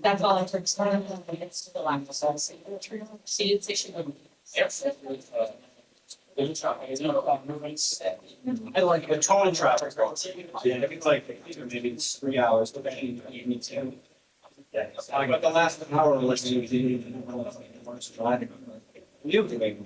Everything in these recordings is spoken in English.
That's all I took. It's the lack of sauce. She did say she would. I like the tone traffic. Yeah, it's like maybe it's 3 hours, but then you need to. Yeah, but the last hour, let's do driving. You can make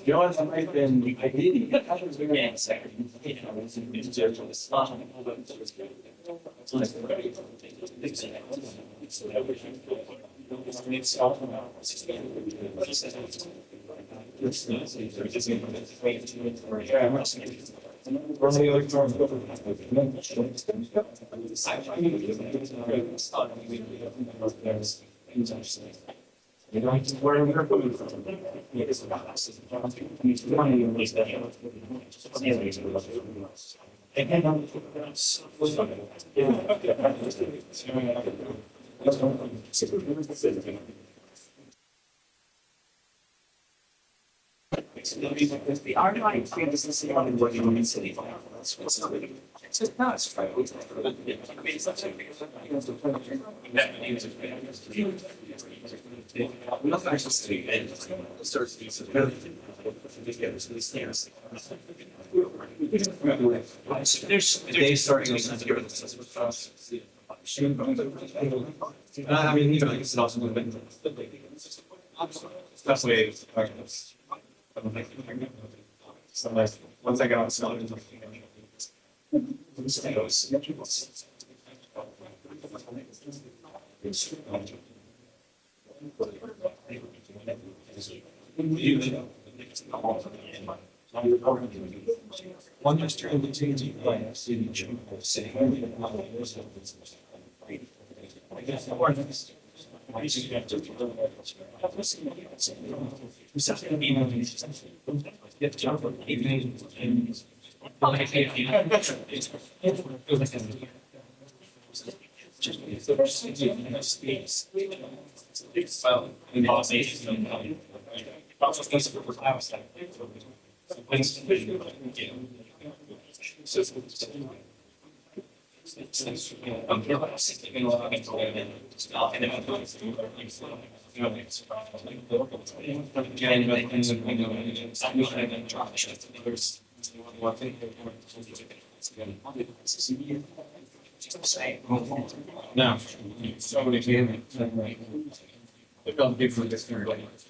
You know, I've been, I did. You know, where we're coming from. It's about us. The R9 experience is the only working in city. So now it's right. Not actually starts they start I mean, even like it's also especially so once I got on the one yesterday in the changing class in saying I guess the word no, so many games. They've got different experience.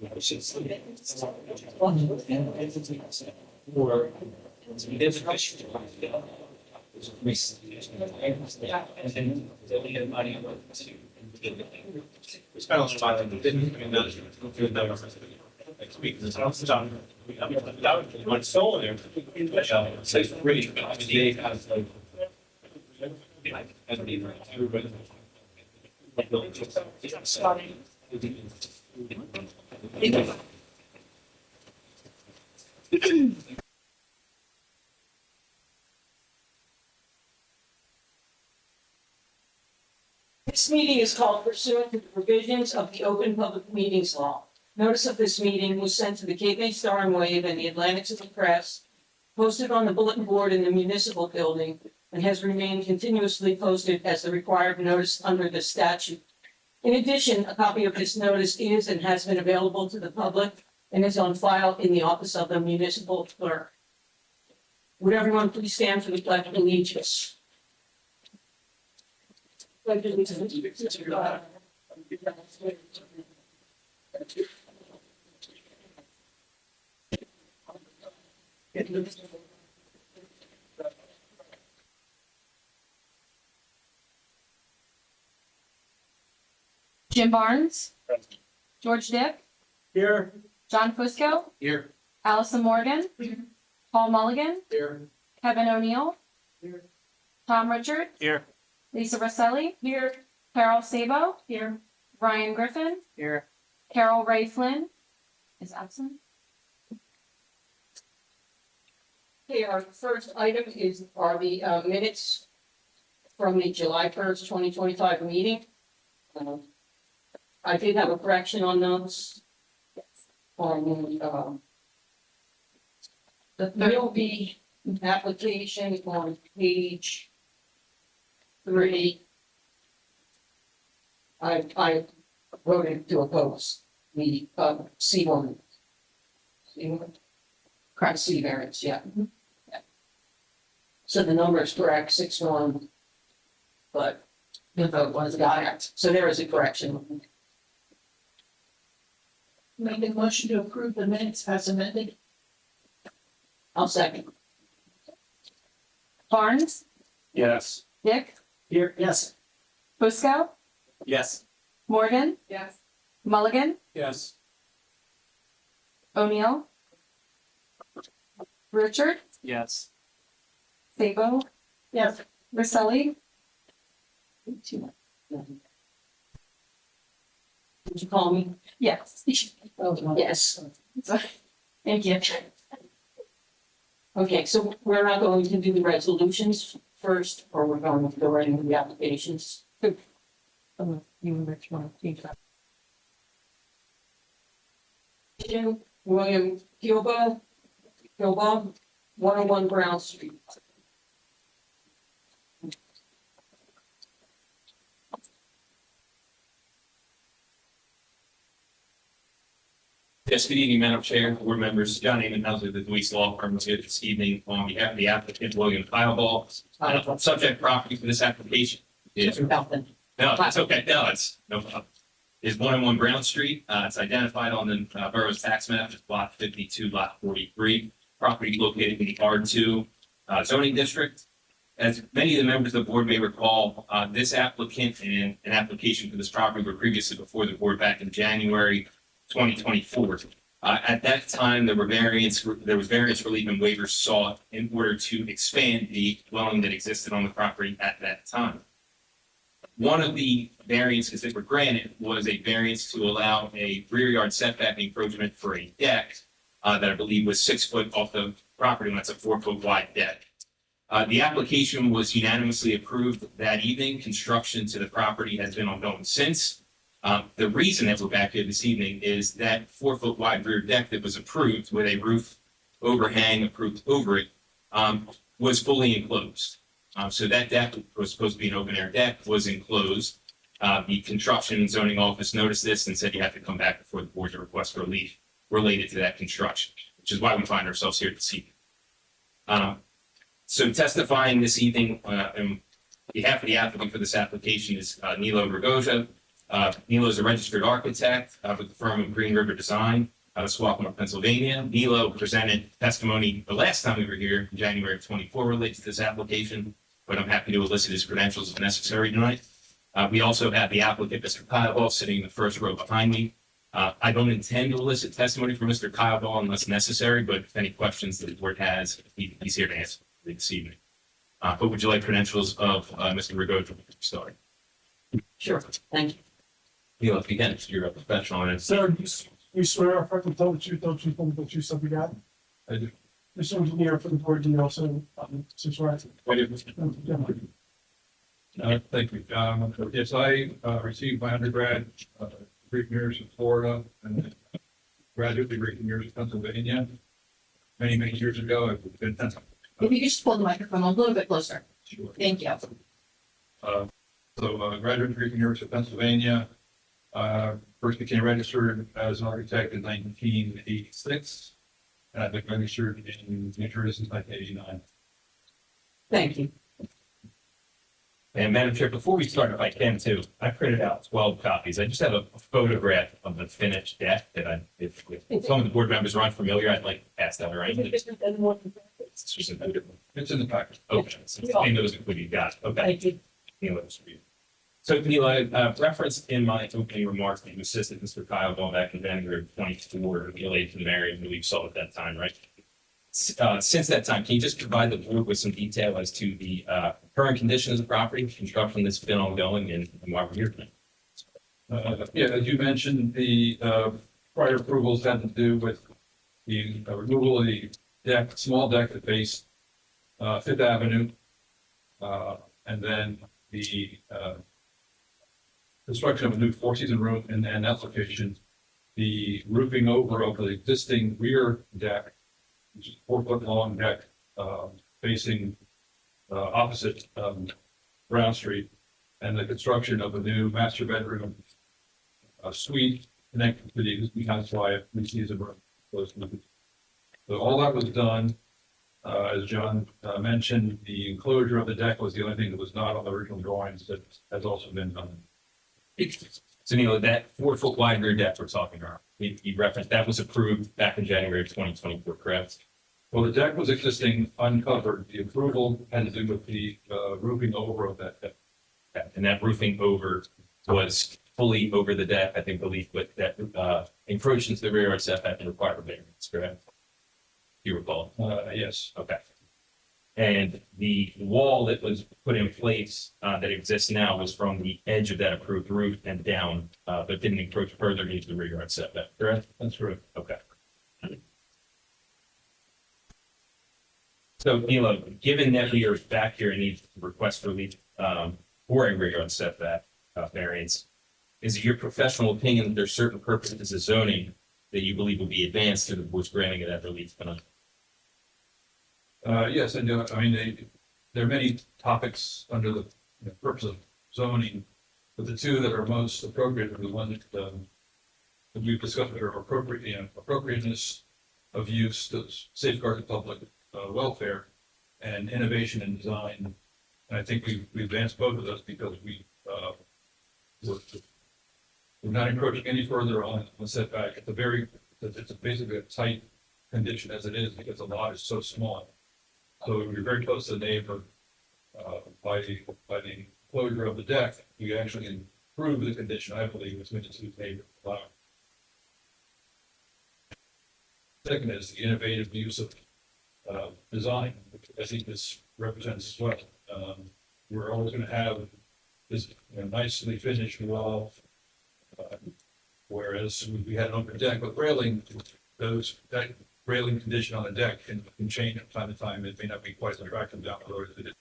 We spent a lot of time and didn't next week. What's still there? So it's really they have like everybody. This meeting is called pursuant to the provisions of the Open Public Meetings Law. Notice of this meeting was sent to the Cape May Star and Wave and the Atlantic City Press, posted on the bulletin board in the municipal building, and has remained continuously posted as the required notice under the statute. In addition, a copy of this notice is and has been available to the public and is on file in the office of the municipal clerk. Would everyone please stand for the pledge of allegiance? Pledge of allegiance to God. Jim Barnes. George Dick. Here. John Fusco. Here. Allison Morgan. Paul Mulligan. Here. Kevin O'Neill. Here. Tom Richards. Here. Lisa Rosselli. Here. Carol Sabo. Here. Ryan Griffin. Here. Carol Ray Flynn is absent. Okay, our first item are the minutes from the July 1st, 2025 meeting. I did have a correction on those. On the Mill B application on page 3. I wrote it to oppose the C1. Correct, C variance, yeah. Yeah. So the number is correct, 6-1. But the vote was correct, so there is a correction. Make a motion to approve the minutes as amended. I'll second. Barnes. Yes. Dick. Here. Yes. Fusco. Yes. Morgan. Yes. Mulligan. Yes. O'Neill. Richard. Yes. Sabo. Yes. Rosselli. Did you call me? Yes. Oh, yes. Thank you. Okay, so we're not going to do the resolutions first, or we're going to go right into the applications? You and Rich want to change that. William Gilbo, 101 Brown Street. Yes, good evening, Madam Chair, board members. John Amon, Housley, the Deweese Law Firm, is here this evening on behalf of the applicant, William Kyleball. Subject property for this application is, no, it's okay, no, it's no problem. Is 101 Brown Street. It's identified on the borough's tax map as block 52, lot 43. Property located in the R2 zoning district. As many of the members of the board may recall, this applicant and an application for this property were previously before the board back in January 2024. At that time, there was variance relief and waivers sought in order to expand the dwelling that existed on the property at that time. One of the variances that were granted was a variance to allow a rear yard setback encroachment for a deck that I believe was 6 foot off the property, and that's a 4 foot wide deck. The application was unanimously approved that evening. Construction to the property has been ongoing since. The reason that we're back here this evening is that 4 foot wide rear deck that was approved with a roof overhang approved over it was fully enclosed. So that deck was supposed to be an open air deck, was enclosed. The construction and zoning office noticed this and said you have to come back before the board to request relief related to that construction, which is why we find ourselves here this evening. So testifying this evening on behalf of the applicant for this application is Nilo Ragoja. Nilo is a registered architect with the firm of Green River Design out of Squawk, Pennsylvania. Nilo presented testimony the last time we were here in January of 24 related to this application, but I'm happy to elicit his credentials if necessary tonight. We also have the applicant, Mr. Kyleball, sitting in the first row behind me. I don't intend to elicit testimony from Mr. Kyleball unless necessary, but if any questions that the board has, he's here to answer this evening. But would you like credentials of Mr. Ragoja before we start? Sure, thank you. Nilo, if you can, you're a professional and Sir, you swear or affirm to tell the truth, don't you think the truth, so be God? I do. Mr. Engineer for the board, do you also subscribe? Thank you. Yes, I received my undergrad degree from University of Florida and graduate degree from University of Pennsylvania. Many years ago, I've been. If you could just pull the microphone a little bit closer. Sure. Thank you. So graduate degree from University of Pennsylvania, First became registered as an architect in 1986. And I've been registered in New Jersey since 1989. Thank you. And Madam Chair, before we start, if I can too, I printed out 12 copies. I just have a photograph of the finished deck that if some of the board members are unfamiliar, I'd like to pass that around. It's It's in the package. okay, so I know those included, got it, okay. Thank you. Neil, it's for you. So Neil, I referenced in my opening remarks that you assisted Mr. Kyle going back in January of 24, related to the variance we saw at that time, right? Since that time, can you just provide the board with some detail as to the current condition of the property, construction that's been ongoing, and why we're here tonight? Yeah, as you mentioned, the prior approvals had to do with the removal of the deck, small deck that faced Fifth Avenue. And then the construction of a new four-season room in that location. The roofing over of the existing rear deck, which is 4-foot long deck, facing opposite Brown Street, and the construction of a new master bedroom suite connected to the existing house by a three-season room. So all that was done. As John mentioned, the enclosure of the deck was the only thing that was not on the original drawings that has also been done. So Neil, that 4-foot wide rear deck we're talking about, you referenced, that was approved back in January of 2024, correct? Well, the deck was existing uncovered. The approval had to do with the roofing over of that deck. Okay, and that roofing over was fully over the deck, I think, believe, with that encroached into the rear yard setback and required a variance, correct? Do you recall? Yes. Okay. And the wall that was put in place that exists now was from the edge of that approved roof and down, but didn't encroach further into the rear yard setback, correct? That's correct. Okay. So, Neil, given that we are back here and need to request relief for a rear yard setback variance, is it your professional opinion that there's certain purposes of zoning that you believe will be advanced to the board's granting of that relief tonight? Yes, I do. I mean, there are many topics under the purpose of zoning, but the two that are most appropriate are the ones that we've discussed that are appropriate, appropriateness of use to safeguard the public welfare and innovation in design. And I think we advanced both of those because we're not encroaching any further on setback. It's basically a tight condition as it is because the lot is so small. So we're very close to the neighbor. By the closure of the deck, we actually improve the condition, I believe, between the two neighbors. Second is the innovative use of design, which I think this represents as well. We're always going to have this nicely finished wall, whereas we had an open deck with railing, that railing condition on the deck can change from time to time. It may not be quite as attractive down the road as it is.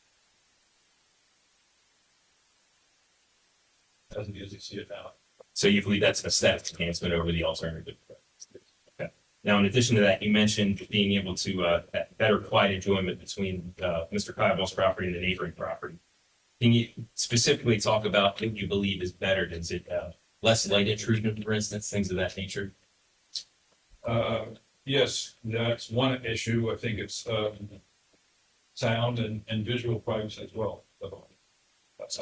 As we usually see it now. So you believe that's an aesthetic enhancement over the alternative? Okay. Now, in addition to that, you mentioned being able to have better quiet enjoyment between Mr. Kyball's property and the neighboring property. Can you specifically talk about what you believe is better? Is it less light intrusion, for instance, things of that nature? Yes, that's one issue. I think it's sound and visual privacy as well. So that's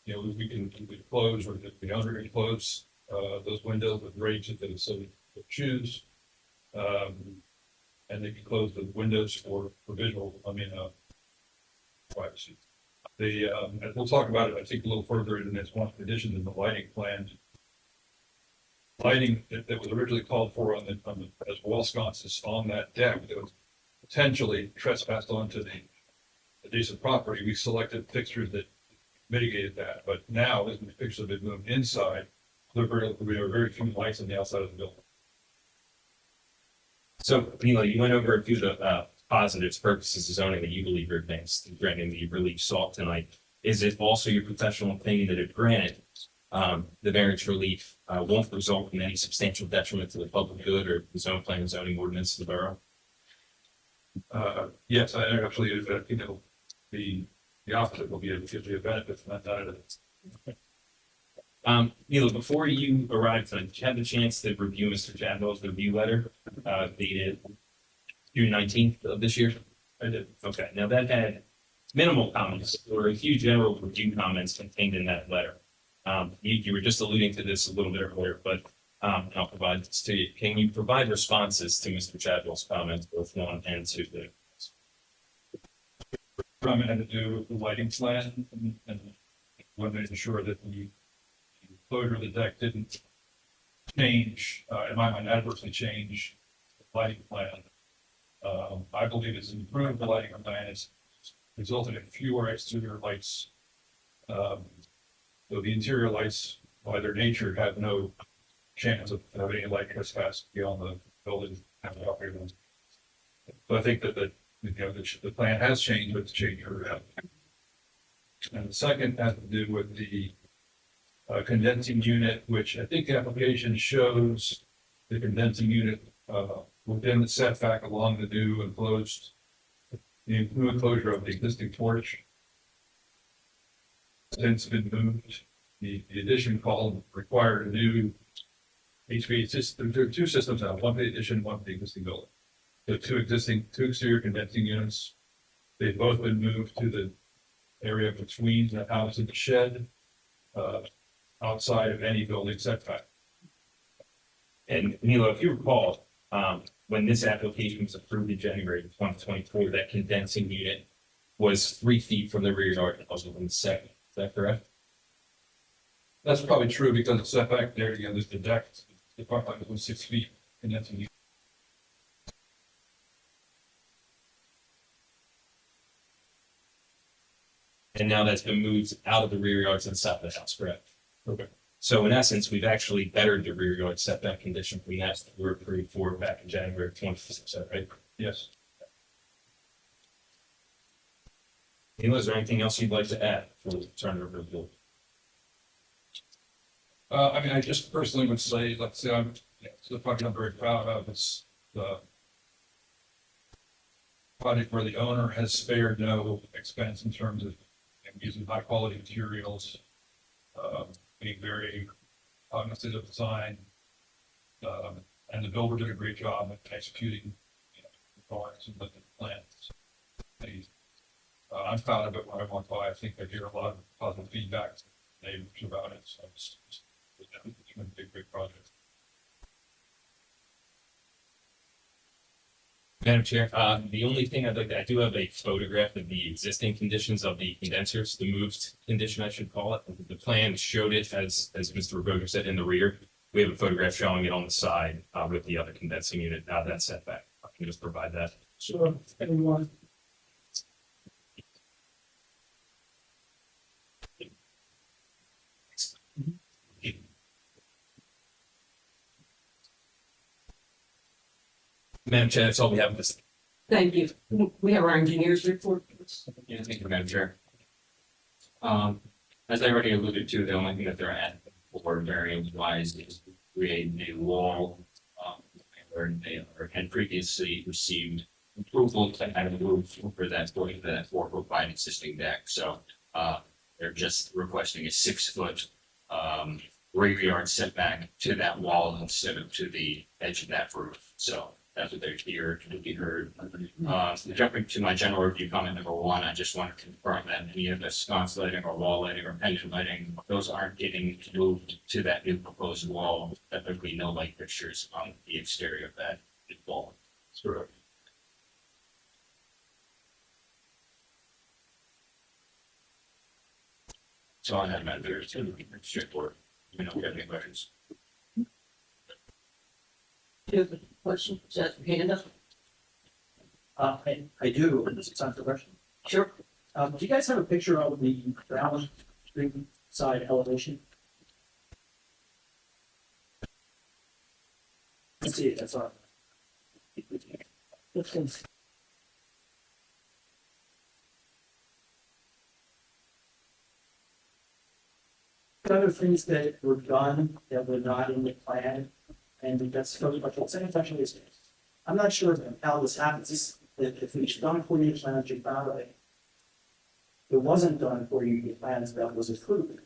we can close, or the owner can close those windows with rates if they so choose, and they can close the windows for visual. Privacy. And we'll talk about it, I think, a little further in this one condition in the lighting plan. Lighting that was originally called for on as wall sconces on that deck that was potentially trespassed onto the adjacent property. We selected fixtures that mitigated that, but now as the fixtures have been moved inside, there are very few lights on the outside of the building. So, you went over a few of the positives, purposes of zoning that you believe are advanced in granting the relief sought tonight. Is it also your professional opinion that if granted, the variance relief won't result in any substantial detriment to the public good or the zone plan and zoning ordinance of the borough? Yes, I actually, the opposite will be a benefit from that. Neil, before you arrived tonight, did you have the chance to review Mr. Chadwell's review letter, dated June 19th of this year? I did. Okay, now that had minimal comments, or a few general review comments contained in that letter. You were just alluding to this a little bit earlier, but I'll provide this to you. Can you provide responses to Mr. Chadwell's comments, both one and two? Comment had to do with the lighting plan and wanted to ensure that the closure of the deck didn't change, in my mind, adversely change the lighting plan. I believe it's improved the lighting plan. It's resulted in fewer exterior lights. So the interior lights, by their nature, have no chance of having any light trespass beyond the building. So I think that the plan has changed, but the change are. And the second has to do with the condensing unit, which I think the application shows the condensing unit within the setback along the new enclosed, the new enclosure of the existing porch. Since been moved, the addition called required a new HVAC system. There are two systems now, one for the addition, one for the existing building. The two exterior condensing units, they've both been moved to the area between the house and the shed, outside of any building setback. And Neil, if you recall, when this application was approved in January of 2024, that condensing unit was 3 feet from the rear yard, also from the second. Is that correct? That's probably true because the setback there, again, there's the deck, the front line was 6 feet condensing unit. And now that's been moved out of the rear yard to the side of the house, correct? Okay. So in essence, we've actually bettered the rear yard setback condition from that we were approved for back in January of 2026, is that right? Yes. Neil, is there anything else you'd like to add before we turn it over to Bill? I mean, I just personally would say, let's say it's the project I'm very proud of. It's the project where the owner has spared no expense in terms of using high quality materials, being very cognizant of design, and the builder did a great job at executing the drawings and the plans. I'm proud of it when I walk by. I think I hear a lot of positive feedback from neighbors about it. So it's been a big project. Madam Chair, the only thing I'd like to, I do have a photograph of the existing conditions of the condensers, the moved condition, I should call it. The plan showed it as Mr. Roboger said, in the rear. We have a photograph showing it on the side with the other condensing unit, that setback. I can just provide that. So, anyone, Madam Chair, that's all we have this. Thank you. We have our engineers report. Yeah, thank you, Madam Chair. As I already alluded to, the only thing that they're at for variance wise is to create a wall. Where they had previously received approval to add a roof for that 4-foot wide existing deck. So they're just requesting a 6-foot rear yard setback to that wall instead of to the edge of that roof. So that's what they're here to be heard. Jumping to my general review comment number 1, I just want to confirm that any of the sconce lighting or wall lighting or pendant lighting, those aren't getting moved to that new proposed wall. That there'll be no light fixtures on the exterior of that wall. Correct. So on that matter, it's straightforward. You know, if you have any questions. Do you have a question? Is that your hand up? I do, and this is time for question. Sure. Do you guys have a picture of the Allen Street side elevation? Let's see it, that's all. Other things that were done that were not in the plan, and that's totally, but the same actually is. I'm not sure how this happens, if we've done 48 plans, you found it. It wasn't done 48 plans that was approved.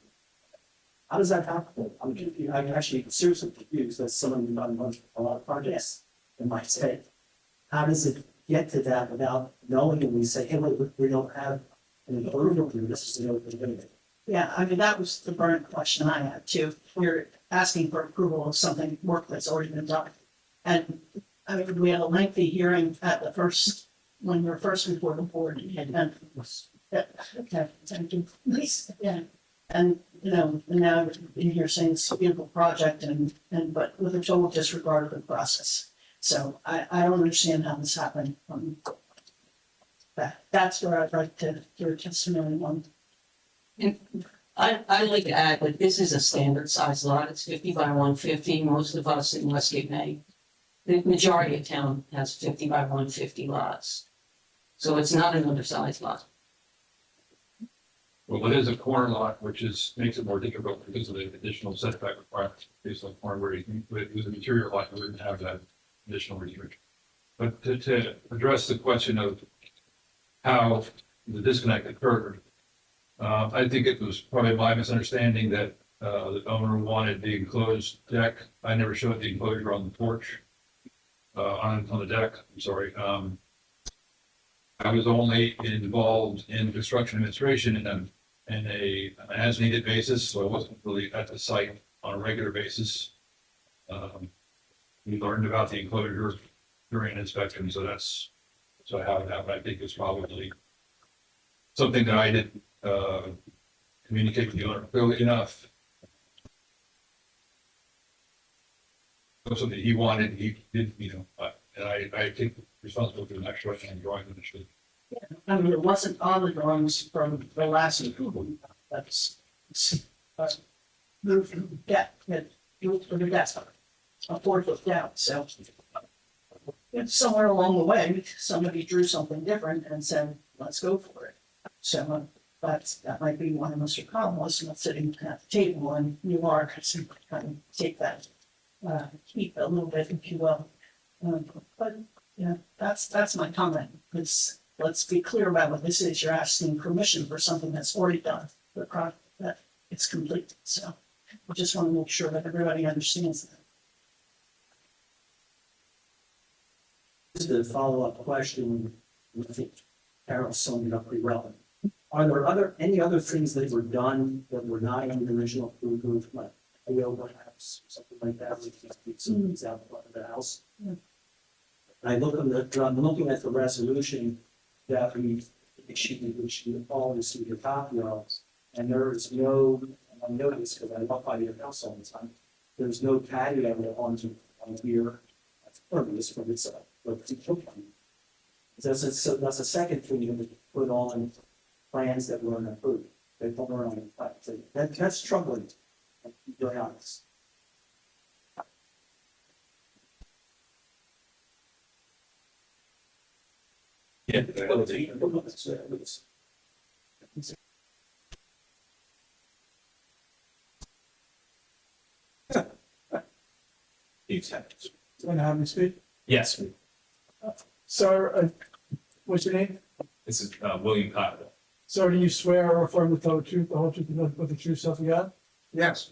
How does that happen? I'm confused. I'm actually seriously confused as someone who's done a lot of projects in my state. How does it get to that without knowing and we say, hey, we don't have an approval here, this is the open limit? Yeah, I mean, that was the burning question I had too. You're asking for approval of something, work that's already been done. And I mean, we had a lengthy hearing at the first, when we were first before the board and okay, thank you. Please, yeah. And, you know, and now you're saying it's a beautiful project and, but with a total disregard of the process. So I don't understand how this happened. That's where I'd like to hear testimony on. And I'd like to add that this is a standard size lot. It's 50 by 150. Most of us in Westgate May, the majority of town has 50 by 150 lots. So it's not an undersized lot. Well, it is a corner lot, which makes it more difficult because of the additional setback requirements based on corner where it was a interior lot, you wouldn't have that additional restriction. But to address the question of how the disconnect occurred, I think it was probably my misunderstanding that the owner wanted the enclosed deck. I never showed the enclosure on the porch, on the deck, I'm sorry. I was only involved in construction administration in a as needed basis, so I wasn't really at the site on a regular basis. We learned about the enclosure during an inspection, so how it happened. I think it's probably something that I didn't communicate with the owner clearly enough. It was something he wanted, he did, and I take responsibility for the next right hand drawing initially. I mean, it wasn't on the drawings from the last approval. That's moved from the deck, moved from the desk, a 4 foot down, so. It's somewhere along the way, somebody drew something different and said, let's go for it. So that might be why Mr. Collins not sitting at the table and you are, so kind of take that, keep a little bit, if you will. But, yeah, that's my comment. Let's be clear about what this is. You're asking permission for something that's already done, the project, that it's complete. So I just want to make sure that everybody understands that. Just a follow-up question, I think Carol summed it up pretty well. Are there any other things that were done that were not in the original approval, like a perhaps, something like that, we can keep some things out front of the house? Yeah. And I'm looking at the resolution that we issued, which you all received a copy of, and there is no, and I know this because I walk by your house all the time, there's no patio on here. That's pervious for this, but that's a second thing you would put on plans that weren't approved. They don't run on the plans. That's troubling, to be very honest. Yeah. Want to have me speak? Yes, Sir, what's your name? this is William Cottrell. Sir, do you swear or affirm to tell the truth, the whole truth, and nothing but the truth, self you got? Yes.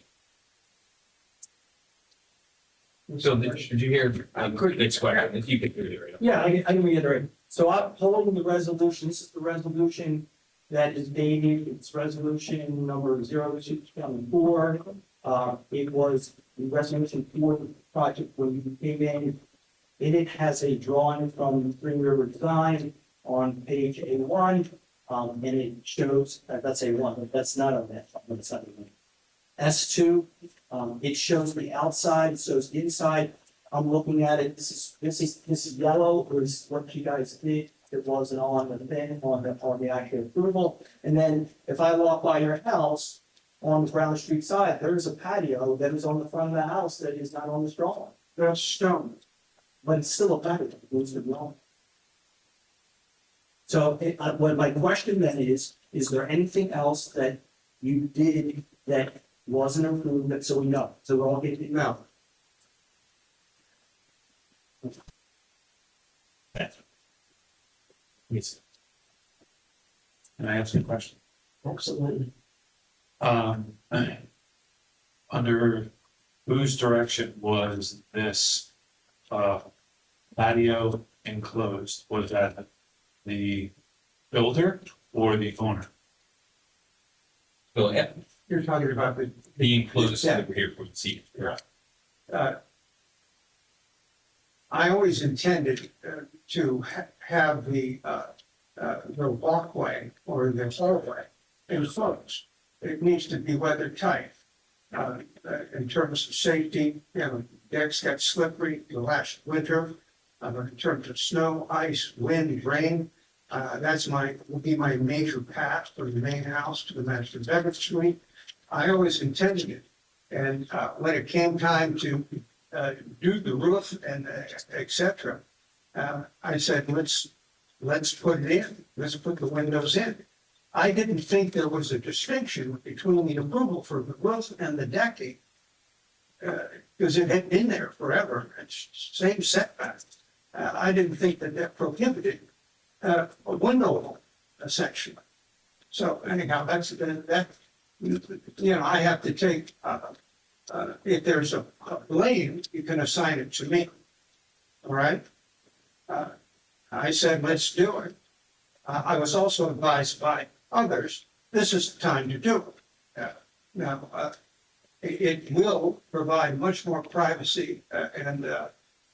So did you hear Nick's question? If you could reiterate. Yeah, I can reiterate. So I'm holding the resolution. This is the resolution that is dated. It's resolution number 0224. It was the resolution for the project when you came in. It has a drawing from Green River Design on page A1. And it shows, that's A1, but that's not on that, but it's not A1. S2, it shows the outside, so it's inside. I'm looking at it, this is yellow, or is what you guys did. It wasn't on the thing, on the actual approval. And then if I walk by your house on the Brown Street side, there's a patio that is on the front of the house that is not on this drawing. There's stone, but it's still a patio, it goes to the drawing. So what my question then is there anything else that you did that wasn't approved, that so we know, so we're all getting it now? Yes. Can I ask you a question? Absolutely. Under whose direction was this, patio enclosed? Was that the builder or the owner? Well, yeah, You're talking about the enclosed that we're here for the seat. I always intended to have the walkway or the hallway enclosed. It needs to be weather tight. In terms of safety, decks got slippery the last winter. In terms of snow, ice, wind, rain, will be my major path from the main house to the master bedroom suite. I always intended it. And when it came time to do the roof and et cetera, I said, let's put it in, let's put the windows in. I didn't think there was a distinction between the approval for the roof and the decking, because it had been there forever, it's same setback. I didn't think that prohibited a window essentially. So anyhow, I have to take, if there's a blame, you can assign it to me. All right? I said, let's do it. I was also advised by others, this is the time to do it. Now, it will provide much more privacy and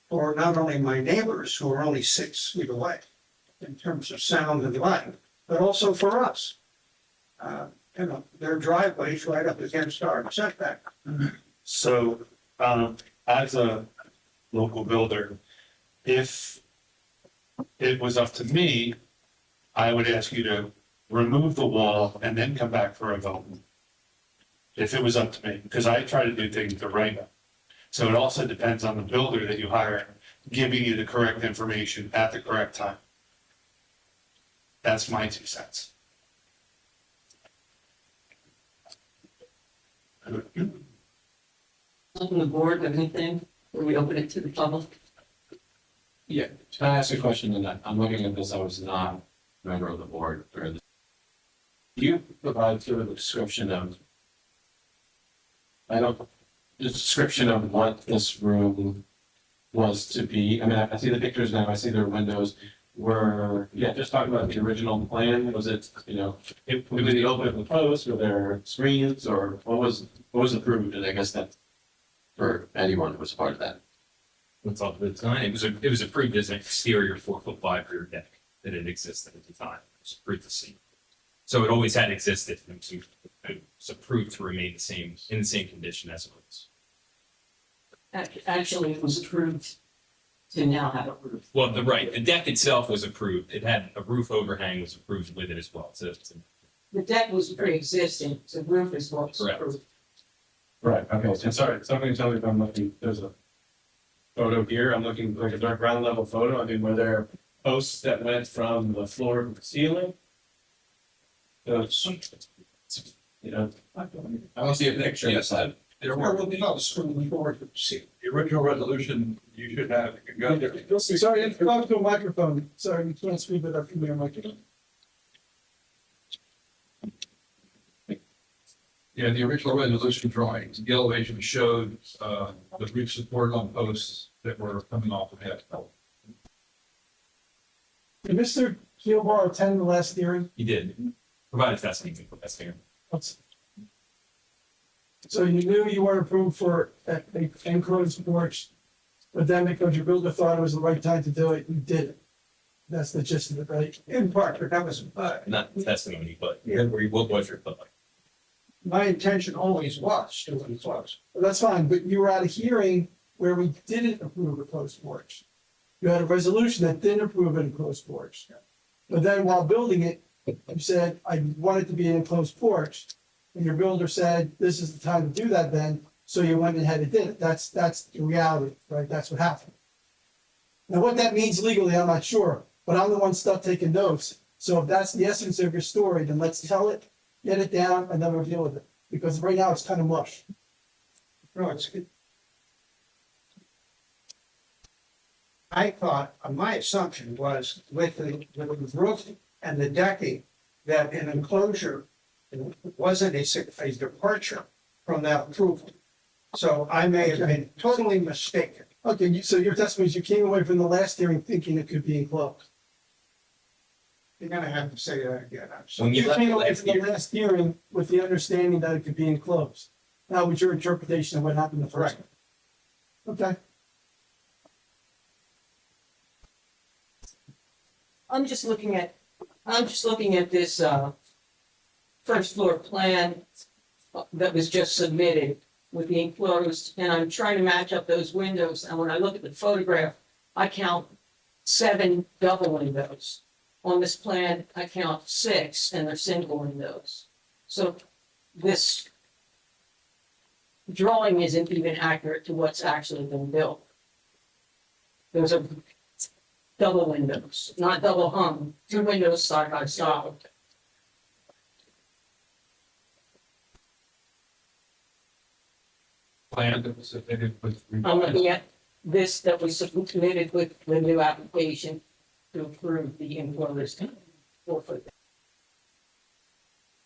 for not only my neighbors who are only 6 feet away in terms of sound and light, but also for us. Their driveway's right up against our setback. So, as a local builder, if it was up to me, I would ask you to remove the wall and then come back for a vote. If it was up to me, because I try to do things the right way. So it also depends on the builder that you hire, giving you the correct information at the correct time. That's my 2 cents. On the board, anything, or we open it to the public? Yeah, can I ask a question? And I'm looking at this, I was not a member of the board or the. Do you provide sort of a description of, the description of what this room was to be? I mean, I see the pictures now, I see their windows. Just talking about the original plan, was it, it was the open and closed, were there screens, or what was approved? And I guess that for anyone who was a part of that. What's all the design? It was approved as an exterior 4'5" rear deck that had existed at the time. It was approved to see. So it always had existed, and it was approved to remain in the same condition as it was. Actually, it was approved to now have a roof. Well, the deck itself was approved. It had a roof overhang was approved with it as well. So The deck was pre-existing, the roof is what was Correct. approved. Right, okay, and sorry, somebody tell me if I'm looking, there's a photo here, I'm looking like a dark ground level photo, I mean, were there posts that went from the floor to the ceiling? Those, I don't see a picture. Yes, there were. The original resolution, you should have, you can go there. Sorry, talk to a microphone. Sorry, you can't speak without from your microphone. Yeah, the original resolution drawings, the elevation showed, the roof support on posts that were coming off of it. Did Mr. Keelbar attend the last hearing? He did provide a testimony for that here. So you knew you weren't approved for an enclosed porch, but then because your builder thought it was the right time to do it, you did it. That's the gist of it, right? In part, but that was, Not testimony, but what was your thought? my intention always was to enclose. Well, that's fine, but you were at a hearing where we didn't approve a closed porch. You had a resolution that didn't approve an enclosed porch. But then while building it, you said, I want it to be an enclosed porch. And your builder said, this is the time to do that then, so you went ahead and did it. That's the reality, right? That's what happened. Now, what that means legally, I'm not sure, but I'm the one stuck taking notes. So if that's the essence of your story, then let's tell it, get it down, and then we'll deal with it. Because right now it's kind of mush. No, I thought, my assumption was with the roof and the decking, that an enclosure wasn't a departure from that approval. So I may have been totally mistaken. Okay, so your testimony is you came away from the last hearing thinking it could be enclosed. You're gonna have to say that again. I'm sorry. When you You left came the away last from the year, last hearing with the understanding that it could be enclosed. That was your interpretation of what happened the first time. Okay, I'm just looking at this, first floor plan that was just submitted with the enclosed, and I'm trying to match up those windows, and when I look at the photograph, I count 7 double windows. On this plan, I count 6, and they're single windows. So this drawing isn't even accurate to what's actually been built. Those are double windows, not double hung, 2 windows side by side. Plan that was submitted with. I'm looking at this that was submitted with the new application to approve the enclosed 4-foot.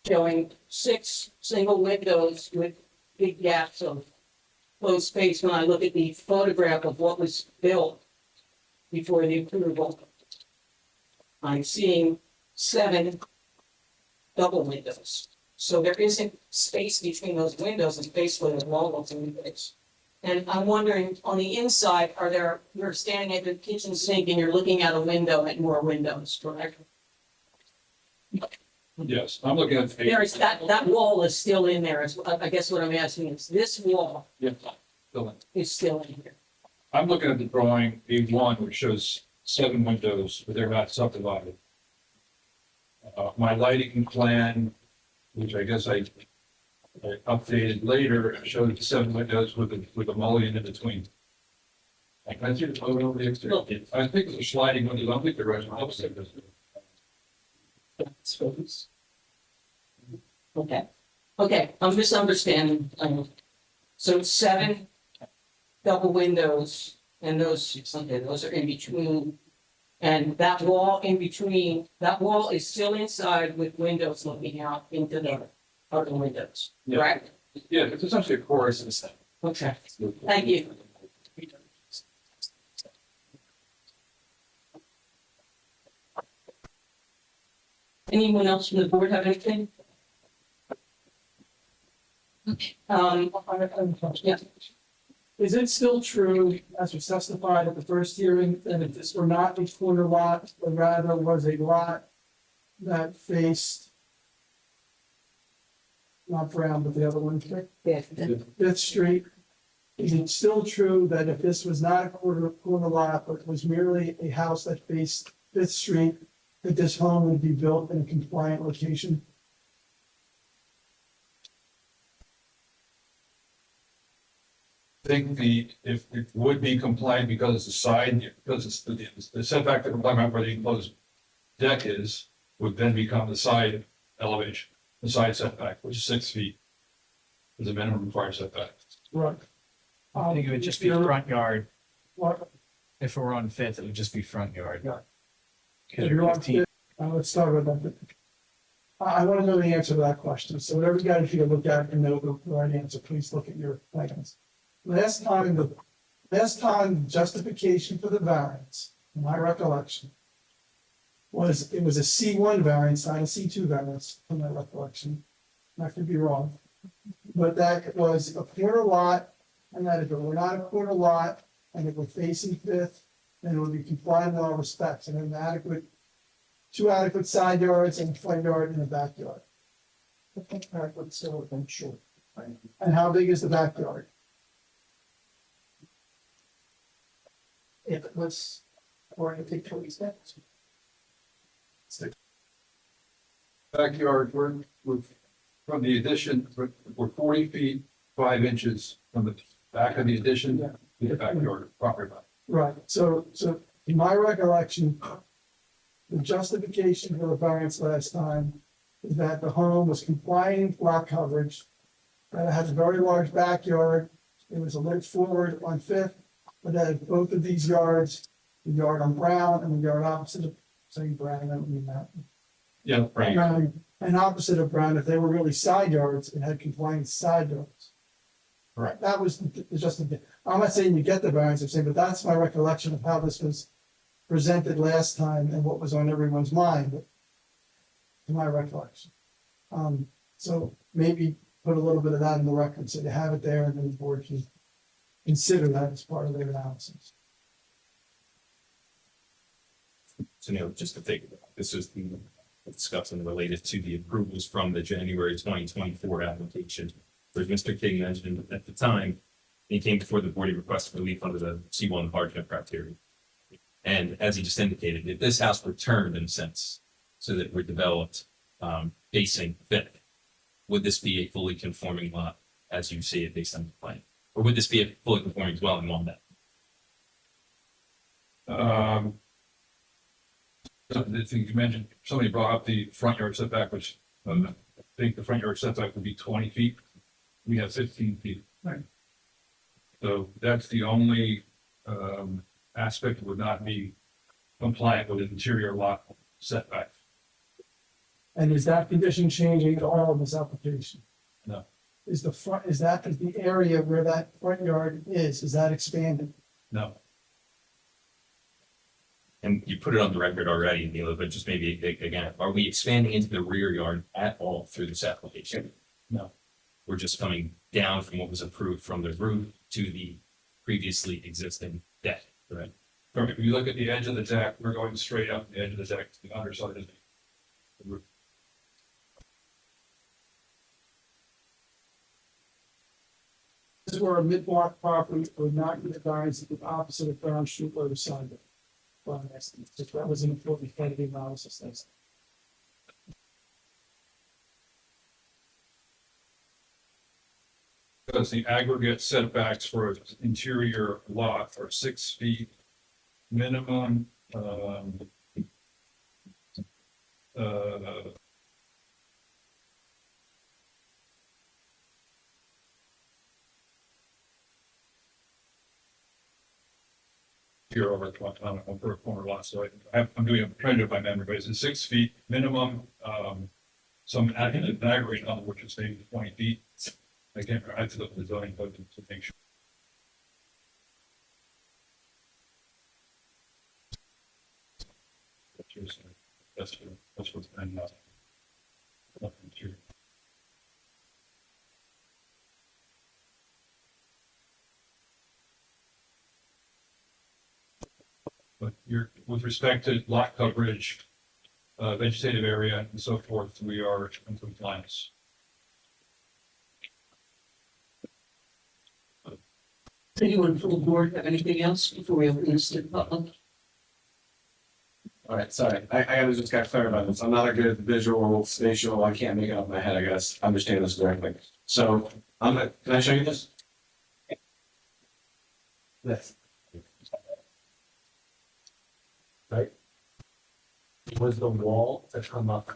Showing 6 single windows with big gaps of closed space. When I look at the photograph of what was built before the approval, I'm seeing 7 double windows. So there isn't space between those windows, it's basically a wall of windows. And I'm wondering, on the inside, you're standing at the kitchen sink and you're looking out a window and more windows, correct? Yes, I'm looking at. There's, that wall is still in there, I guess what I'm asking is, this wall Yeah, still in. is still in here. I'm looking at the drawing A1, which shows 7 windows, but they're not subdivided. My lighting plan, which I guess I updated later, showed the 7 windows with a mullion in between. Can I see the photo of the exterior? I think it's a sliding window. I don't think they're right. Okay, I'm misunderstanding. So 7 double windows, and those are in between. And that wall in between, that wall is still inside with windows looking out into the other windows, Yeah. correct? Yeah, it's essentially a chorus and stuff. Okay, thank you. Anyone else from the board have anything? Yeah. is it still true, as was testified at the first hearing, that if this were not a corner lot, but rather was a lot that faced not Brown, but the other one, Fifth Street? Is it still true that if this was not a corner lot, but was merely a house that faced Fifth Street, that this home would be built in a compliant location? I think if it would be compliant because it's a side, because it's the setback to comply where the enclosed deck is, would then become the side elevation, the side setback, which is 6 feet. Is the minimum required setback. Right. I think it would just be front yard. What, If it were on Fifth, it would just be front yard. Yeah. Because if you're you're on 15. let's start with that. I want to know the answer to that question. So whatever you got, if you look at and know the right answer, please look at your plans. Last time, the justification for the variance, in my recollection, was it was a C1 variance, not a C2 variance, from my recollection. I could be wrong. But that it was a corner lot, and that if it were not a corner lot, and it were facing Fifth, then it would be compliant in all respects, and an two adequate side yards and a front yard and a backyard. I think that would still have been short. And how big is the backyard? If it was, or if it took steps. Backyard, we're from the addition, we're 40 feet, 5 inches from the back of the addition to the backyard property line. Right, so in my recollection, the justification for the variance last time is that the home was compliant lot coverage, that it has a very large backyard, it was a little forward on Fifth, but that both of these yards, the yard on Brown and the yard opposite of, saying Brown, I don't mean that. Yeah, right. Brown and opposite of Brown, if they were really side yards, it had compliant side yards. Correct. That was just, I'm not saying you get the variance, I'm saying, but that's my recollection of how this was presented last time and what was on everyone's mind, to my recollection. So maybe put a little bit of that in the record, so you have it there, and then the board can consider that as part of their analysis. So, just to think, this is the discussion related to the approvals from the January 2024 application. Where Mr. King mentioned at the time, he came before the board, he requested relief under the C1 hardship criteria. And as he just indicated, if this house were turned in a sense, so that we're developed facing Fifth, would this be a fully conforming lot as you see it based on the plan? Or would this be a fully conforming dwelling on that? The thing you mentioned, somebody brought up the front yard setback, which I think the front yard setback would be 20 feet. We have 15 feet. Right. So that's the only aspect that would not be compliant with the interior lot setback. And is that condition changing at all in this application? No. Is the area where that front yard is that expanded? No. And you put it on the record already, Neil, but just maybe again, are we expanding into the rear yard at all through this application? No. We're just coming down from what was approved from the roof to the previously existing deck, correct? If you look at the edge of the deck, we're going straight up the edge of the deck to the underside of the roof. This is where a mid-block property would not get variance at the opposite of Brown Street or the side of it. Well, that was an important part of the analysis. Because the aggregate setbacks for an interior lot are 6 feet minimum. Here over for a corner lot, so I'm trying to do it by memory, but it's 6 feet minimum. Some aggregate number, which is maybe 20 feet. I can't, I have to look at the zoning code to make sure. That's what's been, nothing here. But with respect to lot coverage, vegetative area and so forth, we are in compliance. Anyone from the board have anything else before we open this to the public? All right, sorry, I gotta just got clear about this. I'm not a good visual, spatial, I can't make it up in my head, I guess, understand this correctly. So, can I show you this? This. Right? Was the wall to come up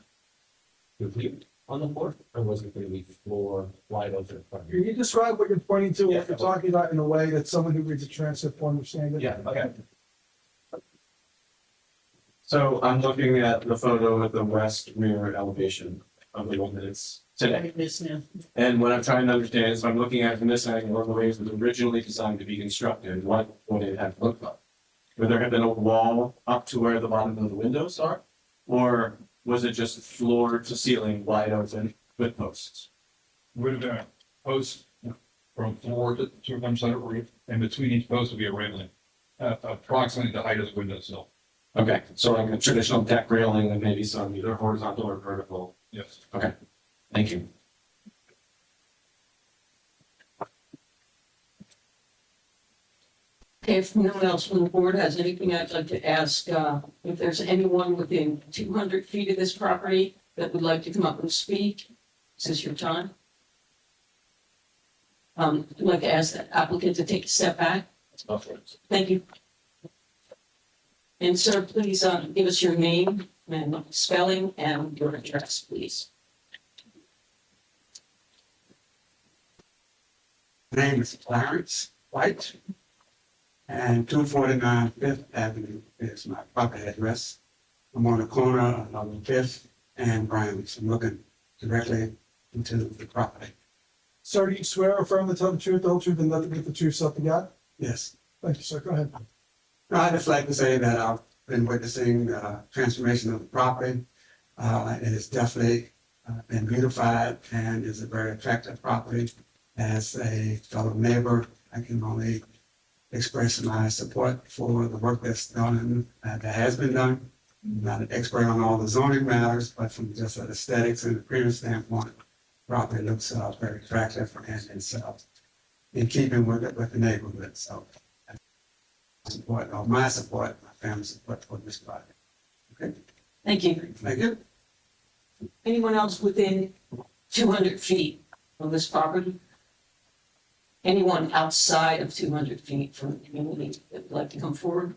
complete on the floor, or was it gonna be floor wide open in front of Can you? you describe what you're pointing to, Yeah. what you're talking about in a way that someone who reads a transcript will understand it? Yeah, okay. So I'm looking at the photo at the west rear elevation of the one that it's today. And what I'm trying to understand is, if I'm looking at it from this angle, or the way it was originally designed to be constructed, what would it have looked like? Would there have been a wall up to where the bottom of the windows are? Or was it just floor to ceiling wide open with posts? Would have been a post from floor to one side of the roof, and between each post would be a railing, approximately the height of the windowsill. Okay, so like a traditional deck railing and maybe some either horizontal or vertical. Yes. Okay, thank you. Okay, if no one else from the board has anything, I'd like to ask, if there's anyone within 200 feet of this property that would like to come up and speak. Is this your time? I'd like to ask the applicant to take a step back. Thank you. And sir, please, give us your name and spelling and your address, please. My name is Clarence White, and 249 Fifth Avenue is my property address. I'm on the corner of Fifth and Browns. I'm looking directly into the property. Sir, do you swear or affirm to tell the truth, the whole truth, and nothing but the truth, so help you God? Yes. Thank you, sir. Go ahead. I'd just like to say that I've been witnessing the transformation of the property. It has definitely been beautified and is a very attractive property. As a fellow neighbor, I can only express my support for the work that's done, that has been done. I'm not an expert on all the zoning matters, but from just an aesthetics and appearance standpoint, property looks very attractive and it's in keeping with the neighborhood. So support, or my support, my family's support for this project. Okay, Thank you. thank you. Anyone else within 200 feet of this property? Anyone outside of 200 feet from the community that would like to come forward?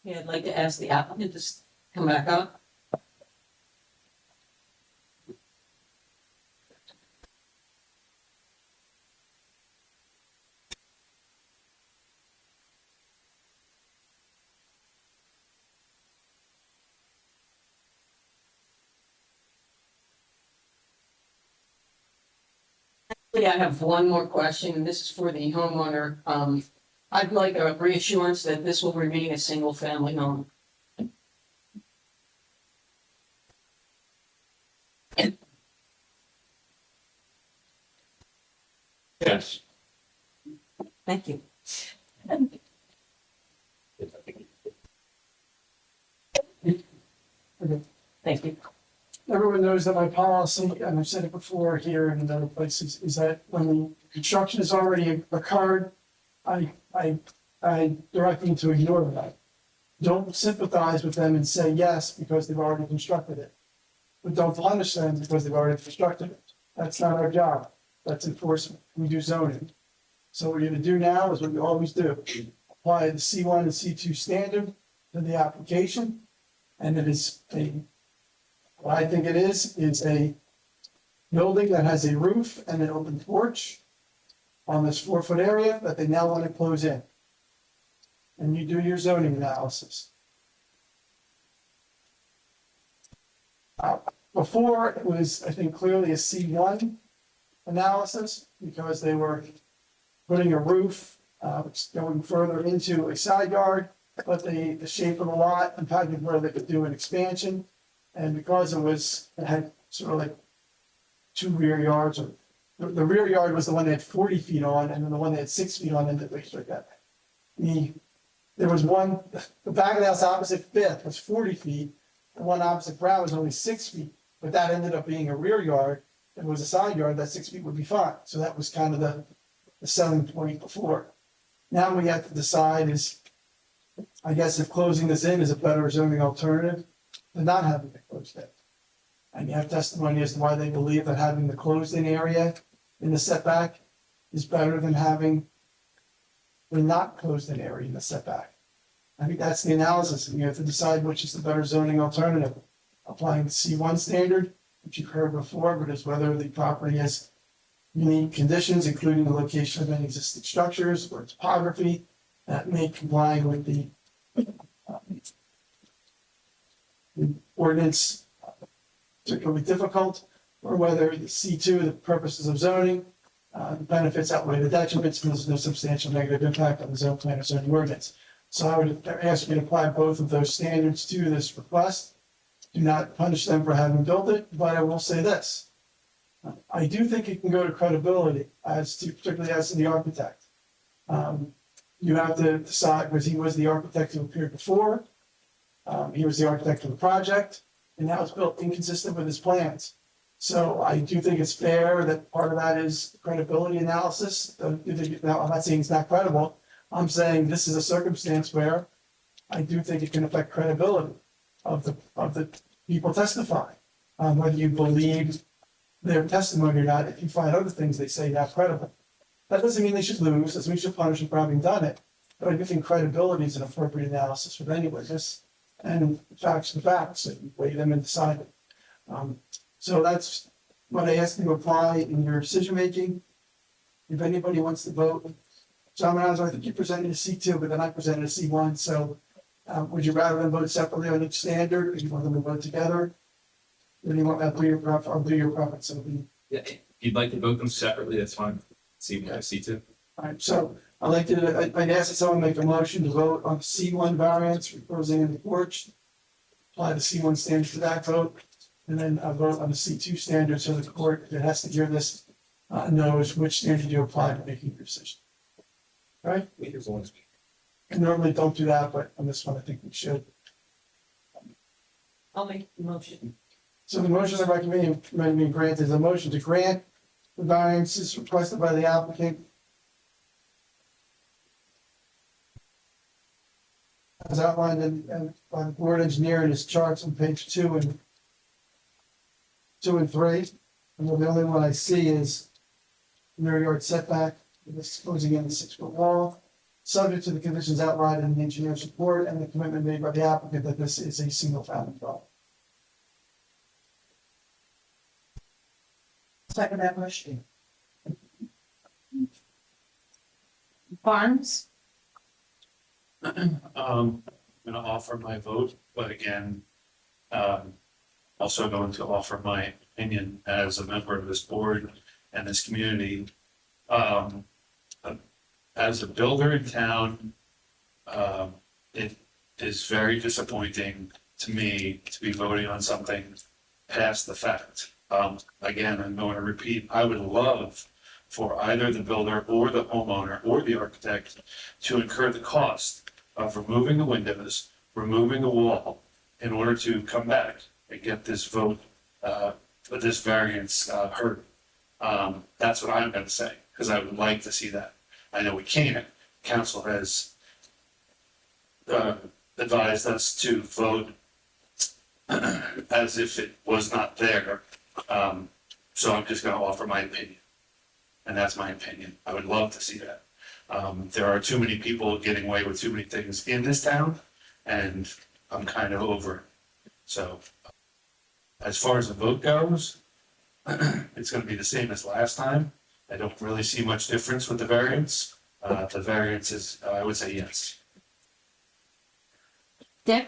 Yeah, I'd like to ask the applicant to come back up. Actually, I have one more question, and this is for the homeowner. I'd like a reassurance that this will remain a single-family home. Yes. Thank you. Thank you. Everyone knows that my policy, and I've said it before here and in other places, is that when the construction has already occurred, I direct them to ignore that. Don't sympathize with them and say yes because they've already constructed it. But don't punish them because they've already constructed it. That's not our job. That's enforcement. We do zoning. So what we're gonna do now is what we always do. Apply the C1 and C2 standard to the application. And it is what I think it is a building that has a roof and an open porch on this 4-foot area that they now want to close in. And you do your zoning analysis. Before, it was, I think, clearly a C1 analysis because they were putting a roof, going further into a side yard, but the shape of the lot impacted where they could do an expansion. And because it had sort of like 2 rear yards, or the rear yard was the one that had 40 feet on, and then the one that had 6 feet on, and it was like that. There was one, the back of the house opposite Fifth was 40 feet, the one opposite Brown was only 6 feet, but that ended up being a rear yard. If it was a side yard, that 6 feet would be fine. So that was kind of the selling point before. Now we have to decide is, I guess if closing this in is a better zoning alternative than not having it closed in. And you have testimony as to why they believe that having the closed in area in the setback is better than having the not closed in area in the setback. I think that's the analysis, and you have to decide which is the better zoning alternative. Applying the C1 standard, which you've heard before, but is whether the property has unique conditions, including the location of any existing structures or topography that may comply with the ordinance particularly difficult, or whether the C2, the purposes of zoning, the benefits outweigh the detriments, and there's no substantial negative impact on the zone plan or zoning ordinance. So I would ask you to apply both of those standards to this request. Do not punish them for having built it, but I will say this. I do think it can go to credibility particularly as to the architect. You have to decide, because he was the architect who appeared before. He was the architect of the project, and now it's built inconsistent with his plans. So I do think it's fair that part of that is credibility analysis. Now, I'm not saying it's not credible. I'm saying this is a circumstance where I do think it can affect credibility of the people testifying. Whether you believe their testimony or not, if you find other things they say not credible. That doesn't mean they should lose, doesn't mean you should punish them for having done it. But I do think credibility is an appropriate analysis with any witness. And facts are facts, and you weigh them and decide it. So that's what I ask you to apply in your decision making. If anybody wants to vote, John Rounds, I think you presented a C2, but then I presented a C1. So would you rather them vote separately on each standard, or do you want them to vote together? Or do you want that to be your preference? It'll be Yeah, you'd like to vote them separately, that's fine. See, I see too. Alright, so I'd like to, I'd ask that someone make a motion to vote on C1 variance for closing in the porch. Apply the C1 standards to that vote, and then a vote on the C2 standards so the court that has to hear this knows which standard you apply to making your decision. Right? I normally don't do that, but on this one, I think we should. I'll make the motion. So the motion I'm recommending grant is a motion to grant the variances requested by the applicant as outlined by the board engineer in his charts on page 2 and 3. And the only one I see is rear yard setback, this closing in the 6-foot wall, subject to the conditions outlined in the engineer's report and the commitment made by the applicant that this is a single family dwelling. Second that motion. Barnes, I'm gonna offer my vote, but again, also going to offer my opinion as a member of this board and this community. As a builder in town, it is very disappointing to me to be voting on something past the fact. Again, I'm going to repeat, I would love for either the builder or the homeowner or the architect to incur the cost of removing the windows, removing the wall, in order to come back and get this vote, this variance heard. That's what I'm gonna say, because I would like to see that. I know we can't. Council has advised us to vote as if it was not there. So I'm just gonna offer my opinion. And that's my opinion. I would love to see that. There are too many people getting away with too many things in this town, and I'm kind of over it. So as far as the vote goes, it's gonna be the same as last time. I don't really see much difference with the variance. The variance is, I would say yes. Dick,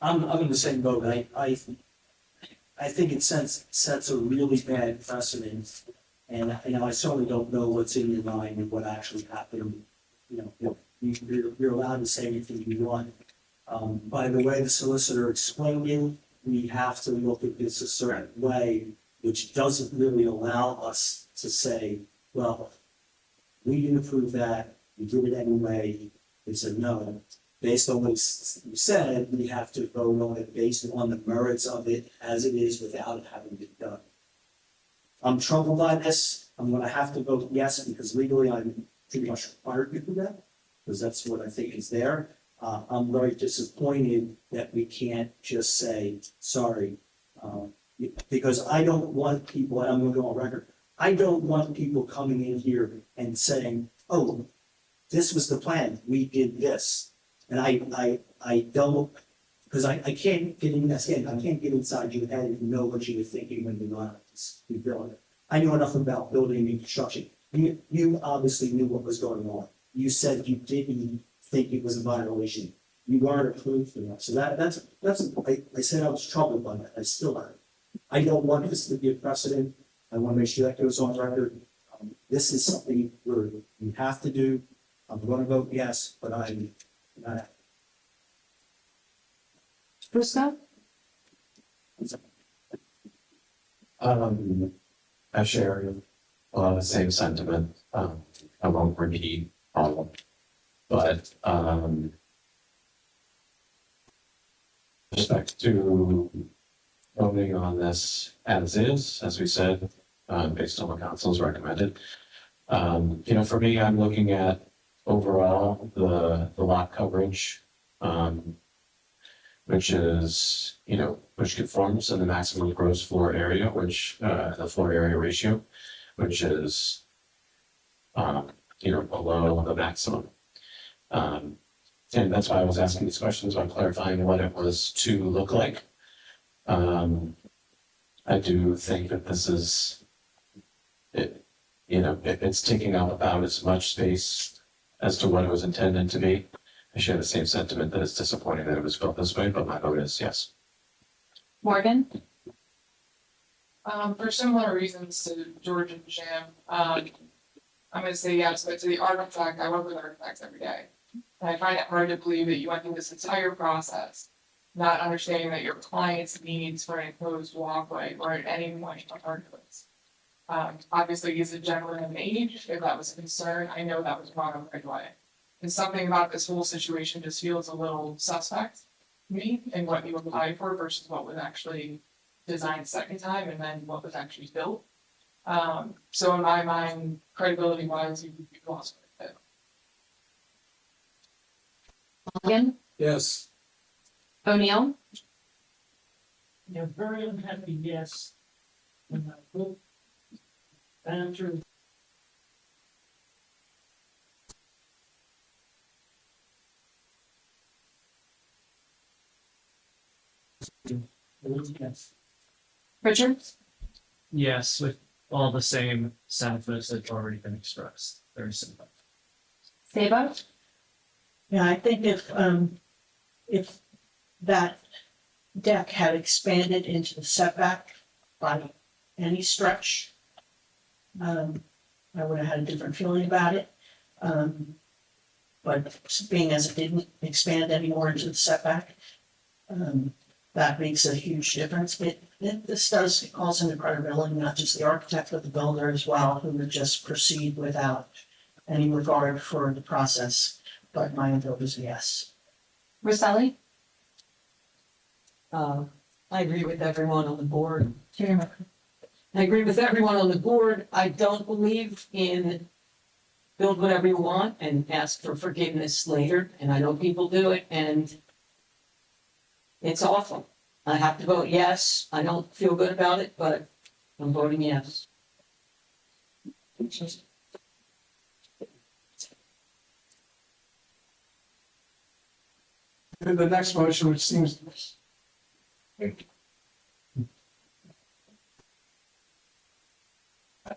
I'm in the same boat. I think it sets a really bad precedent. And, I certainly don't know what's in your mind and what actually happened. You're allowed to say anything you want. By the way the solicitor explained it, we have to look at this a certain way, which doesn't really allow us to say, well, we didn't approve that, we did it anyway, it's a no. Based on what you said, we have to vote on it based on the merits of it as it is without it having been done. I'm troubled by this. I'm gonna have to vote yes, because legally I'm pretty much required to do that, because that's what I think is there. I'm very disappointed that we can't just say, sorry. Because I don't want people, and I'm gonna go on record, I don't want people coming in here and saying, oh, this was the plan, we did this. And I don't, because I can't get in, again, I can't get inside your head and know what you were thinking when you're not building it. I know enough about building and construction. You obviously knew what was going on. You said you didn't think it was a violation. You weren't approved for that. So that's, I said I was troubled by that. I still am. I don't want this to be a precedent. I want to make sure that goes on record. This is something we have to do. I'm going to vote yes, but I'm not. Briscoe, I share a lot of the same sentiment. I won't repeat all of it, but with respect to voting on this as is, as we said, based on what council's recommended. For me, I'm looking at overall the lot coverage, which is, which conforms to the maximum gross floor area, which, the floor area ratio, which is, below the maximum. And that's why I was asking these questions, about clarifying what it was to look like. I do think that this is, it's taking up about as much space as to what it was intended to be. I share the same sentiment that it's disappointing that it was built this way, but my vote is yes. Morgan, For similar reasons to George and Jim, I'm gonna say yes, but to the architect, I work with architects every day. And I find it hard to believe that you went through this entire process, not understanding that your client's needs for an enclosed walkway or at any point are articulates. Obviously, he's a gentleman of age, if that was a concern, I know that was brought up right away. And something about this whole situation just feels a little suspect to me in what you applied for versus what was actually designed second time and then what was actually built. So in my mind, credibility wise, you lost quite a bit. Mulligan, Yes. O'Neill, Yeah, very unhappy, yes. When I look down through. Yes. Richards, Yes, with all the same sentiments that have already been expressed. Very simple. Sabo, Yeah, I think if that deck had expanded into the setback by any stretch, I would have had a different feeling about it. But being as it didn't expand anymore into the setback, that makes a huge difference. This does cause into credibility, not just the architect, but the builder as well, who would just proceed without any regard for the process. But my vote is yes. Roselli, I agree with everyone on the board. I agree with everyone on the board. I don't believe in build whatever you want and ask for forgiveness later, and I know people do it, and it's awful. I have to vote yes. I don't feel good about it, but I'm voting yes. And the next motion, which seems.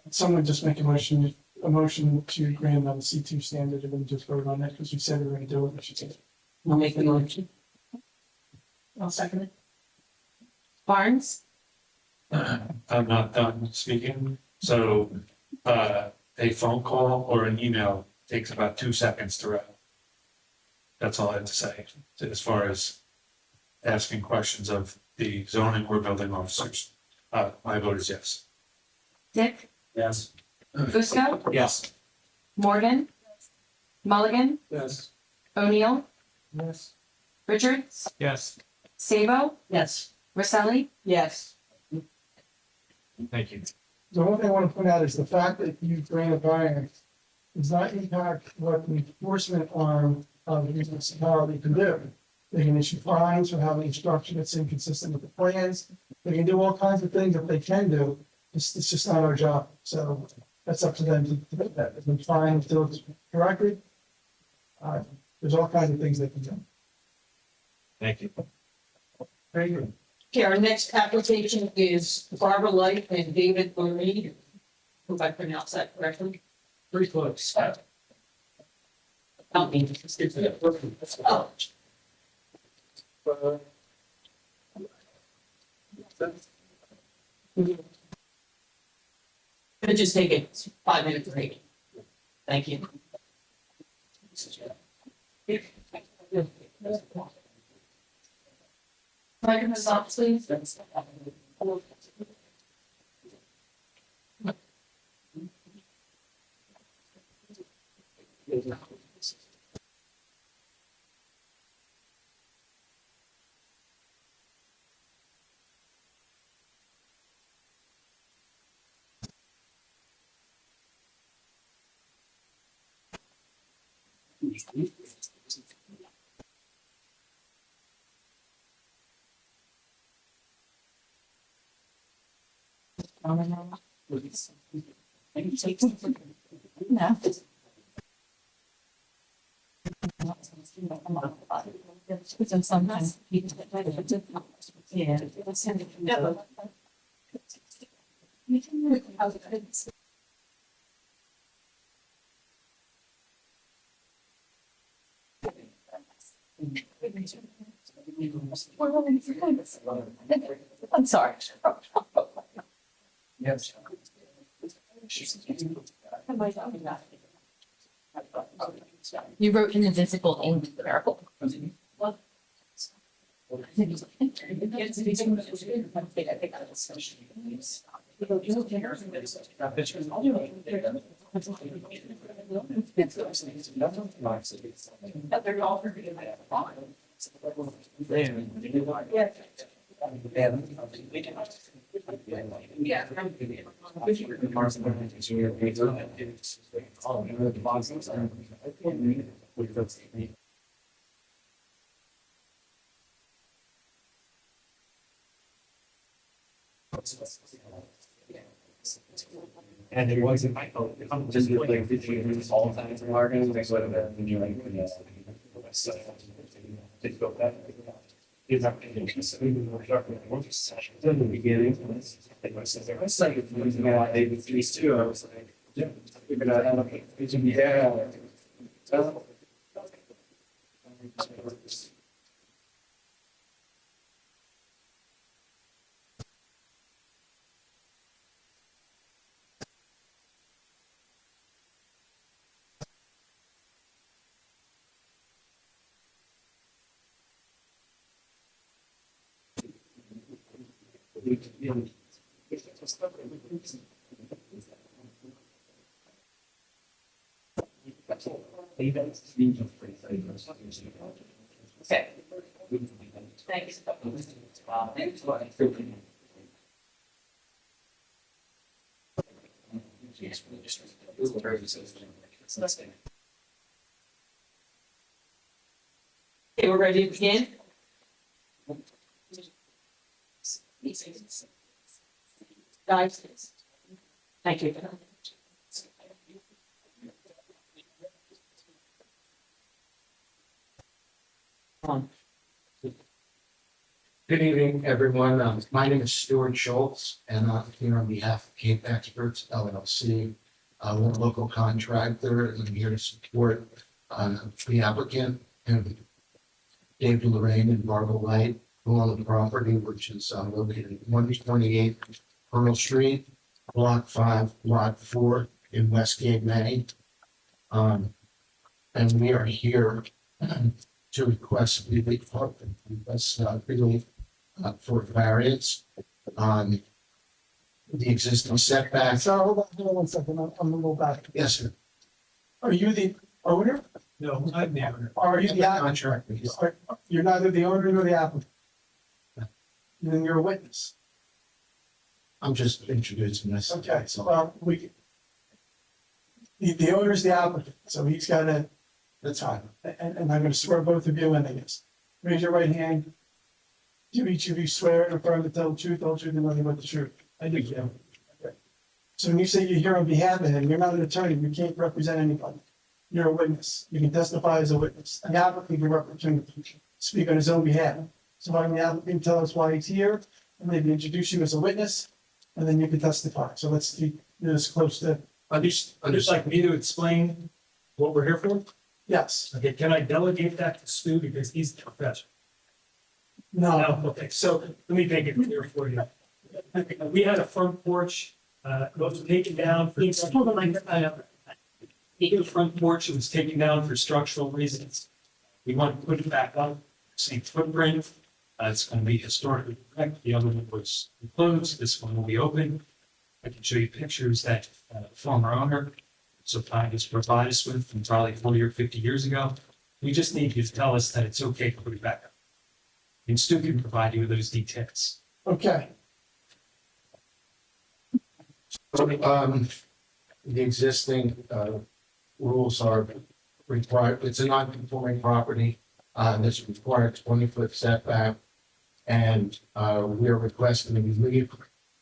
Someone just make a motion to grant on the C2 standard and then just vote on it, because we said we were gonna do it, we should take it. I'll make the motion. I'll second it. Barnes, I'm not done speaking, so, a phone call or an email takes about 2 seconds to wrap. That's all I have to say, as far as asking questions of the zoning or building officers. My vote is yes. Dick, Yes. Fusco, Yes. Morgan, Mulligan, Yes. O'Neill, Yes. Richards, Yes, Sabo, Yes. Roselli, Yes. thank you. The one thing I want to point out is the fact that you grant a variance does not impact what the enforcement arm of the municipality can do. They can issue fines for having structure that's inconsistent with the plans. They can do all kinds of things that they can do. It's just not our job. So that's up to them to do that. If they find still it's correctly, there's all kinds of things they can do. Thank you. Very good. Okay, our next application is Barbara Light and David Marie. Hope I pronounced that correctly. Pretty close. Help me. Oh. Gonna just take a 5-minute break. Thank you. microphone off, please. Sometimes people yeah. I'm sorry. Yes. You wrote invisible ink, Carol. And it wasn't, just like, all kinds of marketing, that's what it was, when you're like, so. They built that. It's not. In the beginning. It was like, using that, they did these two, I was like, yeah. Figured out, yeah. Okay. Thanks. Okay, we're ready to begin? Guys, thank you. Good evening, everyone. My name is Stuart Schultz, and I'm here on behalf of Cape Experts LLC. We're a local contractor, and I'm here to support the applicant, and David Lorraine and Barbara Light, who own the property, which is located at 128 Pearl Street, Block 5, Lot 4 in Westgate, Maine. And we are here to request relief for variance on the existing setback. So hold on 1 second, I'm gonna go back. Yes, sir. Are you the owner? No, I'm the owner. Are you the applicant? Contractor. You're neither the owner nor the applicant. Then you're a witness. I'm just introducing myself. Okay, so the owner's the applicant, so he's gotta, That's fine. and I'm gonna swear both of you in this. Raise your right hand. Do each of you swear and affirm to tell the truth, all truth, and nothing but the truth? I do, yeah. Okay. So when you say you're here on behalf of him, you're not an attorney, you can't represent anybody. You're a witness, you can testify as a witness. The applicant can represent, speak on his own behalf. So why don't the applicant tell us why he's here, and maybe introduce you as a witness, and then you can testify. So let's keep this close to. I'd just like me to explain what we're here for. Yes. Okay, can I delegate that to Stu because he's the professor? No. Okay, so let me make it clear for you. We had a front porch, it was taken down for. The front porch, it was taken down for structural reasons. We want to put it back up, same footprint. It's going to be historically correct. The other one was enclosed. This one will be open. I can show you pictures that former owner supplied us, provided us with from probably 40 or 50 years ago. We just need you to tell us that it's okay to put it back up. And Stu can provide you with those details. Okay. So, the existing rules are required, it's a non-conforming property, this required 20-foot setback. And we're requesting relief,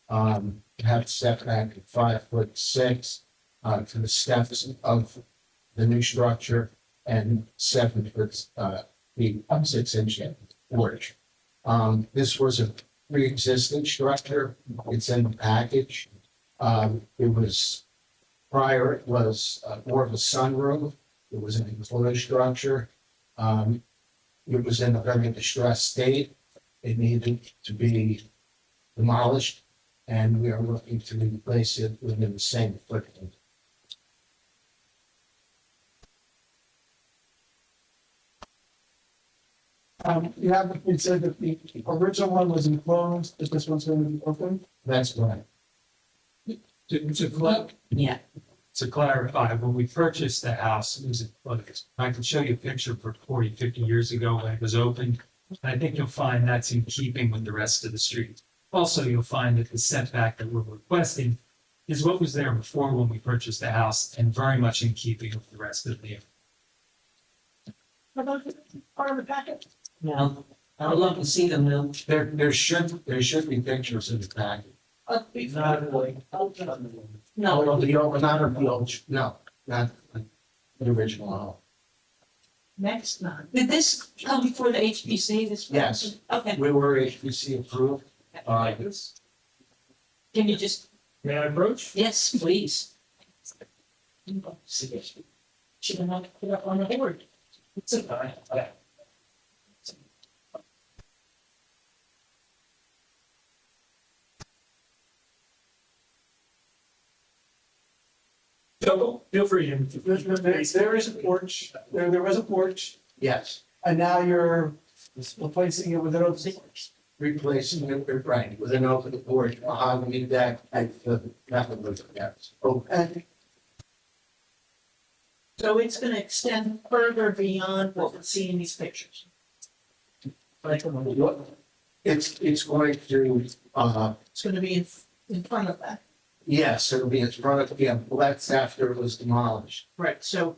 have setback of 5'6" to the steps of the new structure and 7 feet, 6 inch porch. This was a pre-existing structure, it's in the package. It was prior, it was more of a sunroom. It was an enclosed structure. It was in a very distressed state. It needed to be demolished and we are looking to replace it within the same footprint. You have, you said that the original one was enclosed, that this one's going to be open? That's right. Yeah. To clarify, when we purchased the house, it was, I can show you a picture for 40, 50 years ago when it was opened. And I think you'll find that's in keeping with the rest of the street. Also, you'll find that the setback that we're requesting is what was there before when we purchased the house and very much in keeping with the rest of the. Part of the packet? No, I would love to see them though. There should be pictures in the packet. Not really. No, not of the old, no, not the original home. Next, none. Did this come before the HPC? This? Yes. Okay. We were HPC approved. Can you just? May I approach? Yes, please. Should have not put up on the board. It's a. So, feel free to. There is a porch, there was a porch, Yes, and now you're replacing it with an open porch. replacing it, right, with an open porch, mahogany deck, and the method of yes. And So it's gonna extend further beyond what we see in these pictures. Like, It's going to, it's gonna be in front of that. yes, it'll be in front of, yeah, well, that's after it was demolished. Right, so,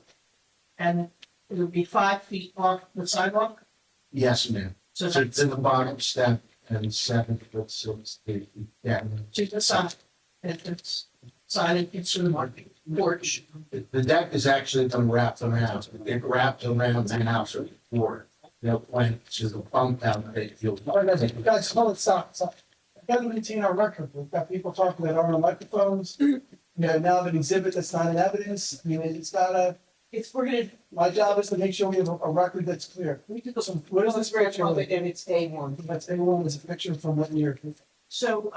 and it'll be 5 feet off the sidewalk? Yes, ma'am. So So it's in the bottom step and 7 foot 6 feet down. to the side, if it's sided into the porch. The deck is actually been wrapped around, it wrapped around the house before. That went to the bump out that you'll. guys, hold it, stop. We gotta maintain our record, we've got people talking that aren't on microphones. You know, now an exhibit that's not in evidence, I mean, it's not a, If we're gonna, my job is to make sure we have a record that's clear. we could go some. What is this picture? And it's A1. That's A1, is a picture from 1 year. So,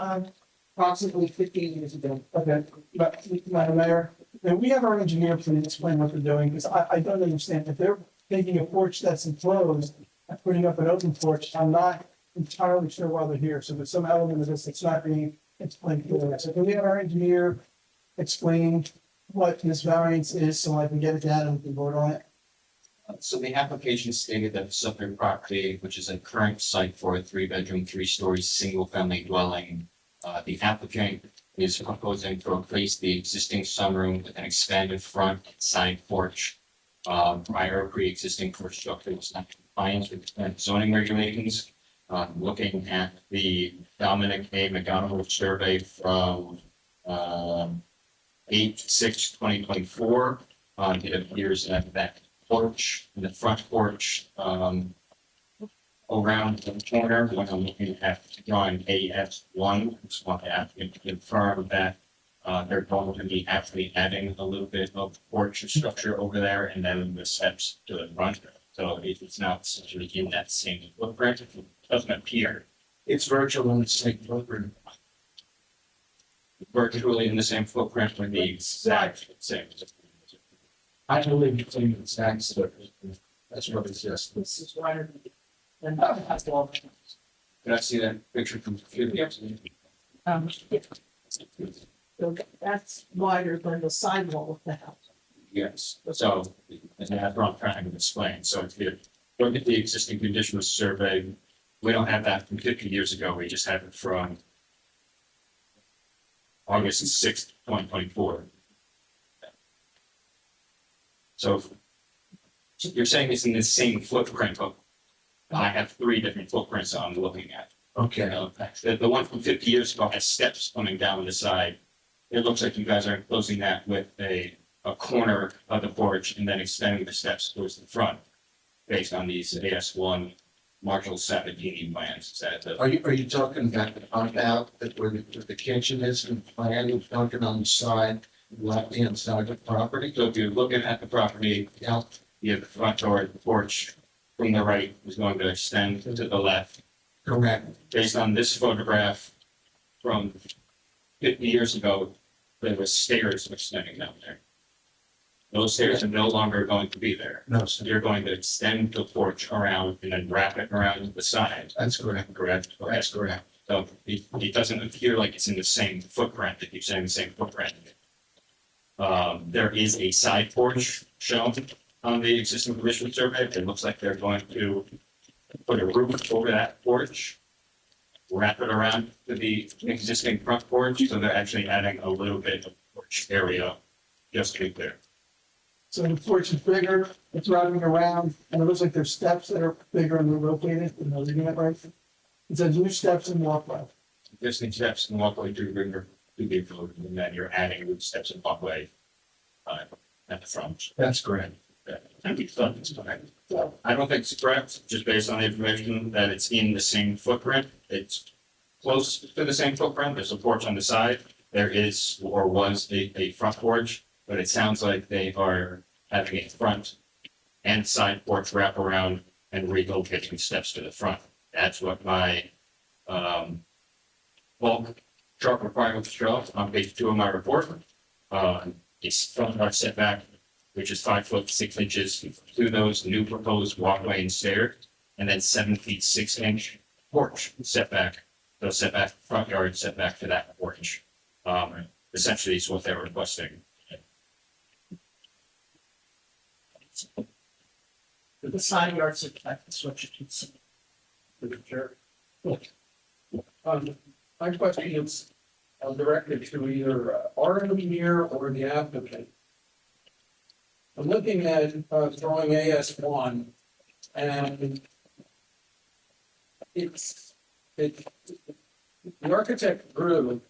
approximately 15 years ago. Okay, but, Madam Mayor, and we have our engineer please explain what they're doing, because I don't understand, if they're taking a porch that's enclosed and putting up an open porch, I'm not entirely sure why they're here, so there's some element of this that's not being explained clearly. So can we have our engineer explain what this variance is, so I can get it down and we can vote on it? So the application stated that the subject property, which is a current site for a 3-bedroom, 3-story, single-family dwelling, the applicant is proposing to replace the existing sunroom with an expanded front and side porch. Prior pre-existing porch structure was not compliant with current zoning regulations. Looking at the Dominic A. McGonigal survey from 8/6/2024, it appears that porch, the front porch, around the corner, when I'm looking at drawing AS1, just want the applicant to confirm that they're going to be actually adding a little bit of porch structure over there and then the steps to the front. So it's not essentially in that same footprint, it doesn't appear. It's virtual in the same footprint. Virtually in the same footprint with the exact same. I believe it's in the exact footprint. That's what it says. This is wider than the wall. Can I see that picture from the computer? Yeah. So that's wider than the sidewall of the house. Yes, so, and that's what I'm trying to explain, so if you look at the existing conditions survey, we don't have that from 50 years ago, we just have it from August 6th, 2024. So you're saying it's in the same footprint, but I have 3 different footprints I'm looking at. Okay. The one from 50 years ago has steps coming down the side. It looks like you guys are enclosing that with a corner of the porch and then extending the steps towards the front based on these AS1 Marshall Sabatini plans. Is that the? Are you talking about the pump out that where the kitchen is and plan, you're talking on the side, left hand side of the property? So if you're looking at the property, Yeah, you have the front door, the porch from the right is going to extend to the left. correct. Based on this photograph from 50 years ago, there was stairs extending down there. Those stairs are no longer going to be there. No, sir. You're going to extend the porch around and then wrap it around the side. That's correct. Correct? Okay. That's correct. So it doesn't appear like it's in the same footprint, if you're saying the same footprint. There is a side porch shown on the existing permission survey. It looks like they're going to put a roof over that porch, wrap it around to the existing front porch, so they're actually adding a little bit of porch area, just to be clear. So the porch is bigger, it's wrapping around, and it looks like there's steps that are bigger and they're located, am I reading that right? It says new steps and walkway. Existing steps and walkway to bigger, to be floated, and then you're adding with steps and walkway at the front. That's correct. I don't think it's correct, just based on the information that it's in the same footprint. It's close to the same footprint. There's a porch on the side. There is or was a front porch, but it sounds like they are having a front and side porch wrap around and relocating steps to the front. That's what my bulk chart requirements show on page 2 of my report. It's front yard setback, which is 5 foot 6 inches to those new proposed walkway and stair, and then 7 feet 6 inch porch setback. So setback, front yard setback to that porch. Essentially is what they're requesting. The side yard setback is what you can see. Sure. My question is directed to either our engineer or the applicant. I'm looking at drawing AS1 and the architect drew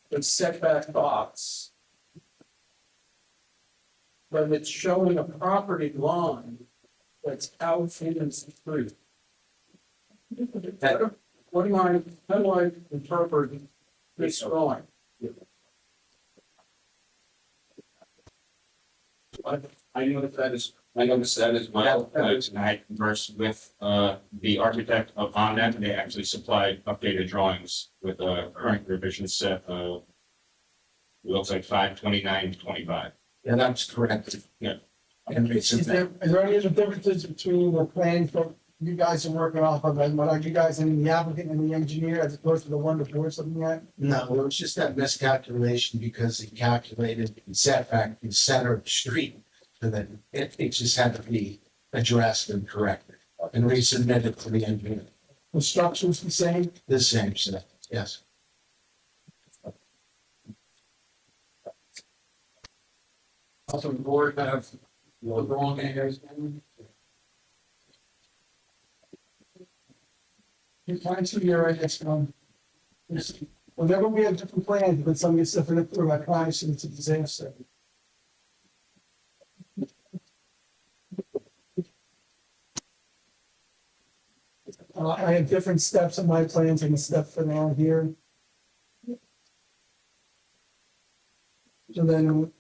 the setback box, but it's showing a property line that's out in the street. How do I interpret this drawing? I noticed that as well, and I conversed with the architect on that, and they actually supplied updated drawings with current revision set of, looks like 5/29/25. Yeah, that's correct. Yeah. And it's Is there any other differences between the plans that you guys are working off of, and what are you guys and the applicant and the engineer, as opposed to the one the board's looking at? No, it was just that miscalculation because he calculated the setback in the center of the street. So that it just had to be addressed and corrected and resubmitted to the engineer. The structure's the same? The same set, yes. Also, the board have the wrong areas. You find some here, I guess, whenever we have different plans, but some gets different through, I promise you it's a disaster. I have different steps on my plans and the step for now here. So then.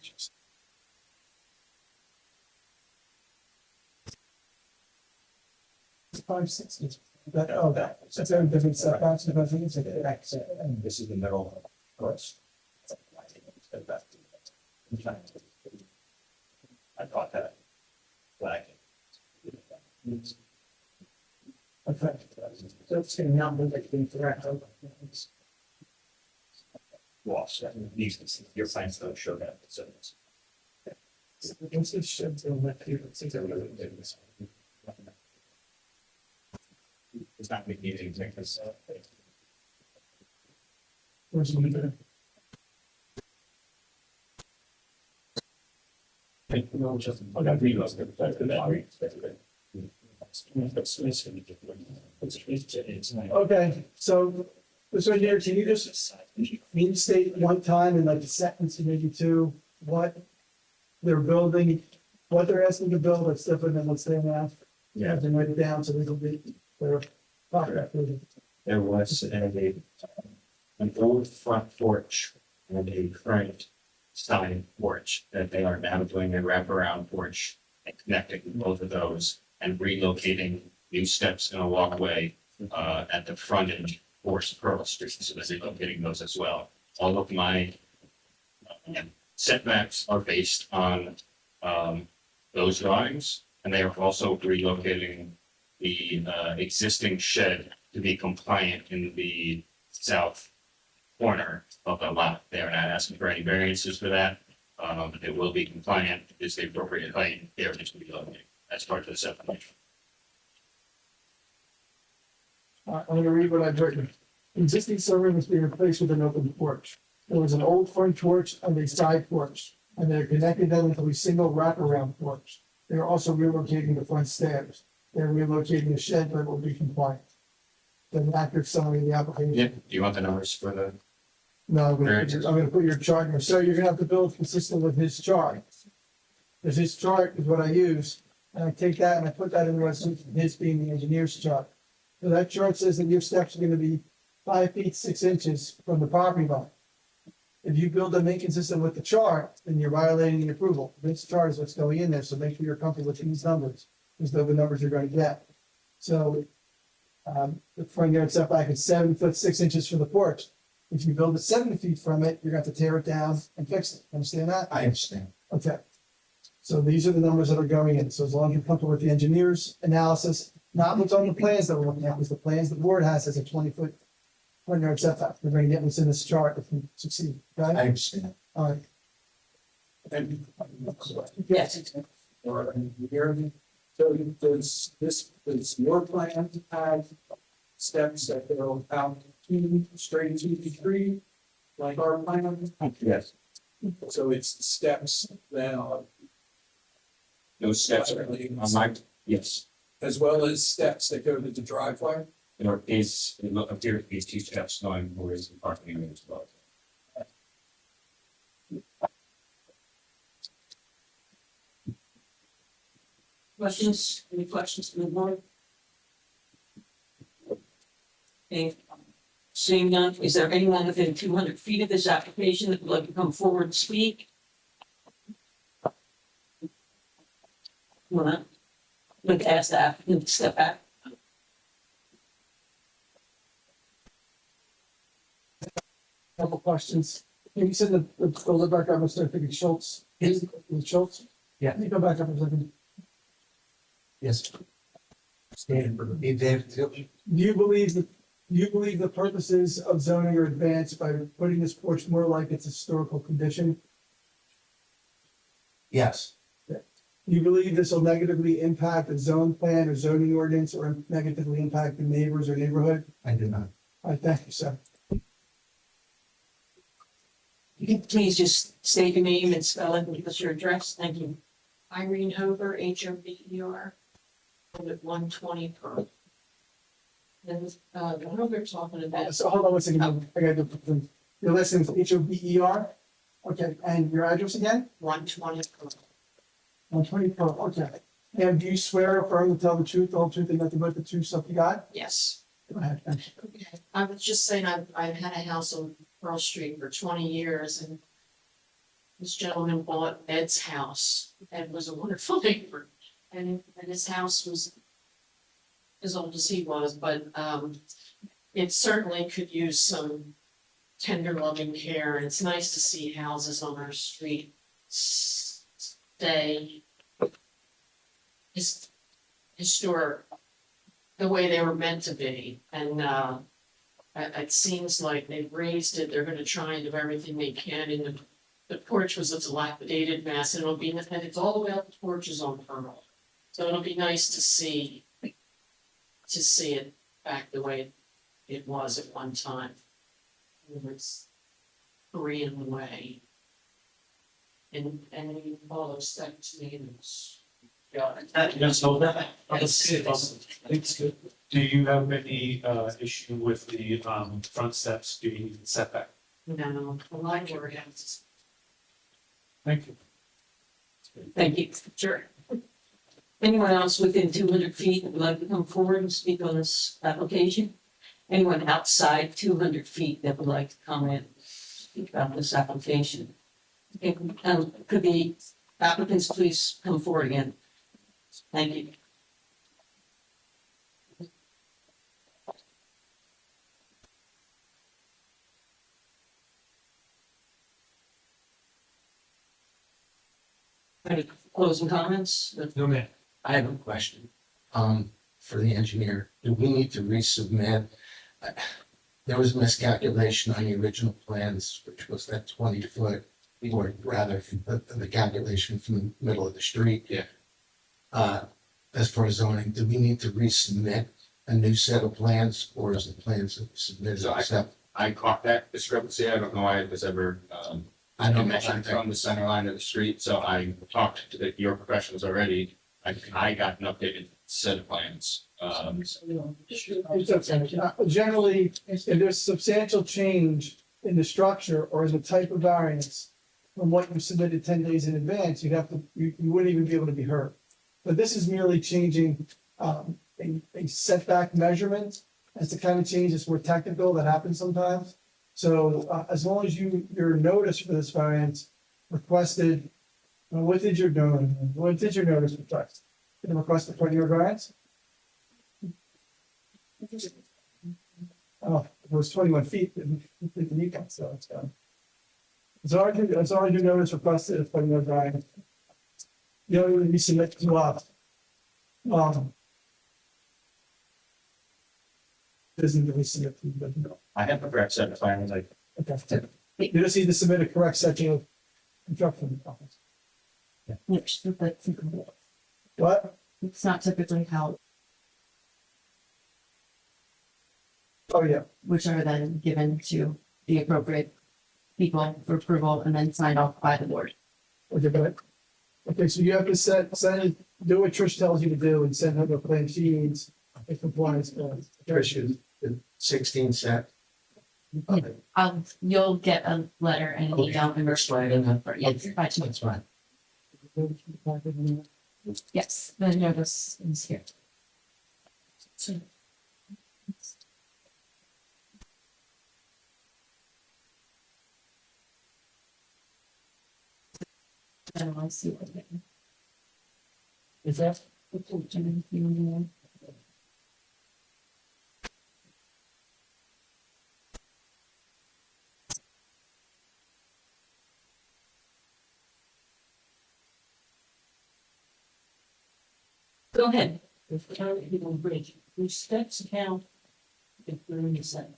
Five, 6, but, oh, that's a different setbacks, but I think it's a back set, and this is the middle, of course. I thought that. Black. Okay, so it's a number that can correct. Lost, your plans don't show that, so. It's should be with you, it's not making anything take this. Where's the leader? No, just, I got reload. Okay, so, Mr. Engineer, can you just restate one time in like a sentence, maybe two, what they're building, what they're asking to build, that's different than what's there now? You have to write it down so they can be clear. There was an old front porch and a current side porch that they are now doing a wraparound porch and connecting both of those and relocating new steps and a walkway at the front end for Pearl Street, so they're relocating those as well. all of my setbacks are based on those drawings, and they are also relocating the existing shed to be compliant in the south corner of the lot. They are not asking for any variances for that. It will be compliant, is the appropriate height, they are just relocating. That's part of the separation. I'm gonna read what I've written. Existing sunroom is being replaced with an open porch. There was an old front porch and a side porch, and they're connecting them into a single wraparound porch. They're also relocating the front stairs. They're relocating the shed, but it will be compliant. The accurate summary of the application. Yeah, do you want the numbers for the? No, I'm gonna put your chart here. So you're gonna have to build consistent with his chart. Because his chart is what I use, and I take that and I put that in the resolution, his being the engineer's chart. So that chart says that your steps are gonna be 5 feet 6 inches from the property line. If you build them inconsistent with the chart, then you're violating the approval. This chart is what's going in there, so make sure you're comfortable with these numbers, because they're the numbers you're gonna get. So, the front yard setback is 7 foot 6 inches from the porch. If you build it 7 feet from it, you're gonna have to tear it down and fix it. Understand that? I understand. Okay. So these are the numbers that are going in. So as long as you're comfortable with the engineer's analysis, not what's on the plans that we're looking at, because the plans the board has a 20-foot front yard setback. We're gonna get what's in this chart if we succeed, right? I understand. All right. Yes. Or here, so does your plan have steps that go out straight to the tree, like our plan? Yes. So it's the steps that Those steps are on my, yes. as well as steps that go to the driveway? There is, it appears to be 2 steps going towards the parking area as well. Questions? Any questions from the board? Okay. Seeing none, is there anyone within 200 feet of this application that would like to come forward and speak? Well, like to ask the applicant to step back. Couple questions. You said the live back up, Mr. I think it's Schultz. Is it Schultz? Yeah. Can you go back up a second? Yes. Stand for the, Do you believe the purposes of zoning are advanced by putting this porch more like its historical condition? yes, You believe this will negatively impact the zone plan or zoning ordinance or negatively impact the neighbors or neighborhood? I do not. I thank you, sir. You can please just state your name and spell it and give us your address. Thank you. Irene Hober, Hober, at 120 Pearl. And, what we're talking about. So hold on one second. I gotta do, your last name is Hober? Okay, and your address again? 120 Pearl. 120 Pearl, okay. And do you swear or affirm to tell the truth, the whole truth, and nothing but the truth, so help you God? Yes. Go ahead. Thank you. Okay. I was just saying, I've had a house on Pearl Street for 20 years, and this gentleman bought Ed's house. Ed was a wonderful neighbor, and his house was as old as he was, but it certainly could use some tender loving care. And it's nice to see houses on our street stay historic the way they were meant to be. And it seems like they've raised it. They're going to try and do everything they can. And the porch was a dilapidated mess, and and it's all the way up the porches on Pearl. So it'll be nice to see it back the way it was at one time. It was Korean way. And we all those steps names. Yes, hold that. That's good. I think it's good. Do you have any issue with the front steps being set back? No, I like your houses. Thank you. Thank you. Sure. Anyone else within 200 feet that would like to come forward and speak on this application? Anyone outside 200 feet that would like to comment, speak about this application? Okay, could the applicants please come forward again? Thank you. Any closing comments? No, man. I have a question, for the engineer. Do we need to resubmit? Uh, There was a miscalculation on the original plans, which was that 20 foot, or rather, the calculation from the middle of the street. Yeah. As far as zoning, do we need to resubmit a new set of plans, or is the plans that we submitted So accept? I caught that discrepancy. I don't know why it was ever, I don't know. mentioned from the center line of the street, so I talked to your professionals already. I got an updated set of plans. Generally, if there's substantial change in the structure or in the type of variance from what you submitted 10 days in advance, you wouldn't even be able to be heard. But this is merely changing, a setback measurement. It's the kind of change that's more technical that happens sometimes. So, as long as your notice for this variance requested, what did your notice request? Did it request a front yard variance? Oh, it was 21 feet, so it's done. As long as your notice requested a front yard variance, you don't even resubmit to us. Doesn't really submit to, but no. I have the correct set of plans, like. Okay. You just need to submit a correct section of construction. What? It's not typically how, Oh, yeah. which are then given to the appropriate people for approval and then signed off by the board. Okay, so you have to do what Trish tells you to do and send her the plan she needs in compliance. Trish, is the 16 set? You'll get a letter and an email and respond. Yes, by tomorrow. That's fine. Yes, the notice is here. And I'll see what they. Is that? Go ahead. If the county people bridge, which steps count if they're in the center?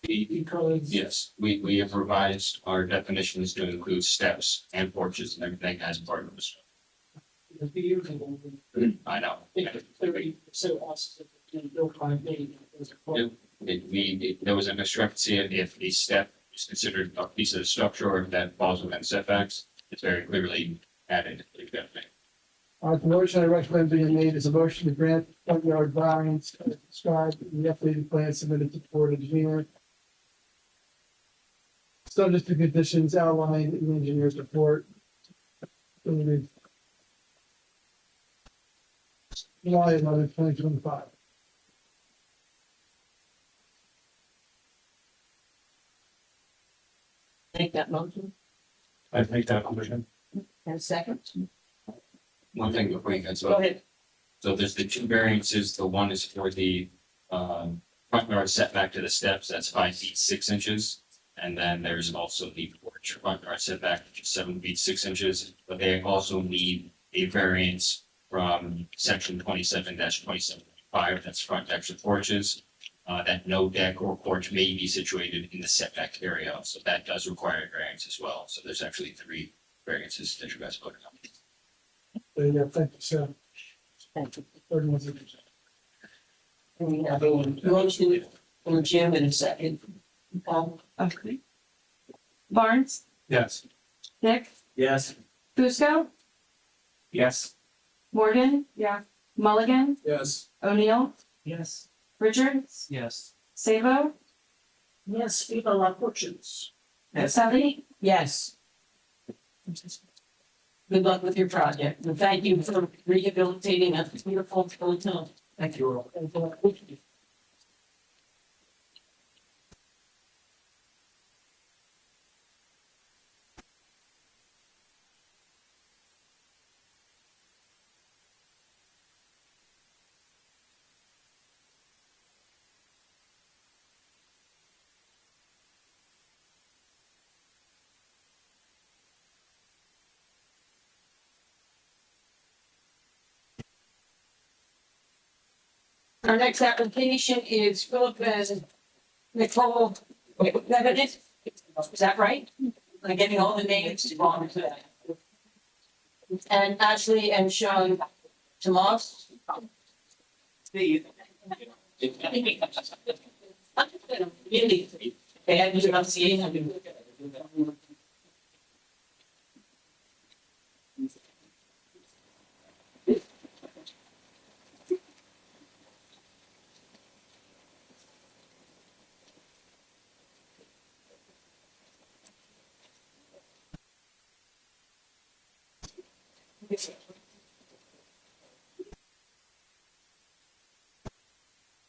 Because. Yes, we have revised our definitions to include steps and porches and everything as part of this. A few years ago, I know. we had 30% houses that were built by me. There was a discrepancy if a step is considered a piece of the structure or if that falls within setbacks. It's very clearly added, like that thing. The motion I recommend being made is a motion to grant front yard variance as described in the updated plan submitted to the board engineer. Subject to conditions outlined in the engineer's report. Dated July 11, 2025. Make that motion. I'd make that motion. And second. One thing before you guys Go vote. ahead. So there's the two variances. The one is for the front yard setback to the steps, that's 5 feet 6 inches. And then there's also the porch front yard setback, which is 7 feet 6 inches. But they also need a variance from section 27-27.5, that's front decks and porches. That no deck or porch may be situated in the setback area, so that does require a variance as well. So there's actually 3 variances that you guys voted on. There you go. Thank you, sir. Thank you. 31 signatures. And we have a motion from Jim in a second. Okay. Barnes, Yes. Dick, Yes. Fusco, Yes. Morgan. Yeah. Mulligan, Yes. O'Neill, Yes. Richards, Yes. Sabo, Yes, viva la fortunes. Sally. Yes. Good luck with your project, and thank you for rehabilitating a beautiful hotel. Thank you all. Our next application is Philip and Nicole Levitt. Is that right? I'm getting all the names wrong today. And Ashley and Sean Tomas. Really bad pronunciation.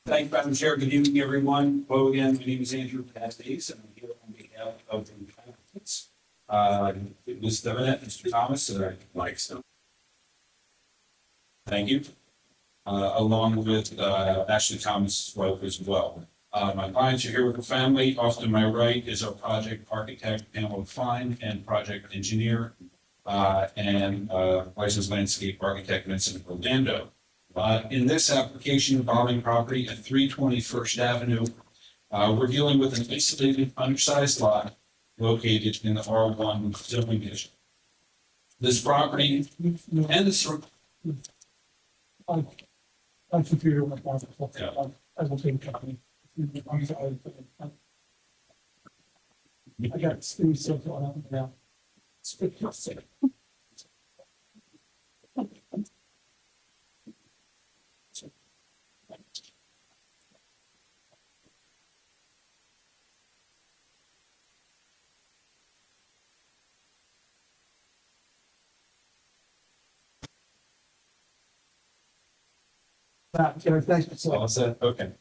Thank you, Madam Chair. Good evening, everyone. Hello again. My name is Andrew Pasties, and I'm here on behalf of the applicants. Ms. Devitt, Mr. Thomas, Mike. Thank you. Along with Ashley Thomas' wife as well. My clients are here with the family. Off to my right is our project architect, Pamela Fine, and project engineer and licensed landscape architect, Vincent Orlando. In this application involving property at 320 First Avenue, we're dealing with an isolated, undersized lot located in the R1 zoning district. This property and the My computer went down. Yeah. I will take company. I'm sorry. I got Steve stuff going on now. Spectacular. Thanks. Okay.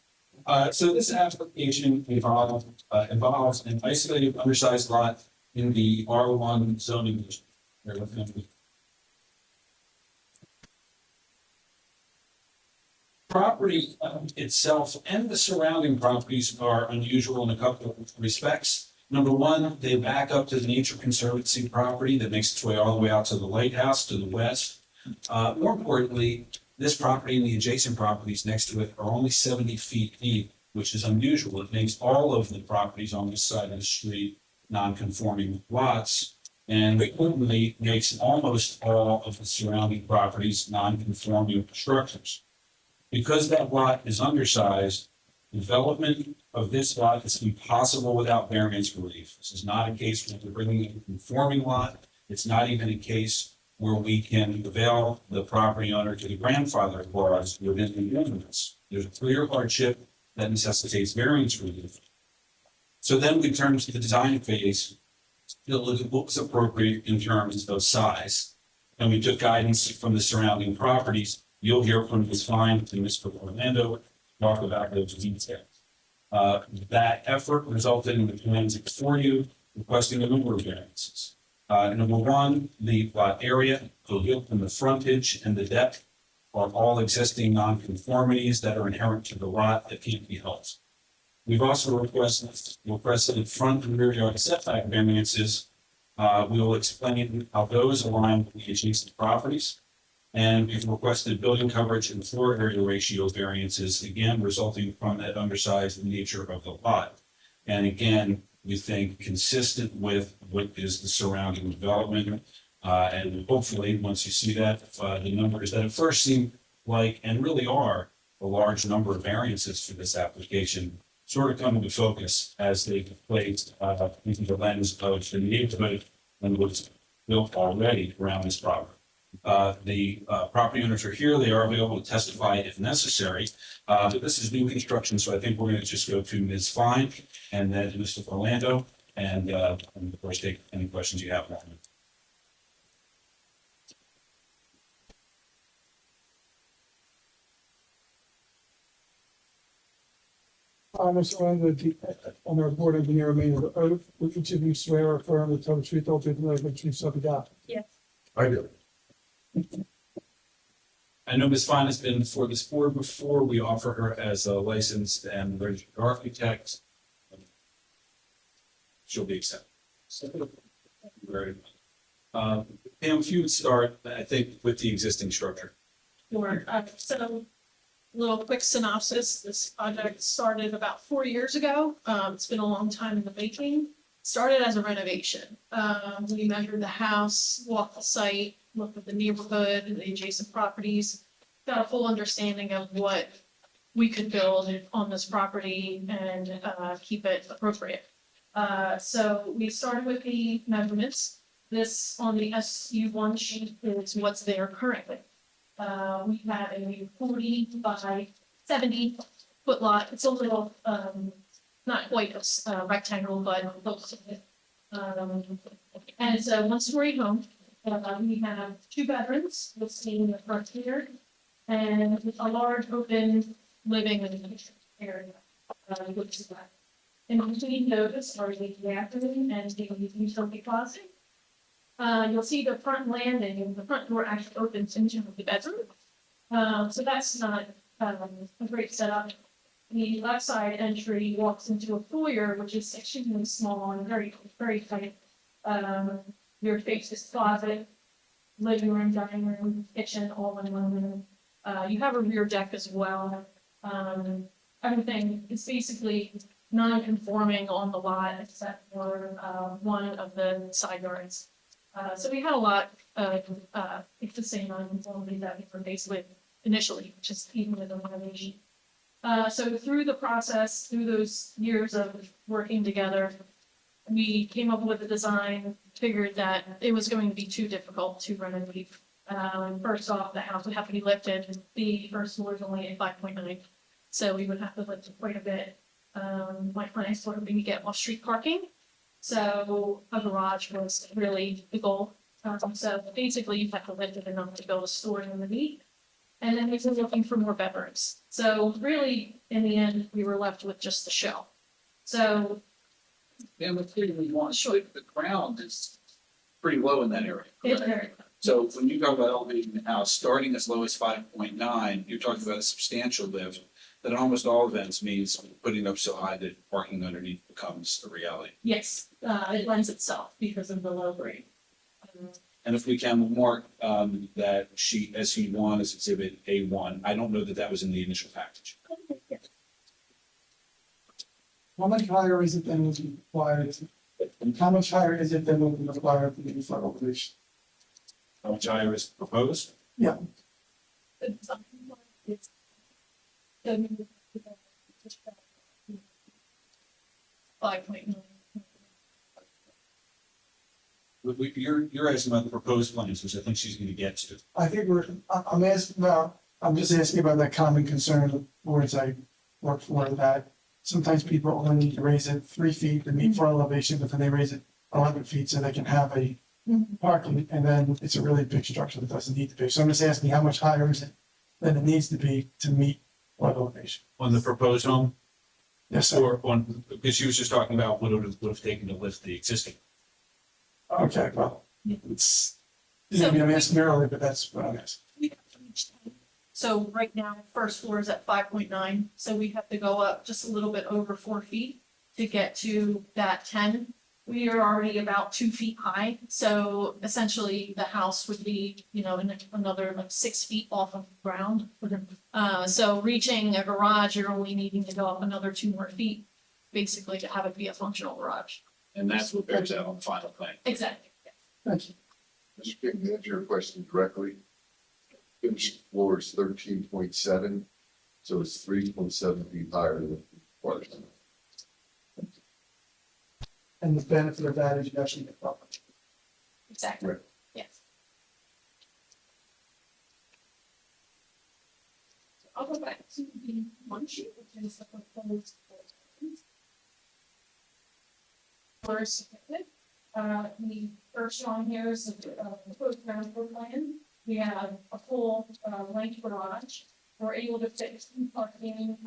So this application involves an isolated undersized lot in the R1 zoning district. Bear with me. Property itself and the surrounding properties are unusual in a couple of respects. Number one, they back up to the Nature Conservancy property that makes its way all the way out to the lighthouse to the west. More importantly, this property and the adjacent properties next to it are only 70 feet deep, which is unusual. It makes all of the properties on this side of the street non-conforming lots, and importantly, makes almost all of the surrounding properties non-conforming structures. Because that lot is undersized, development of this lot is impossible without variance relief. This is not a case where we're bringing in a conforming lot. It's not even a case where we can avail the property owner to the grandfather clause within the ordinance. There's a clear hardship that necessitates variance relief. So then we turn to the design phase to look at what was appropriate in terms of size. And we took guidance from the surrounding properties. You'll hear from Ms. Fine and Mr. Orlando talk about those details. That effort resulted in the plans before you requesting a number of variances. Number one, the lot area, the width and the frontage and the depth are all existing nonconformities that are inherent to the lot that can't be helped. We've also requested front and rear yard setback variances. We will explain how those align with the adjacent properties. And we've requested building coverage and floor area ratio variances, again, resulting from that undersized nature of the lot. And again, we think consistent with what is the surrounding development. And hopefully, once you see that, the numbers that at first seem like, and really are, a large number of variances for this application sort of come into focus as they've placed into the lens of the neighborhood and what's built already around this property. The property owners are here. They are available to testify if necessary. But this is new construction, so I think we're going to just go to Ms. Fine and then to Mr. Orlando, and of course take any questions you have. Mr. Orlando, on our board engineer, remain of oath. Would each of you swear or affirm to tell the truth, the whole truth, and nothing but the truth, so help you God? Yes. I do. I know Ms. Fine has been before this board before. We offer her as a licensed and registered architect. She'll be accepted. Very well. Pam, if you would start, I think, with the existing structure. Sure. So little quick synopsis. This project started about 4 years ago. It's been a long time in the making. Started as a renovation. We measured the house, walked the site, looked at the neighborhood and the adjacent properties, got a full understanding of what we could build on this property and keep it appropriate. So we started with the measurements. This on the SU1 sheet is what's there currently. We have a 40 by 70 foot lot. It's a little, not quite a rectangle, but close to it. And it's a 1-story home. We have 2 bedrooms, you'll see in the front here, and a large open living and kitchen area, which is that. In between those are the bathroom and the utility closet. You'll see the front landing, the front door actually opens into the bedroom. So that's not a great setup. The left side entry walks into a foyer, which is extremely small and very, very tight. Your faces closet, living room, dining room, kitchen, all in one room. You have a rear deck as well. Everything is basically non-conforming on the lot except for one of the side yards. So we had a lot of existing non-conformity that we were faced with initially, just even with the renovation. So through the process, through those years of working together, we came up with a design, figured that it was going to be too difficult to renovate. First off, the house would have to be lifted. The first floor is only a 5.9, so we would have to lift it quite a bit. My clients wanted me to get off-street parking, so a garage was really the goal. So basically, you have to lift it enough to build a story underneath. And then we were looking for more bedrooms. So really, in the end, we were left with just the shell. So. And with 3.1, sure, the ground is pretty low in that area. It's correct? very, So when you talk about elevating the house, starting as low as 5.9, you're talking about a substantial lift that in almost all events means putting up so high that parking underneath becomes a reality. yes, it lends itself because of the low grade. And if we can mark that sheet SE1 as exhibit A1, I don't know that that was in the initial package. How much higher is it than was required? How much higher is it than what was required for the flood elevation? How much higher is proposed? Yeah, It's 5.9. You're asking about the proposed plans, which I think she's going to get to. I think I'm asking about, I'm just asking about that common concern of boards I work for, that sometimes people only need to raise it 3 feet to meet flood elevation, but then they raise it 11 feet so they can have a parking, and then it's a really big structure that doesn't need to be. So I'm just asking how much higher is it than it needs to be to meet flood elevation? On the proposed home? Yes, sir. Or on, because she was just talking about what it would have taken to lift the existing. Okay, well, it's, I'm asking earlier, but that's what I'm asking. So right now, first floor is at 5.9, so we have to go up just a little bit over 4 feet to get to that 10. We are already about 2 feet high, so essentially the house would be, in another like 6 feet off of the ground. So reaching a garage, you're only needing to go up another 2 more feet, basically to have it be a functional garage. And that's what bears out on the final plan. Exactly. Thank you. Mr. King, to answer your question directly, finished floor is 13.7, so it's 3.7 feet higher than the water. And the benefit of that is you actually get property. Exactly. Right. Yes. I'll go back to the one sheet, which is the proposed first. The first one here is the proposed ground floor plan. We have a full length garage. We're able to fit 2 parking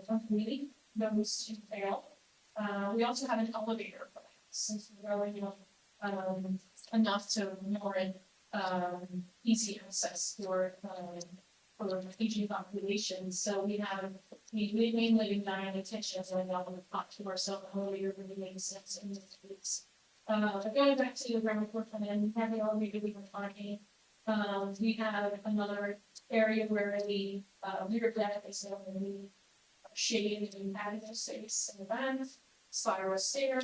completely, those 2 fail. We also have an elevator for the house, since we're going enough to warrant easy access for aging population. So we have the main living dining kitchen as well on the top floor, so the elevator really makes sense in this case. Going back to the ground floor plan, we have the elevator we can parking. We have another area where the, rear deck is going to be shaded and patio space in the back, spiral stair.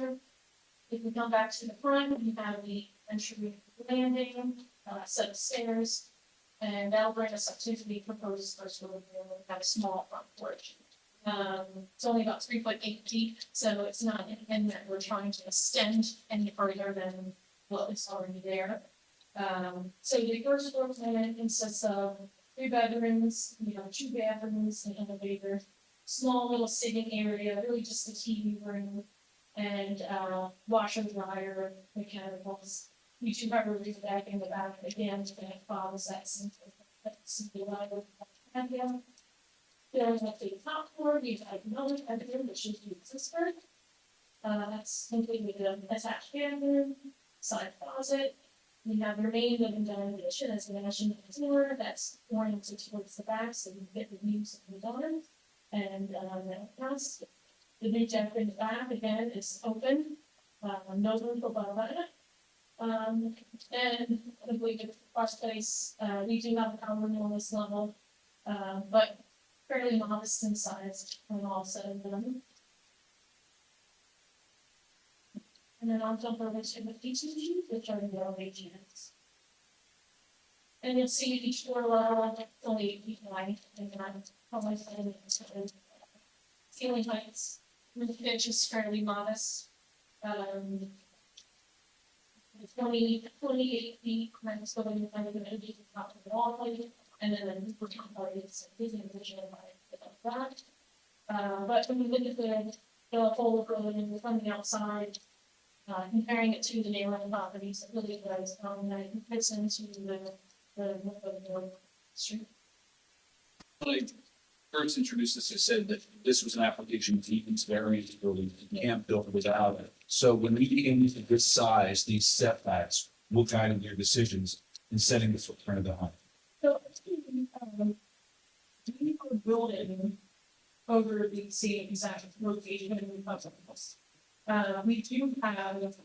If we come back to the front, we have the entry landing, set of stairs, and that'll bring us up to the proposed first floor. We have a small front porch. It's only about 3'8", so it's not anything that we're trying to extend any further than what is already there. So the first floor plan consists of 3 bedrooms, 2 bathrooms, an elevator, small little sitting area, really just a TV room, and washer, dryer, mechanicals. We do have a roof deck in the back again, that follows that simple patio. Filling up the top floor, we have another bedroom, which is the existing. That's complete with an attached bathroom, side closet. We have the main living dining kitchen, as I mentioned before, that's oriented towards the back, so you get the views of the garden. And that's the new deck in the back again is open, no room for bar. And I believe in our space, we do have a power room on this level, but fairly modest in size when all said and done. And then I'll jump over to the feature sheet, which are the elevations. And you'll see each floor level, it's only 8 feet wide, and I'm probably saying ceiling heights, roof pitch is fairly modest. 28 feet, minus the way kind of going to be top of the wall height, and then the roof top height is vision by that. But when you look at the whole building from the outside, comparing it to the neighboring properties, it really does, that it fits into the street. When I first introduced this, I said that this was an application of Eaton's variance building, you can't build without it. So when we get into this size, these setbacks will guide your decisions in setting the footprint of the home. So, we were building over the same exact location of the house. We do have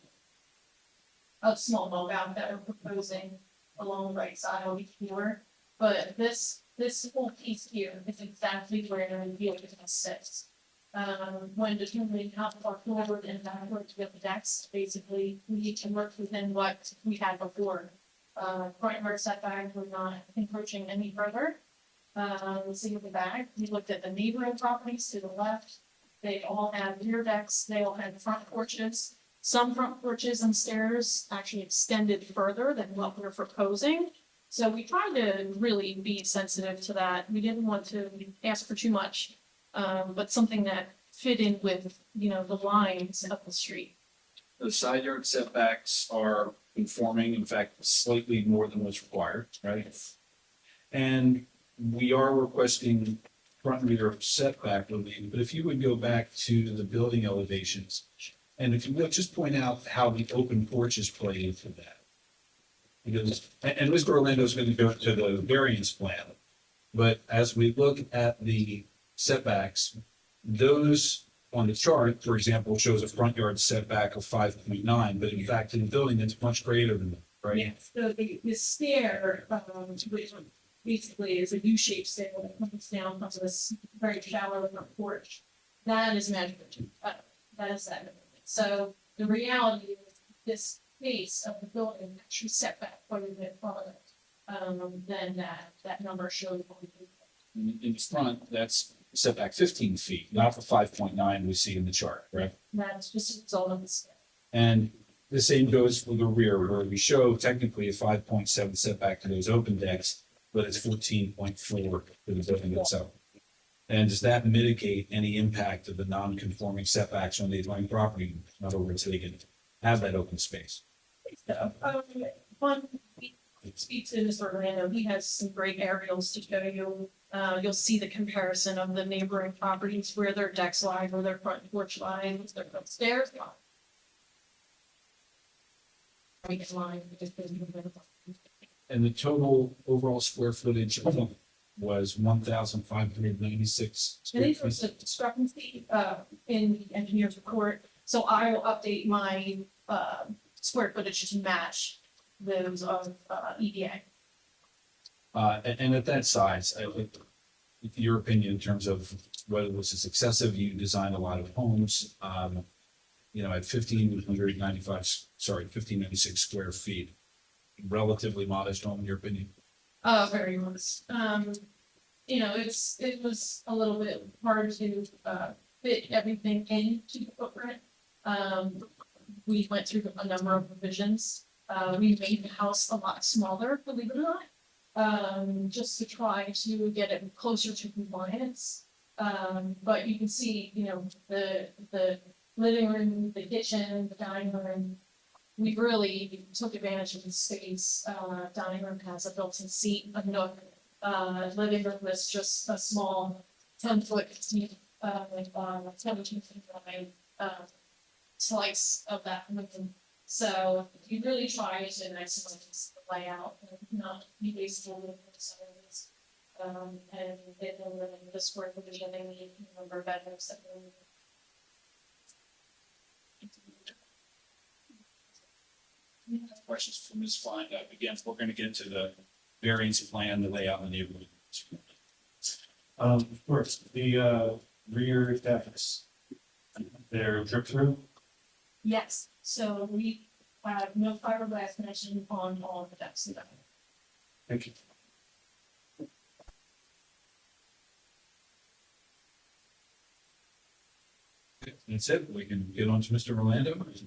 a small bump out that we're proposing along the right side of each floor, but this whole piece here is exactly where the building sits. When determining how far forward and backwards with the decks, basically, we need to work within what we had before. Front yard setback, we're not encroaching any further. See with the back, we looked at the neighboring properties to the left. They all had rear decks, they all had front porches. Some front porches and stairs actually extended further than what we're proposing. So we tried to really be sensitive to that. We didn't want to ask for too much, but something that fit in with, the lines of the street. The side yard setbacks are conforming, in fact, slightly more than what's required, right? And we are requesting front rear setback relief, but if you would go back to the building elevations, and if you would just point out how the open porches play into that. Because, and Mr. Orlando is going to go to the variance plan, but as we look at the setbacks, those on the chart, for example, shows a front yard setback of 5.9, but in fact, in the building, it's much greater than that, right? Yes, so the stair, which basically is a U-shaped stair that comes down onto this very shallow front porch, that is measured. That is that. So the reality is this base of the building actually set back quite a bit farther than that number shows. In the front, that's setback 15 feet, not the 5.9 we see in the chart, right? That's just a result of the stair. And the same goes for the rear, where we show technically a 5.7 setback to those open decks, but it's 14.4 for the building itself. And does that mitigate any impact of the non-conforming setbacks on the adjoining property? In other words, they can have that open space. So, one, we speak to Mr. Orlando, he has some great aerials to show you. You'll see the comparison of the neighboring properties, where their decks lie, where their front porch lies, their front stairs lie. And the total overall square footage was 1,596 And square these was a feet. discrepancy, in the engineer's report, so I will update my, square footage to match those of, EDA. And at that size, your opinion in terms of whether this is excessive, you design a lot of homes, you know, at 1596 square feet, relatively modest home in your opinion? Very much. You know, it was a little bit hard to, fit everything into the footprint. We went through a number of revisions. We made the house a lot smaller, believe it or not. Just to try to get it closer to compliance. But you can see, you know, the living room, the kitchen, the dining room. We really took advantage of the space. Dining room has a built-in seat, a nook. Living room was just a small 10-foot, 17 feet wide, slice of that room. So you really try to maximize the layout and not be wasteful with the size. And they will limit the square footage and they need a number of bedrooms that will. Questions for Ms. Fine. Again, we're gonna get into the variance plan, the layout in the neighborhood. First, the rear decks, they're drip through. Yes, so we have no fiberglass connection on all the decks. Thank you. That's it. We can get on to Mr. Orlando. Please.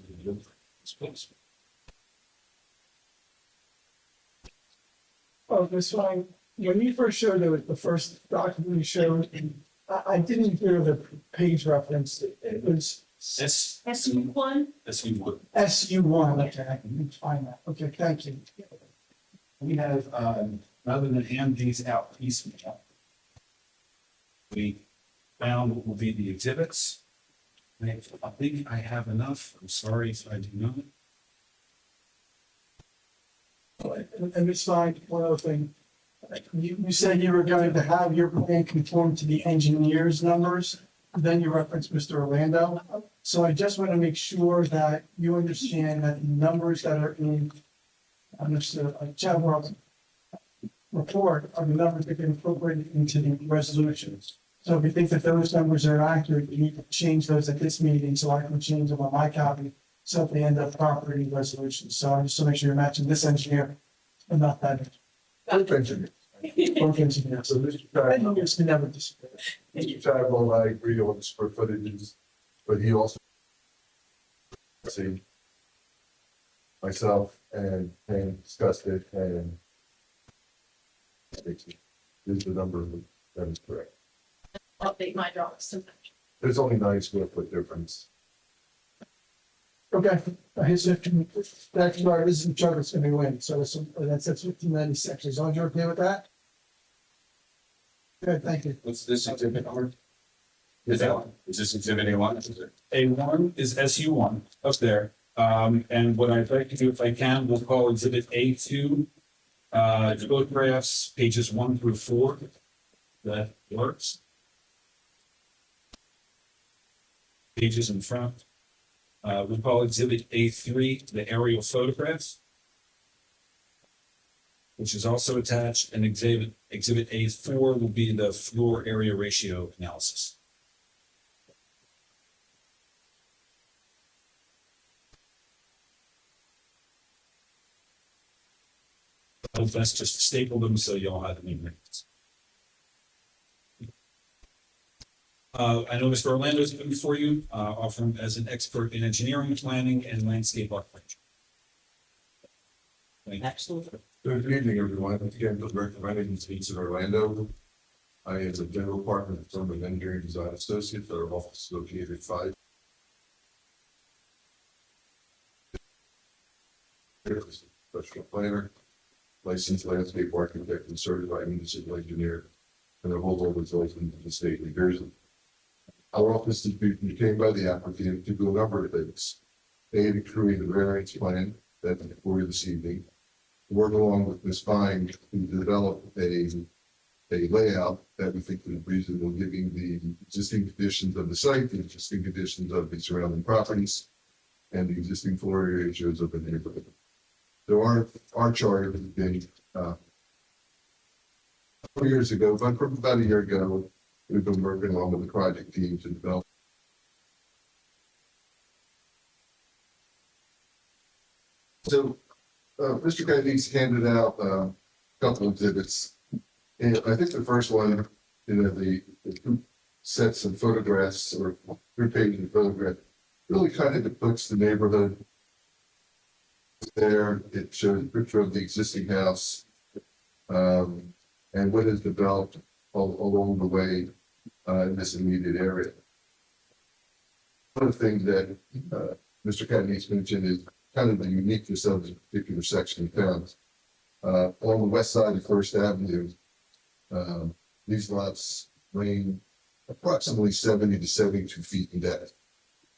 Oh, that's fine. When you first showed the first document you showed, I didn't hear the page reference. It was SU1? SU1. SU1. Okay, I can find that. Okay, thank you. We have, rather than hand these out piecemeal, we found what will be the exhibits. I think I have enough. I'm sorry if I do not. And it's fine, one other thing. You said you were going to have your plan conform to the engineer's numbers, then you referenced Mr. Orlando. So I just want to make sure that you understand that the numbers that are in Mr. Chadwell's report are the numbers that get incorporated into the resolutions. So if you think that those numbers are accurate, you need to change those at this meeting so I can change them on my copy. So if they end up properly in resolutions. So I just want to make sure you're matching this engineer and not that. Both engineers. Both engineers. So Mr. Chadwell, Engineers can never disagree. Mr. Chadwell, I agree on the square footages, but he also see myself and discussed it and is the number that is correct. Update my drawings to match. There's only 9 square foot difference. Okay, that's right, this is the chart that's gonna go in, so that's 1596, as long as you're okay with that? Good, thank you. What's this exhibit number? Is this exhibit A1? A1 is SU1 up there. And what I'd like to do, if I can, we'll call exhibit A2, photographs, pages 1 through 4. That works. Pages in front. We'll call exhibit A3 the aerial photographs, which is also attached, and exhibit A4 will be the floor area ratio analysis. I'll best just staple them so you all have them in minutes. I know Mr. Orlando is been before you, offering as an expert in engineering, planning, and landscape architecture. Absolutely. Good evening, everyone. Again, for the record, my name is Vincent Orlando. I am the general partner of the firm of Engineering Design Associates at our office located at 5. Professional planner, licensed landscape architect, and certified municipal engineer, and the whole role results in the state of New Jersey. Our office is retained by the applicant to do a number of things. A, to create a variance plan that's before you this evening. Work along with Ms. Fine to develop a layout that we think is reasonable, given the existing conditions of the site, the existing conditions of the surrounding properties, and the existing floor area ratios of the neighborhood. So our charge has been 4 years ago, but from about a year ago, we've been working along with the project team to develop. So, Mr. Kennedy handed out a couple exhibits. And I think the first one, the two sets of photographs or 3 pages of photograph really kind of depicts the neighborhood. There, it shows a picture of the existing house, and what is developed along the way in this immediate area. One of the things that Mr. Kennedy's mentioned is kind of the uniqueness of this particular section of town. On the west side of First Avenue, these lots range approximately 70 to 72 feet in depth.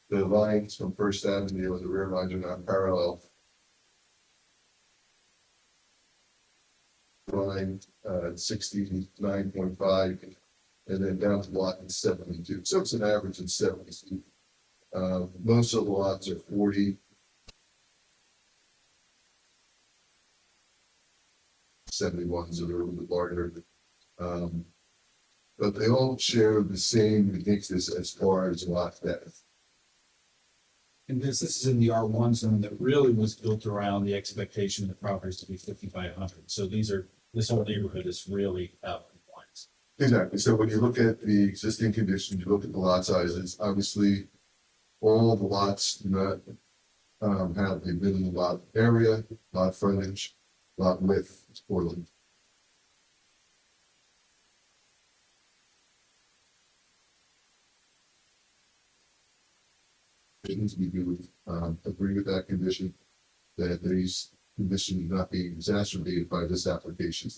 The lines from First Avenue and the rear lines are not parallel. Line 69.5, and then down to lot 72. So it's an average of 70 feet. Most of the lots are 40. 71s that are a little bit larger. But they all share the same uniqueness as far as lot depth. And this is in the R1 zone that really was built around the expectation of the properties to be 5,500. So this whole neighborhood is really out of compliance. Exactly. So when you look at the existing conditions, you look at the lot sizes, obviously all the lots do not have the minimum lot area, lot frontage, lot width, or length. We do agree with that condition, that these conditions not being exacerbated by this application.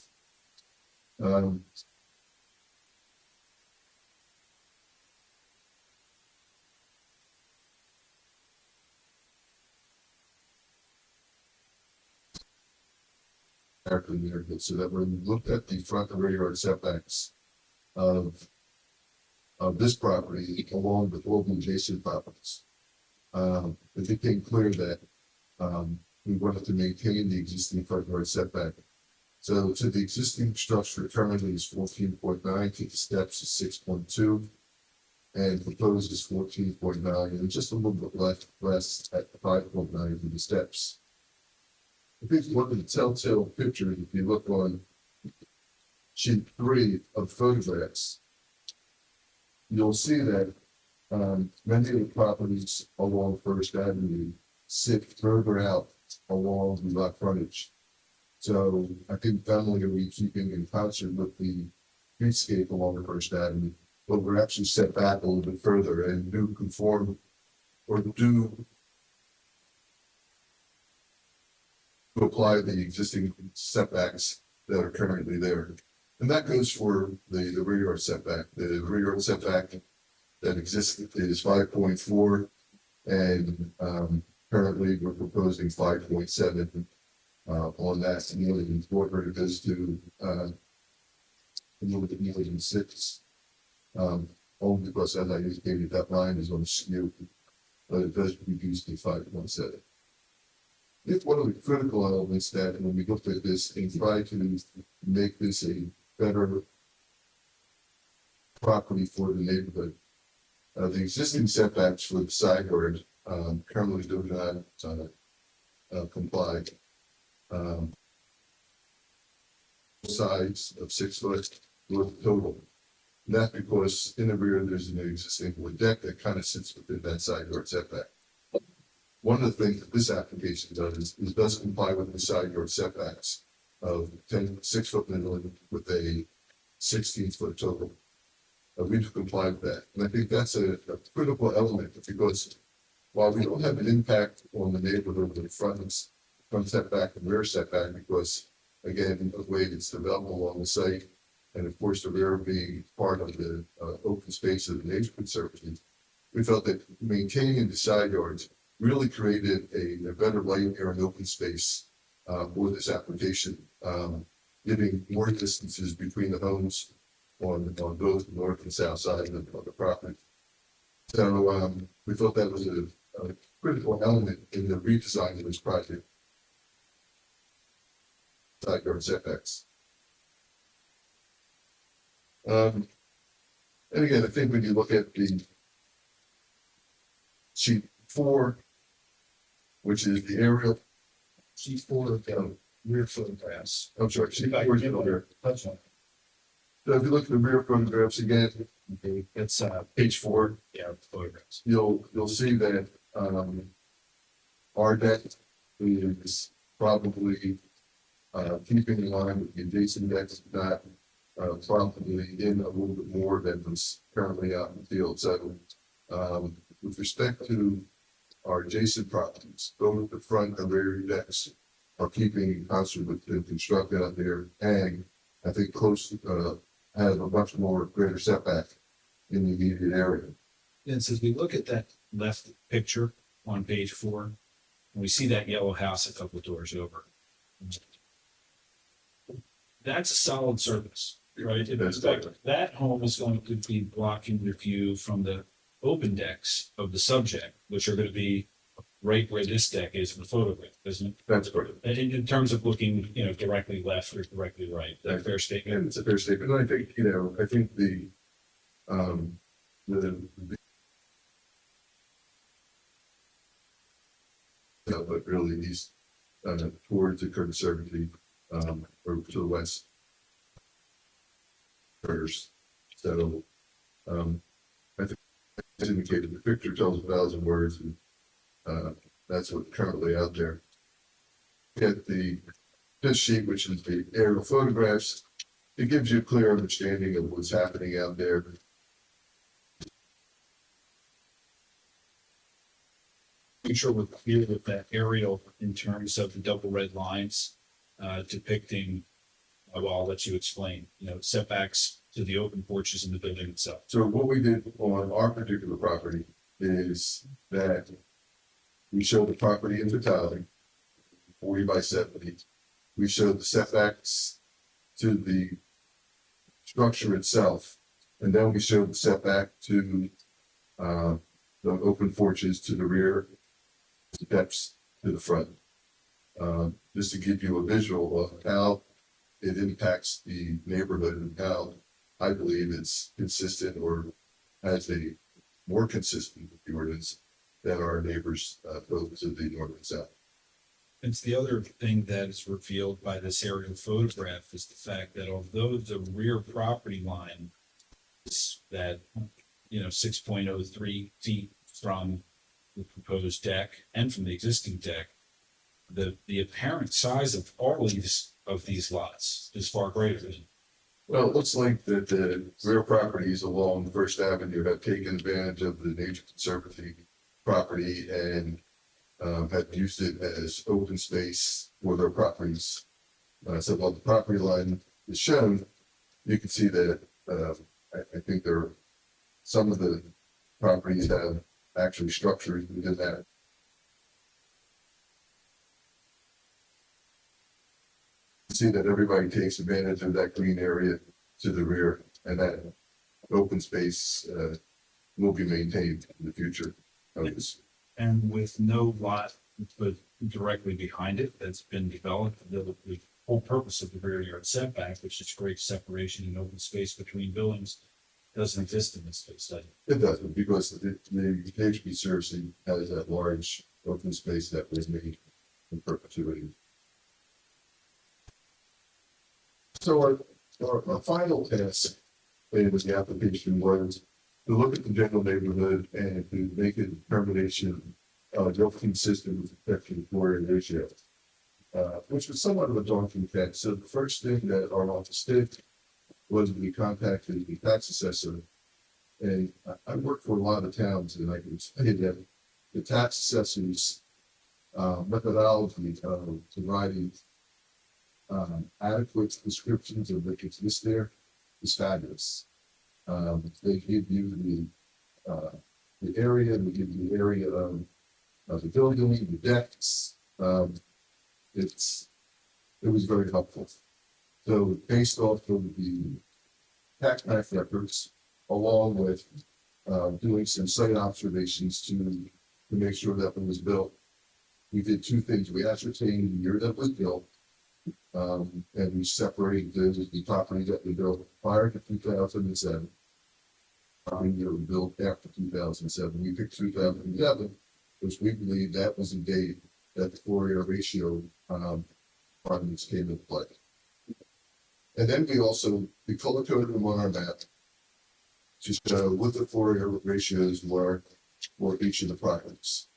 So that when we looked at the front and rear yard setbacks of this property along with all the adjacent properties, it became clear that we wanted to maintain the existing front yard setback. So to the existing structure currently is 14.9, to the steps is 6.2, and proposed is 14.9, and just a little bit less at 5.9 for the steps. I think one of the telltale pictures, if you look on sheet 3 of photographs, you'll see that many of the properties along First Avenue sit further out along the lot frontage. So I think not only are we keeping in concert with the streetscape along First Avenue, but we're actually set back a little bit further and do conform or do apply the existing setbacks that are currently there. And that goes for the rear yard setback. The rear yard setback that exists is 5.4, and currently we're proposing 5.7 on that. And it goes to a little bit more than 6. Only because, as I indicated, that line is on skew, but it does reduce to 5.7. It's one of the critical elements that when we looked at this and tried to make this a better property for the neighborhood, the existing setbacks for the side yard currently do not comply. Sides of 6 foot with total. And that's because in the rear there's an existing wood deck that kind of sits within that side yard setback. One of the things that this application does is it does comply with the side yard setbacks of 6 foot minimum with a 16-foot total. We do comply with that. And I think that's a critical element because while we don't have an impact on the neighborhood with the front setback and rear setback, because again, the way it's developed along the site, and of course the rear being part of the open space of the nature conservancy, we felt that maintaining the side yards really created a better light air and open space for this application, giving more distances between the homes on both the north and south side of the property. So we thought that was a critical element in the redesign of this project. Side yard setbacks. And again, I think when you look at the sheet 4, which is the aerial. Sheet 4 of the rear photographs. I'm sorry, sheet 4 is the rear. That's one. So if you look at the rear photographs again, okay, it's page 4. Yeah, photographs. You'll see that our deck is probably keeping in line with the adjacent decks, not probably in a little bit more than was currently out in the field. So with respect to our adjacent properties, both the front and rear decks are keeping in concert with the constructed out there, and I think close have a much more greater setback in the immediate area. And so as we look at that left picture on page 4, and we see that yellow house a couple of doors over. That's a solid surface, right? That home is going to be blocking the view from the open decks of the subject, which are going to be right where this deck is in the photograph, isn't it? That's correct. And in terms of looking, directly left or directly right, that fair statement? And it's a fair statement. And I think, I think but really east towards the conservancy or to the west first. So I think it's indicated the picture tells 1,000 words, and that's what's currently out there. Get this sheet, which is the aerial photographs. It gives you a clear understanding of what's happening out there. Making sure we're clear with that aerial in terms of the double red lines depicting, well, I'll let you explain, setbacks to the open porches in the building itself. So what we did on our particular property is that we showed the property in totality, 40 by 70. We showed the setbacks to the structure itself, and then we showed the setback to the open porches to the rear, the steps to the front. Just to give you a visual of how it impacts the neighborhood and how I believe it's consistent or has a more consistent with the ordinance than our neighbors both to the north and south. It's the other thing that is revealed by this aerial photograph is the fact that although the rear property line is that, 6.03 feet from the proposed deck and from the existing deck, the apparent size of all of these lots is far greater. Well, it looks like that the rear properties along First Avenue have taken advantage of the Nature Conservancy property and have used it as open space for their properties. So while the property line is shown, you can see that I think some of the properties have actually structures within that. See that everybody takes advantage of that green area to the rear, and that open space will be maintained in the future of this. And with no lot but directly behind it that's been developed, the whole purpose of the rear yard setback, which is great separation and open space between buildings, doesn't exist in this case, does it? It doesn't, because the Nature Conservancy has that large open space that was made in perpetuity. So our final task in the application was to look at the general neighborhood and to make a determination real consistent with the section 4 ratio, which was somewhat of a daunting task. So the first thing that our office did was we contacted the tax assessor, and I work for a lot of towns, and I can say that the tax assessor's methodology of providing adequate descriptions of what exists there is fabulous. They give you the area, they give you the area of the building, the decks. It was very helpful. So based off of the tax map records, along with doing some site observations to make sure that it was built, we did two things. We ascertained the year that it was built, And we separated the property that we built prior to 2007. Property that was built after 2007. We picked 2011, because we believe that was the date that the floor-area ratio requirements came into play. And then we color-coded them on our map to show what the floor-area ratios were for each of the properties.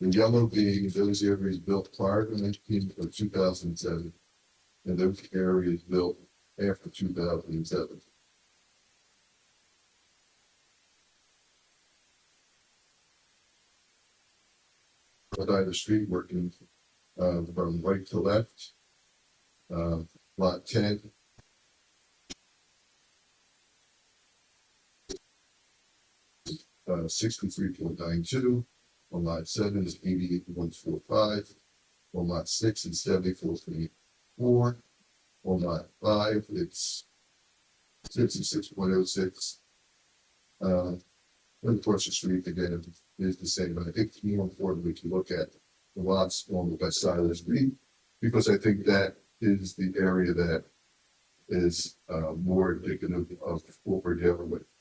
The yellow being those areas built prior to 2007, and those areas built after 2007. But either street working from right to left, lot 10. -- 63.92. On lot 7 is 88.45. On lot 6 is 74.4. On lot 5 it's 66.06. And of course the street again is the same, but I think it's more importantly to look at the lots on the west side of the street, because I think that is the area that is more indicative of what we're dealing with.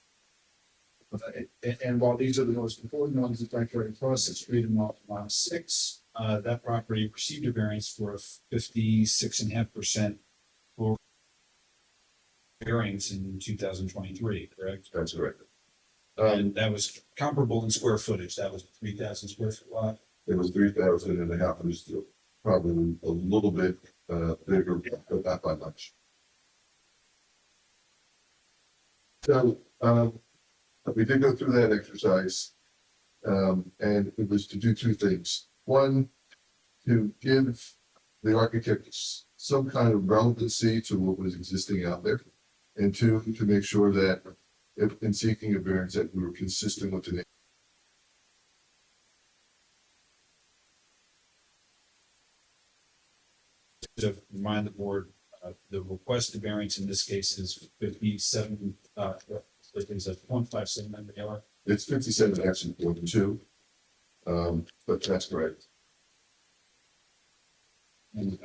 And while these are the most important ones, it's right across the street in lot 6, that property received a variance for a 56.5% floor variance in 2023, correct? That's correct. And that was comparable in square footage. That was 3,000 square foot lot. It was 3,000 and a half. It was still probably a little bit bigger, but not by much. So we did go through that exercise, and it was to do two things. One, to give the architects some kind of relevancy to what was existing out there, and two, to make sure that if in seeking a variance that we were consistent with the To remind the board, the requested variance in this case is 57, is a 0.57 memory error. It's 57 actually 0.2, but that's correct. And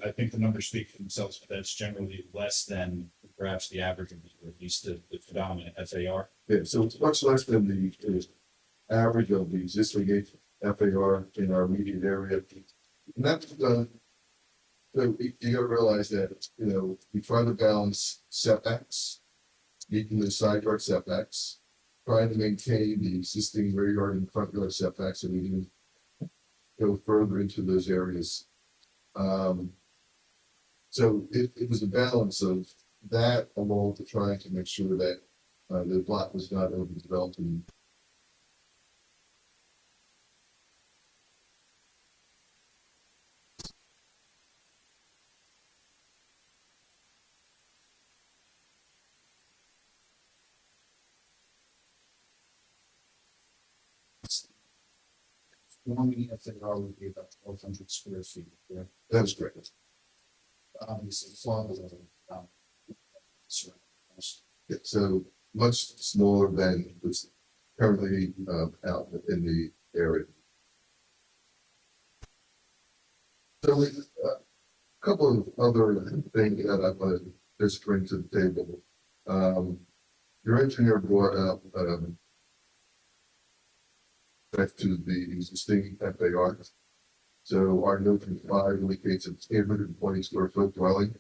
I think the numbers speak for themselves, but that's generally less than perhaps the average, or at least the predominant FAR. Yeah, so it's much less than the average of the existing FAR in our immediate area. And that's so you gotta realize that, we try to balance setbacks, meeting the side yard setbacks, trying to maintain the existing rear yard and front yard setbacks, and we can go further into those areas. So it was a balance of that along to trying to make sure that the lot was not overdeveloped. And Normally, FAR would be about 1,200 square feet. Correct? that is correct. Obviously, far below. Yeah, so much smaller than what's currently out in the area. So a couple of other things that I want to just bring to the table. Your engineer brought up back to the existing FAR. So our note 5 indicates it's 820 square foot dwelling,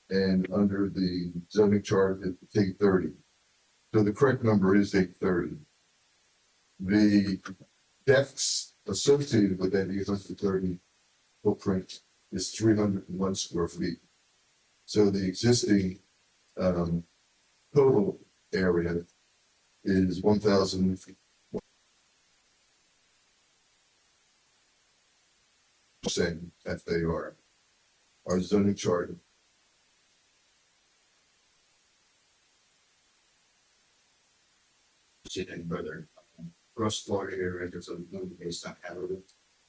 and under the zoning chart, it's 830. So the correct number is 830. The decks associated with that 830 footprint is 301 square feet. So the existing total area is 1,000. Saying FAR. Our zoning chart Any further gross floor area, there's a little based on habitable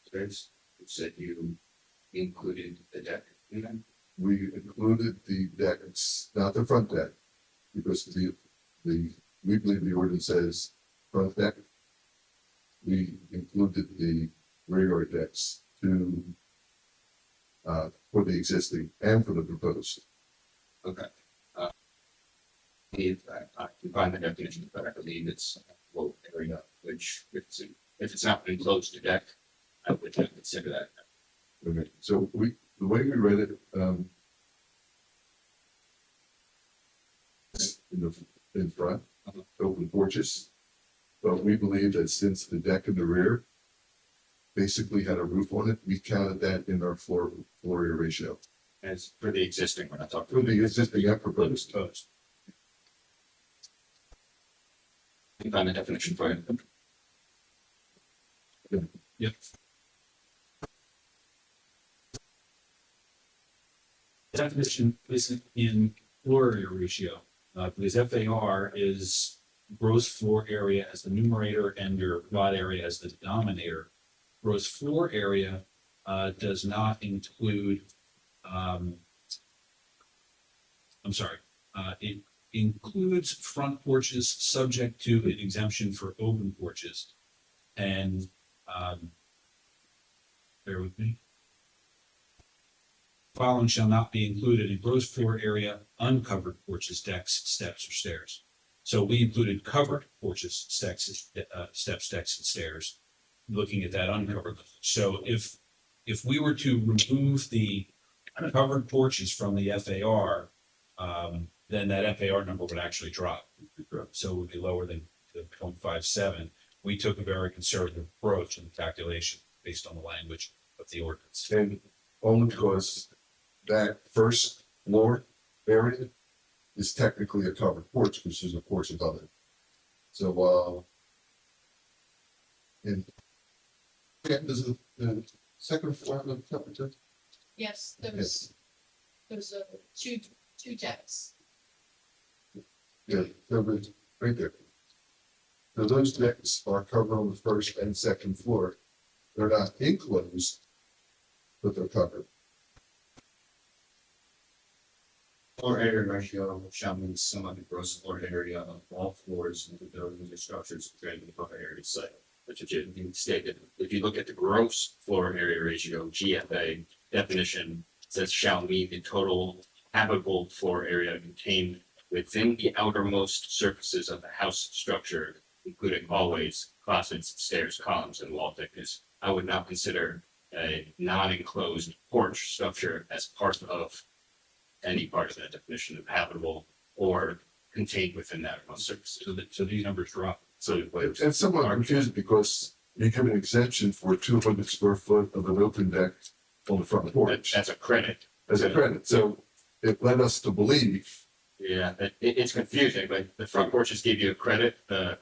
space, which said you included the deck in that. we included the decks, not the front deck, because we believe the ordinance says front deck. We included the rear yard decks to for the existing and for the proposed. Okay. If I can find the definition, but I believe it's low area, which if it's not enclosed to deck, I would not consider that. Okay, so the way we read it, in front, open porches. But we believe that since the deck in the rear basically had a roof on it, we counted that in our floor area ratio. As for the existing, we're not talking. For the existing and proposed. Can you find the definition for it? Yep. Definition isn't in floor area ratio, because FAR is gross floor area as the numerator and your plot area as the denominator. Gross floor area does not include, it includes front porches subject to an exemption for open porches. And bear with me. Following shall not be included in gross floor area, uncovered porches, decks, steps, or stairs. So we included covered porches, steps, decks, and stairs, looking at that uncovered. So if we were to remove the covered porches from the FAR, then that FAR number would actually drop. So it would be lower than the 0.57. We took a very conservative approach in the calculation based on the language of the ordinance. And only because that first floor area is technically a covered porch, because there's a porch above it. So, does the second floor have a temperature? Yes, there's two decks. Yeah, covered right there. So those decks are covered on the first and second floor. They're not enclosed, but they're covered. Floor area ratio shall mean the sum of the gross floor area of all floors of the buildings or structures within the buffer area site. Which is stated, if you look at the gross floor area ratio, GFA definition says shall mean the total habitable floor area contained within the outermost surfaces of the house structure, including hallways, closets, stairs, columns, and wall thickness. I would not consider a non-enclosed porch structure as part of any part of that definition of habitable or contained within that outermost surface. So these numbers drop. So And somewhat confused because you give an exemption for 200 square foot of an open deck on the front porch. That's a credit. As a credit, so it led us to believe. Yeah, it's confusing, but the front porches give you a credit, the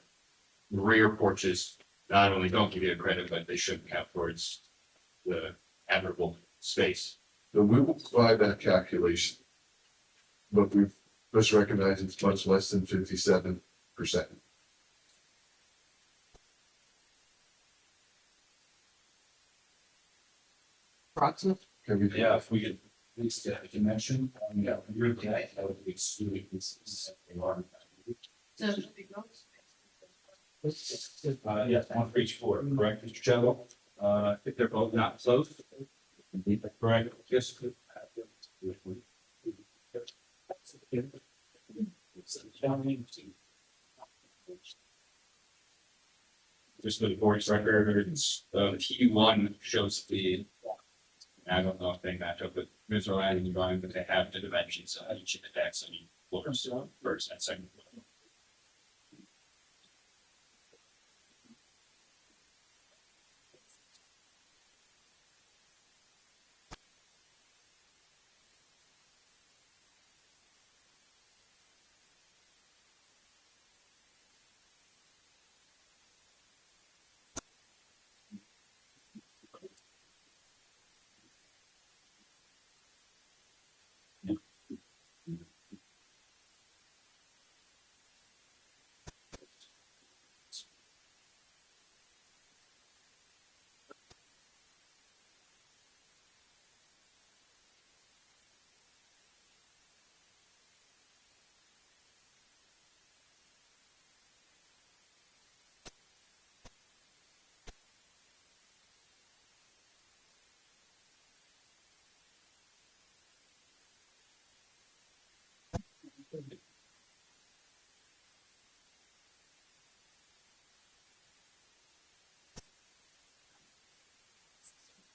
rear porches not only don't give you a credit, but they shouldn't count towards the habitable space. So we will provide that calculation. But we've just recognized it's much less than 57%. Approximate? Yeah, if we could at least get a dimension, yeah, you're right, that would be excluded. Yeah, one for each floor, correct, Mr. Chettle? If they're both not closed. Correct, yes. Just for the board's records, T1 shows the, I don't know if they match up with visual adding drawing, but they have the dimensions of each of the decks on each floors, first and second floor.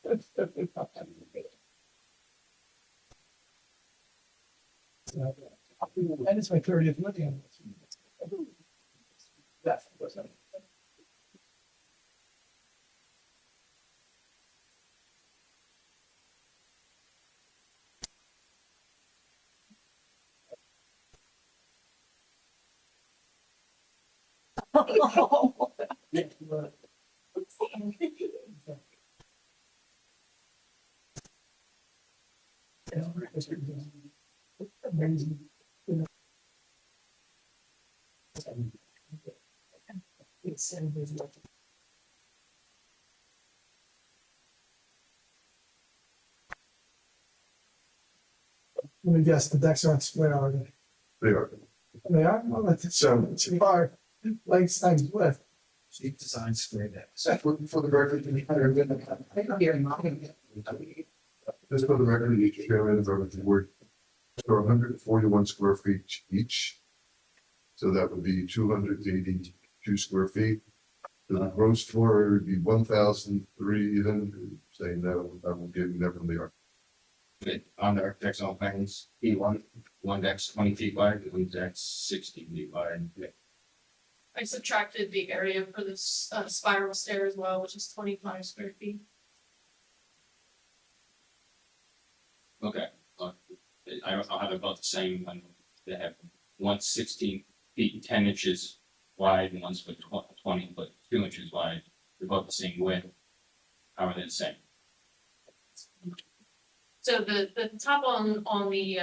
And it's my 30th living on this. That wasn't. Amazing. Let me guess, the decks aren't square, are they? They are. They are? Well, that's So, too far. Length times width. Cheap design square decks. for the record, just for the record, each chairman of the board, are 141 square feet each. So that would be 282 square feet. The gross floor would be 1,300. Saying no, I will give you never they are. On the architectural plans, one deck's 20 feet wide, one deck's 60 feet wide. I subtracted the area for this spiral stair as well, which is 25 square feet. Okay, I'll have it about the same, they have one 16 feet 10 inches wide and one's 20 foot 2 inches wide. They're both the same width. How are they the same? So the top on the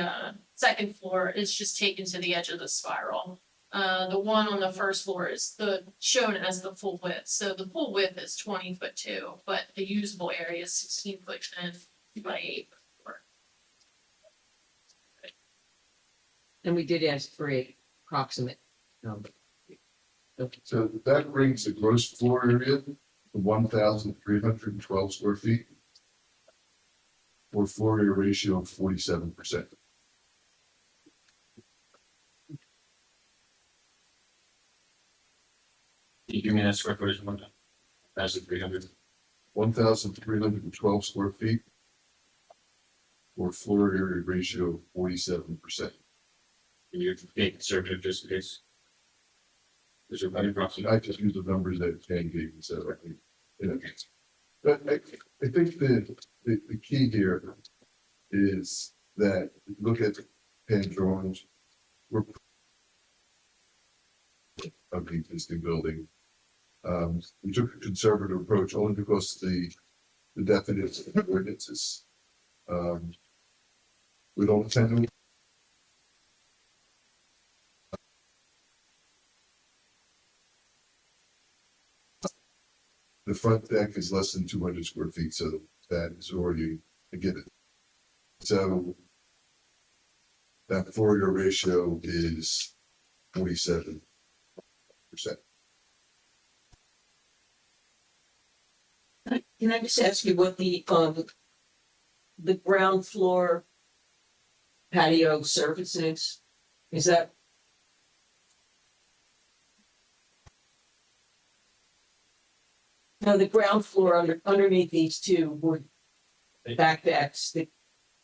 second floor is just taken to the edge of the spiral. The one on the first floor is shown as the full width. So the full width is 20 foot 2, but the usable area is 16 foot 10 by 8. And we did ask for a approximate number. So that brings the gross floor area to 1,312 square feet. For floor area ratio of 47%. Can you give me that square footage one time? 1,300. 1,312 square feet. For floor area ratio of 47%. Can you be conservative just in case? Is there any approximate? I just use the numbers that Jan gave me, so I think, you know. But I think the key here is that if you look at pen drawings, we're of the existing building. We took a conservative approach only because the definition of ordinances. We don't tend to. The front deck is less than 200 square feet, so that is already a given. So that floor area ratio is 47%. Can I just ask you what the ground floor patio surface is? Is that? No, the ground floor underneath these two wood back decks, the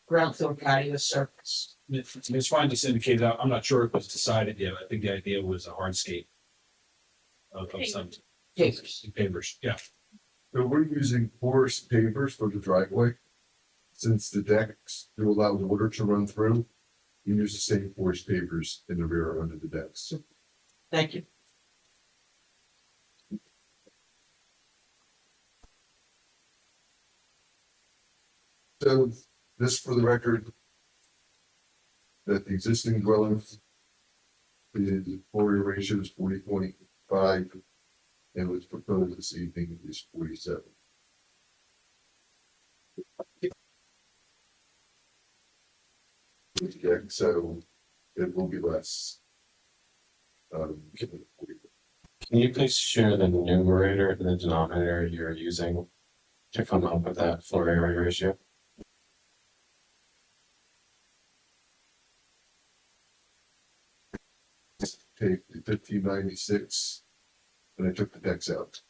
ground floor patio surface. Ms. Ryan just indicated, I'm not sure if it was decided yet. I think the idea was a hardscape of some pavers, yeah. So we're using porous pavers for the driveway. Since the decks do allow water to run through, we use the same porous pavers in the rear under the decks. Thank you. So this for the record, that the existing dwelling is floor area ratio is 40.5 and what's proposed this evening is 47. Yeah, so it will be less. Can you please share the numerator and the denominator you're using to come up with that floor area ratio? Take the 1596 and I took the decks out.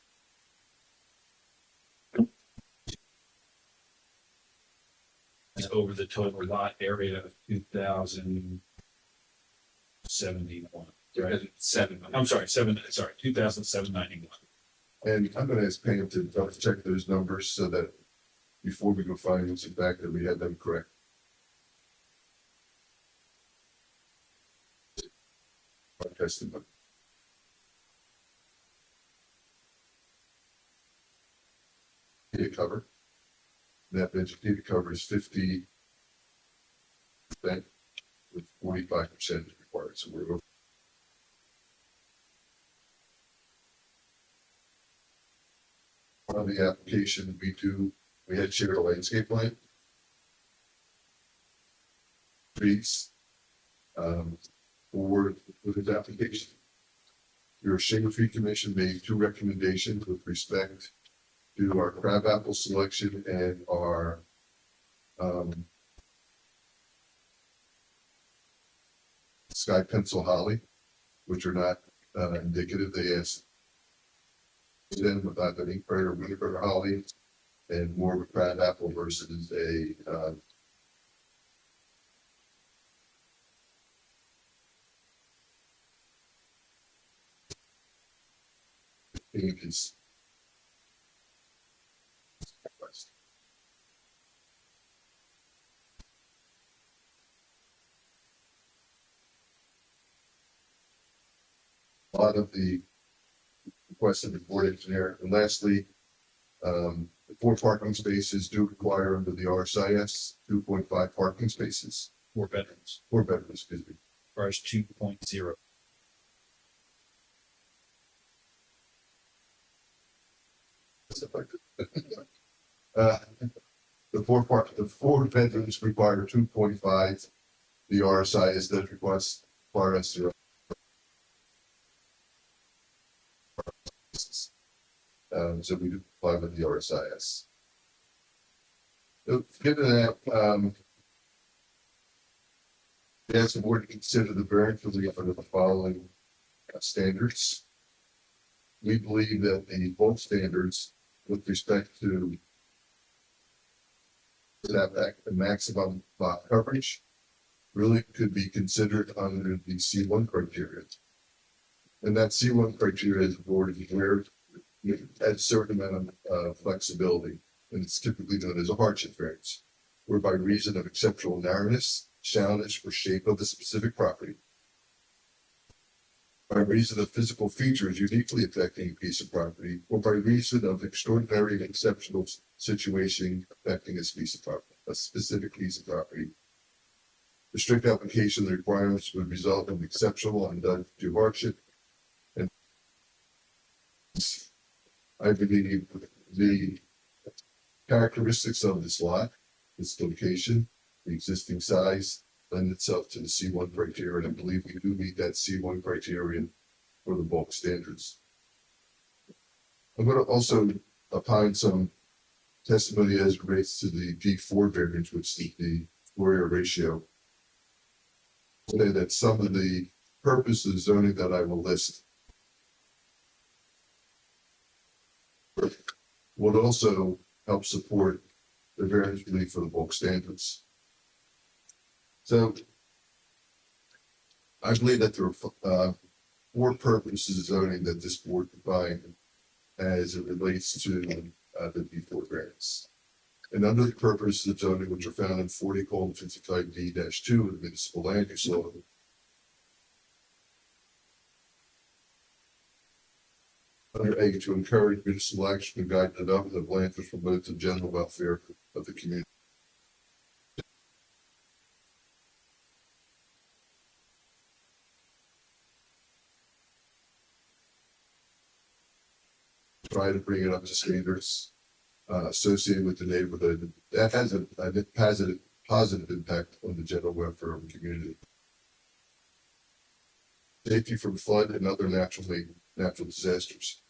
is over the total lot area of 2,071. Right? I'm sorry, 2,791. And I'm gonna ask Pam to double check those numbers so that before we go findings of fact that we had them correct. Testimony. Vegetative cover. That vegetative cover is 50%, with 45% required, so we're over. On the application, we had shared a landscape plan. Trees, forward with this application. Your Shade Tree Commission made 2 recommendations with respect to our crabapple selection and our sky pencil holly, which are not indicative. They asked them about the inkberry or winterberry holly and more of a crabapple versus a pink is a lot of the requests of the board engineer. And lastly, the 4 parking spaces do require under the RSIS 2.5 parking spaces. 4 bedrooms. 4 bedrooms, excuse me. Ours 2.0. The 4 bedrooms require 2.5. The RSIS does require us to so we do comply with the RSIS. So, given that, we ask the board to consider the variance relief under the following standards. We believe that the bulk standards with respect to setback and maximum lot coverage really could be considered under the C1 criteria. And that C1 criteria is awarded where at a certain amount of flexibility, and it's typically known as a hardship variance, where by reason of exceptional narrowness, shallowness, or shape of the specific property, by reason of physical features uniquely affecting a piece of property, or by reason of extraordinary and exceptional situation affecting a piece of property, a specific piece of property. The strict application of the requirements would result in exceptional and undue hardship. And I believe the characteristics of this lot, its location, the existing size, lend itself to the C1 criteria, and I believe we do meet that C1 criterion for the bulk standards. I'm going to also opine some testimony as it relates to the D4 variance, which is the floor area ratio. Say that some of the purposes of zoning that I will list would also help support the variance relief for the bulk standards. So I believe that there are 4 purposes of zoning that this board defined as it relates to the D4 variance. And under the purposes of zoning, which are found in 40:55D-2 of the municipal land use law, under A, to encourage municipal action to guide the development of land which promotes the general welfare of the community. Try to bring it up to standards associated with the neighborhood that has a positive impact on the general welfare of the community. Safety from flood and other natural disasters.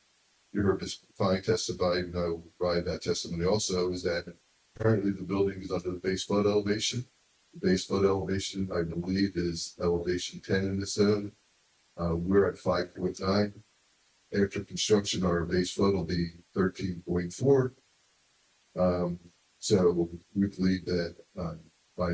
You heard Ms. Fine testify, you know, provide that testimony also, is that currently the building is under the base flood elevation. The base flood elevation, I believe, is elevation 10 in the zone. We're at 5.9. After construction, our base flood will be 13.4. So we believe that, by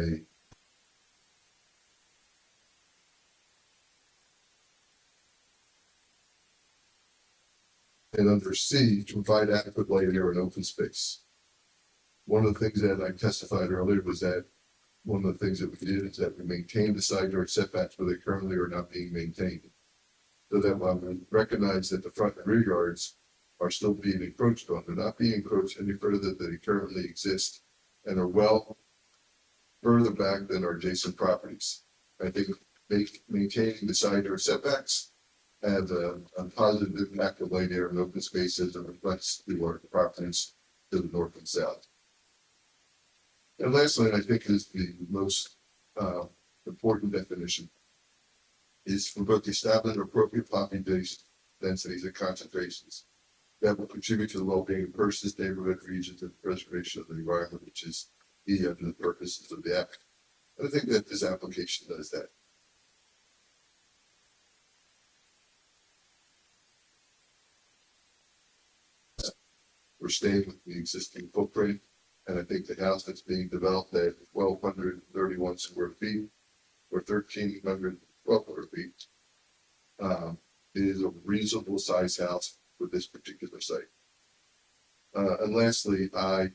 and under C, to provide adequate light, air, and open space. One of the things that I testified earlier was that one of the things that we did is that we maintained the side yard setbacks where they currently are not being maintained. So that while we recognize that the front and rear yards are still being encroached on, they're not being encroached any further than they currently exist and are well further back than our adjacent properties. I think maintaining the side yard setbacks have a positive impact on light, air, and open spaces and reflects to our properties to the north and south. And lastly, and I think is the most important definition, is for both the establishment of appropriate population densities and concentrations that will contribute to the well-being of persons, neighborhood, regions, and preservation of the environment, which is the purposes of the act. And I think that this application does that. We're staying with the existing footprint, and I think the house that's being developed at 1,231 square feet or 1,312 square feet is a reasonable size house for this particular site. And lastly, I,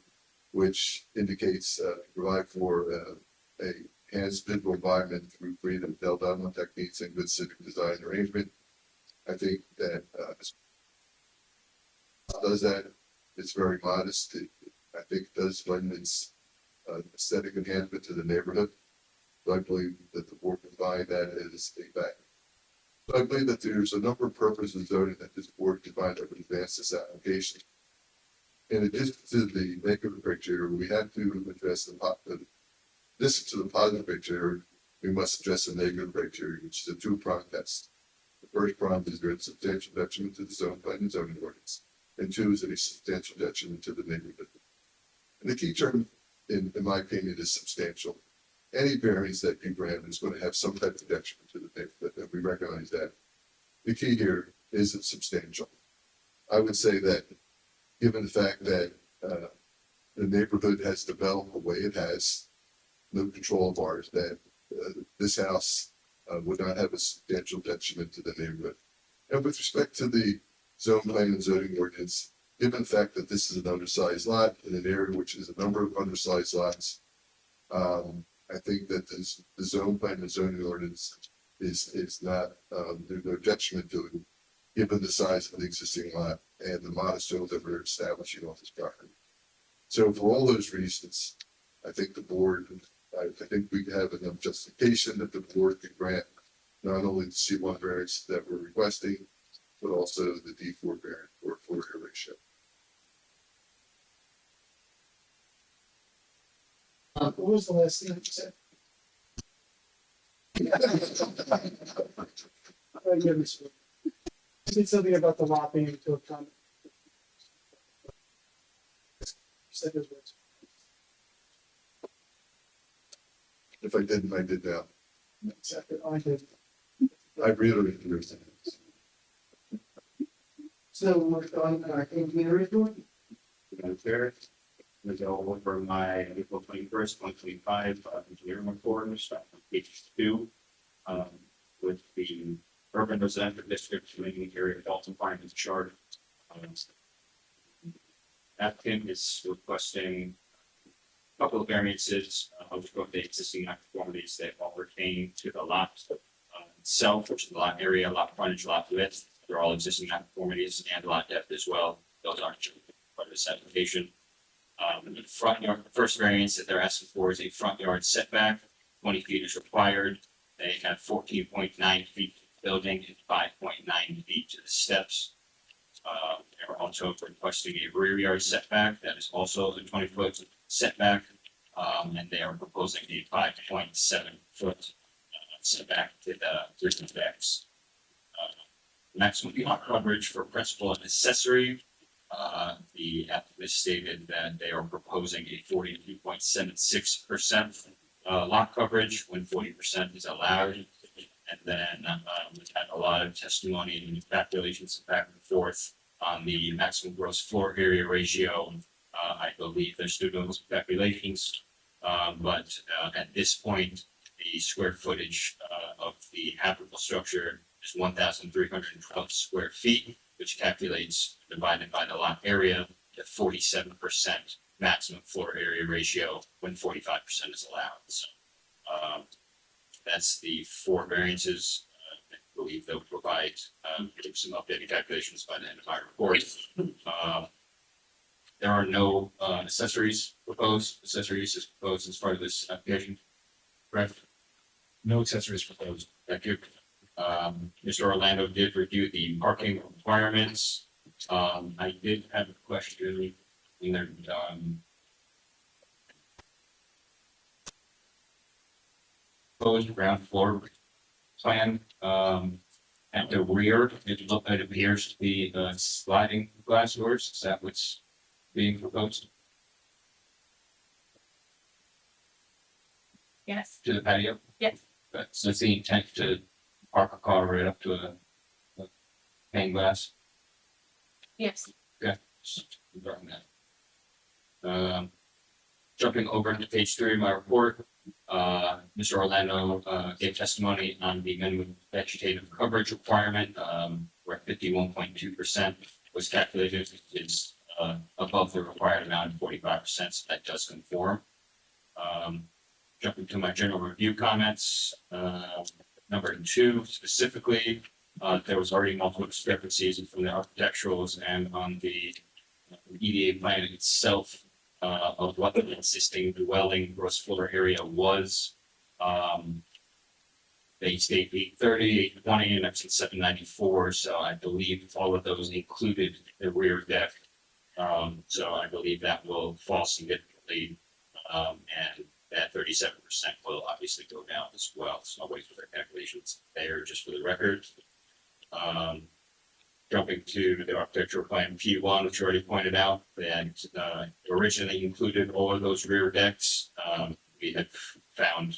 which indicates provide for a enhanced visual environment through creative development techniques and good civic design arrangement. I think that does that. It's very modest. I think it does lend its aesthetic enhancement to the neighborhood. So I believe that the board can find that as a fact. So I believe that there's a number of purposes of zoning that this board can find that would advance this application. In addition to the negative criteria, we have to address this to the positive criteria. We must address the negative criteria, which is a two-pronged test. The first prong is there a substantial detriment to the zone plan and zoning ordinance, and two is a substantial detriment to the neighborhood. And the key term, in my opinion, is substantial. Any variance that you grant is going to have some type of detriment to the neighborhood, and we recognize that. The key here is it's substantial. I would say that, given the fact that the neighborhood has developed the way it has, no control of ours, that this house would not have a substantial detriment to the neighborhood. And with respect to the zone plan and zoning ordinance, given the fact that this is an undersized lot in an area which is a number of undersized lots, I think that the zone plan and zoning ordinance is not, there's no detriment to it, given the size of the existing lot and the modest zone that we're establishing on this property. So for all those reasons, I think the board, I think we have enough justification that the board can grant not only the C1 variance that we're requesting, but also the D4 variant or floor area ratio. What was the last thing that you said? You said something about the lot being to a comment. You said those words. If I didn't, I did now. Exactly, I did. I reiterated your things. So we're on engineer report? Chair, I'm going to go over my April 21st, 2025 engineering report, page 2, with the urban residential district community area Dalton Farming chart. Applicant is requesting a couple of variances, which both the existing nonconformities that all pertain to the lot itself, which is the lot area, lot frontage, lot width. They're all existing nonconformities and lot depth as well. Those aren't part of this application. The front yard, the first variance that they're asking for is a front yard setback. 20 feet is required. They have 14.9 feet to the building and 5.9 feet to the steps. They're also requesting a rear yard setback that is also a 20-foot setback, and they are proposing a 5.7 foot setback to the rear decks. Maximum lot coverage for principal and accessory. The applicant stated that they are proposing a 42.76% lot coverage when 40% is allowed. And then we've had a lot of testimony and calculations back and forth on the maximum gross floor area ratio I believe they're still doing some calculations. But at this point, the square footage of the habitable structure is 1,312 square feet, which calculates divided by the lot area to 47% maximum floor area ratio when 45% is allowed. So that's the 4 variances. I believe they'll provide some updated calculations by the end of my report. There are no accessories proposed. Accessory uses proposed as part of this application. Correct? No accessories proposed. Thank you. Mr. Orlando did review the parking requirements. I did have a question in their proposed ground floor plan. At the rear, it appears to be sliding glass doors. Is that what's being proposed Yes, to the patio? yes, So it's the intent to park a car right up to a pane glass? yes. Okay, just confirming that. Jumping over to page 3 of my report, Mr. Orlando gave testimony on the minimum vegetative coverage requirement, where 51.2% was calculated. It's above the required amount of 45%, so that does conform. Jumping to my general review comments, number 2 specifically, there was already multiple discrepancies from the architecturals and on the EDA plan itself of what the existing dwelling gross floor area was. They state 830, 820, and that's in 794. So I believe all of those included the rear deck. So I believe that will fall significantly, and that 37% will obviously go down as well. So I'll wait for their calculations there just for the record. Jumping to the architectural plan P1, which you already pointed out, that originally included all of those rear decks. We have found,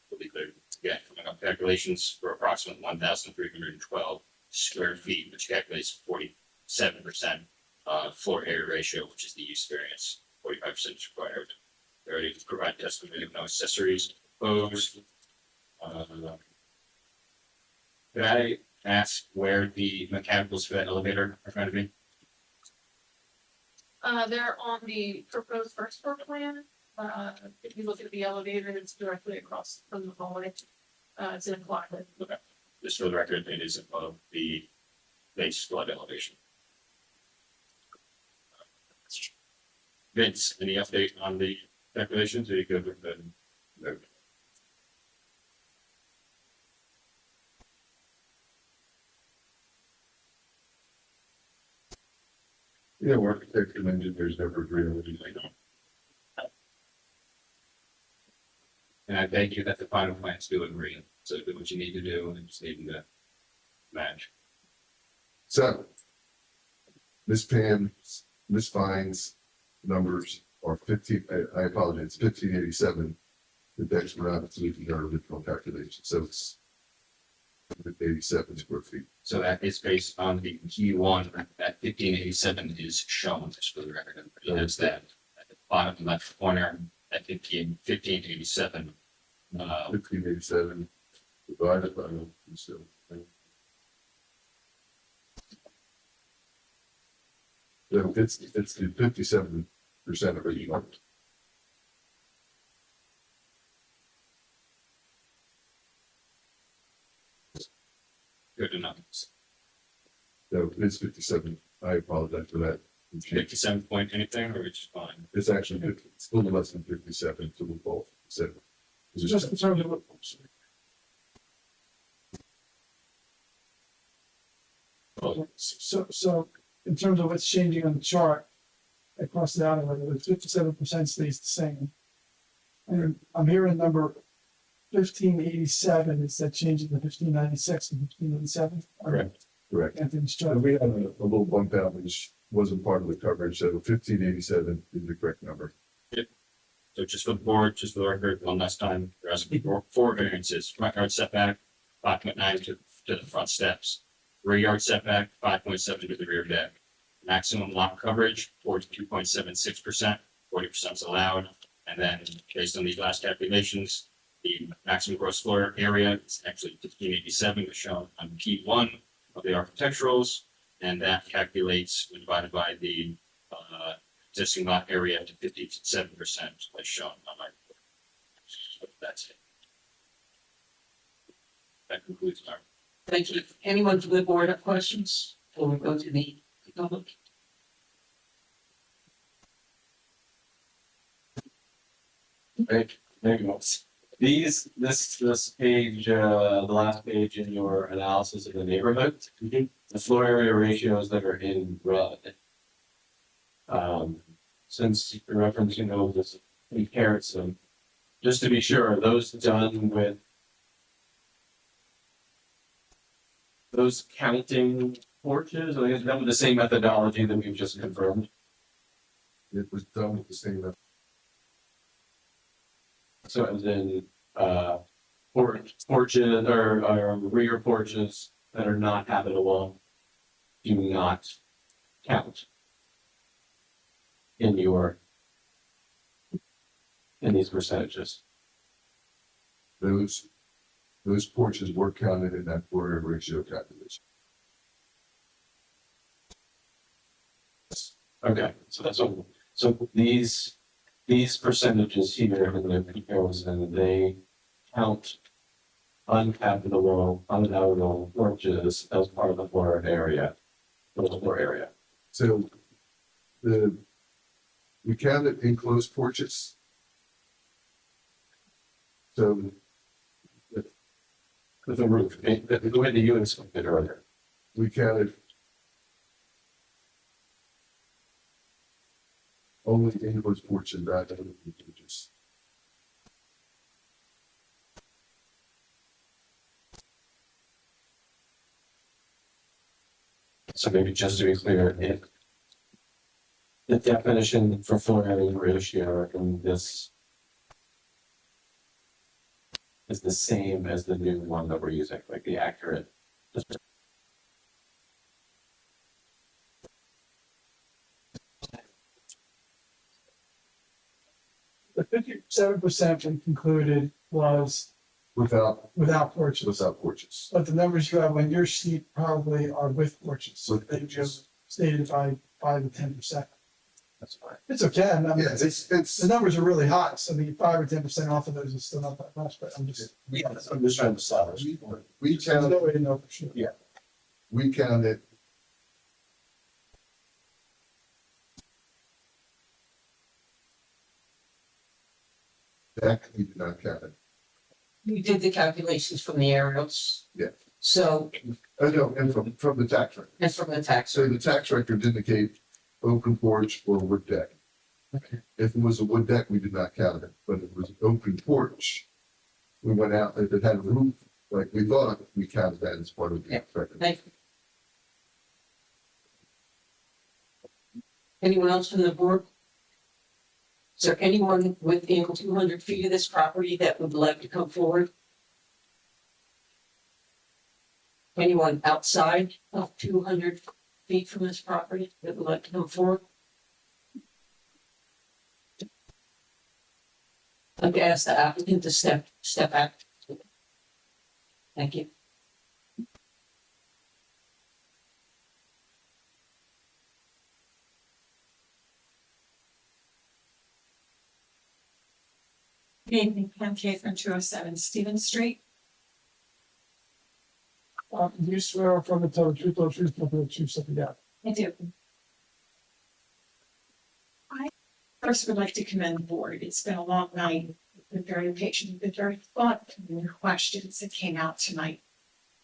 I believe they're again coming up calculations for approximately 1,312 square feet, which calculates 47% floor area ratio, which is the use variance. 45% is required. They already provide testimony of no accessories proposed. Could I ask where the mechanicals for that elevator are going to be? They're on the proposed first floor plan. If you look at the elevator, it's directly across from the hallway. It's in a closet. Okay. Just for the record, it is above the base flood elevation. Vince, any update on the calculations? Are you good with the note? Yeah, architects and engineers never agree on anything. And I thank you that the final plans do agree. So do what you need to do and just need to match. So, Miss Fine's numbers are 15, I apologize, 1587. The decks were not included in our original calculation, so it's 87 square feet. So that is based on the P1, that 1587 is shown, just for the record. That's that at the bottom left corner, that 1587. 1587 divided by, so. So it's the 57% of it. Good enough. So it's 57. I apologize for that. 57 point anything, or it's fine? It's actually 50, it's a little less than 57, so we're both 7. So just in terms of, so in terms of what's changing on the chart, I crossed it out, and the 57% stays the same. And I'm hearing number 1587, instead changing to 1596 and 1587. Correct. Correct. Anthony's So chart. we had a little bump out, which wasn't part of the coverage, so 1587 is the correct number. So just for the board, just for the record, one last time, there has to be 4 variances. Front yard setback, 5.9 to the front steps. Rear yard setback, 5.7 to the rear deck. maximum lot coverage, 42.76%, 40% is allowed. And then based on these last calculations, the maximum gross floor area is actually 1587, as shown on P1 of the architecturals. And that calculates when divided by the existing lot area to 57%, as shown on my report. So that's it. That concludes our. Thank you. Anyone from the board have questions before we go to the public? Great, there you go. This page, the last page in your analysis of the neighborhood, the floor area ratios that are in red. Since you're referencing those comparison, just to be sure, are those done with those counting porches, or is that with the same methodology that we've just confirmed? It was done with the same method. So as in, porches or rear porches that are not habitable do not count in these percentages. Those porches were counted in that floor area ratio calculation. Okay, so that's what, so these percentages here in the comparison, they count unhabitable porches as part of the floor area. So we counted enclosed porches. So with the roof, the way the units looked at earlier. We counted only enclosed porches, not the porches. So maybe just to be clear, if the definition for floor area ratio in this is the same as the new one that we're using, like the accurate. The 57% we concluded was without porches. Without porches. But the numbers you have on your sheet probably are with porches. So they just stated by 5 to 10%. That's fine. It's okay. I mean, Yeah, it's the numbers are really high. So the 5 or 10% off of those is still not that much, but I'm just trying to establish. We there's counted. no way to know for sure. Yeah. We counted. Deck, we did not count it. You did the calculations from the aerials. Yeah. So, No, and from the tax record. and from the tax. So the tax records indicate open porch or wood deck. Okay. If it was a wood deck, we did not count it, but if it was an open porch, we went out, if it had a roof, like we thought, we counted that as part of the record. Thank you. Anyone else from the board? Is there anyone within 200 feet of this property that would like to come forward? Anyone outside of 200 feet from this property that would like to come forward? I'd like to ask the applicant to step back. Thank you. Good evening, I'm Catherine 207 Stevens Street. Do you swear or affirm to tell the truth, the truth, nothing but the truth, so help you God? I do. I first would like to commend the board. It's been a long night. You've been very patient, you've been very thoughtful in your questions that came out tonight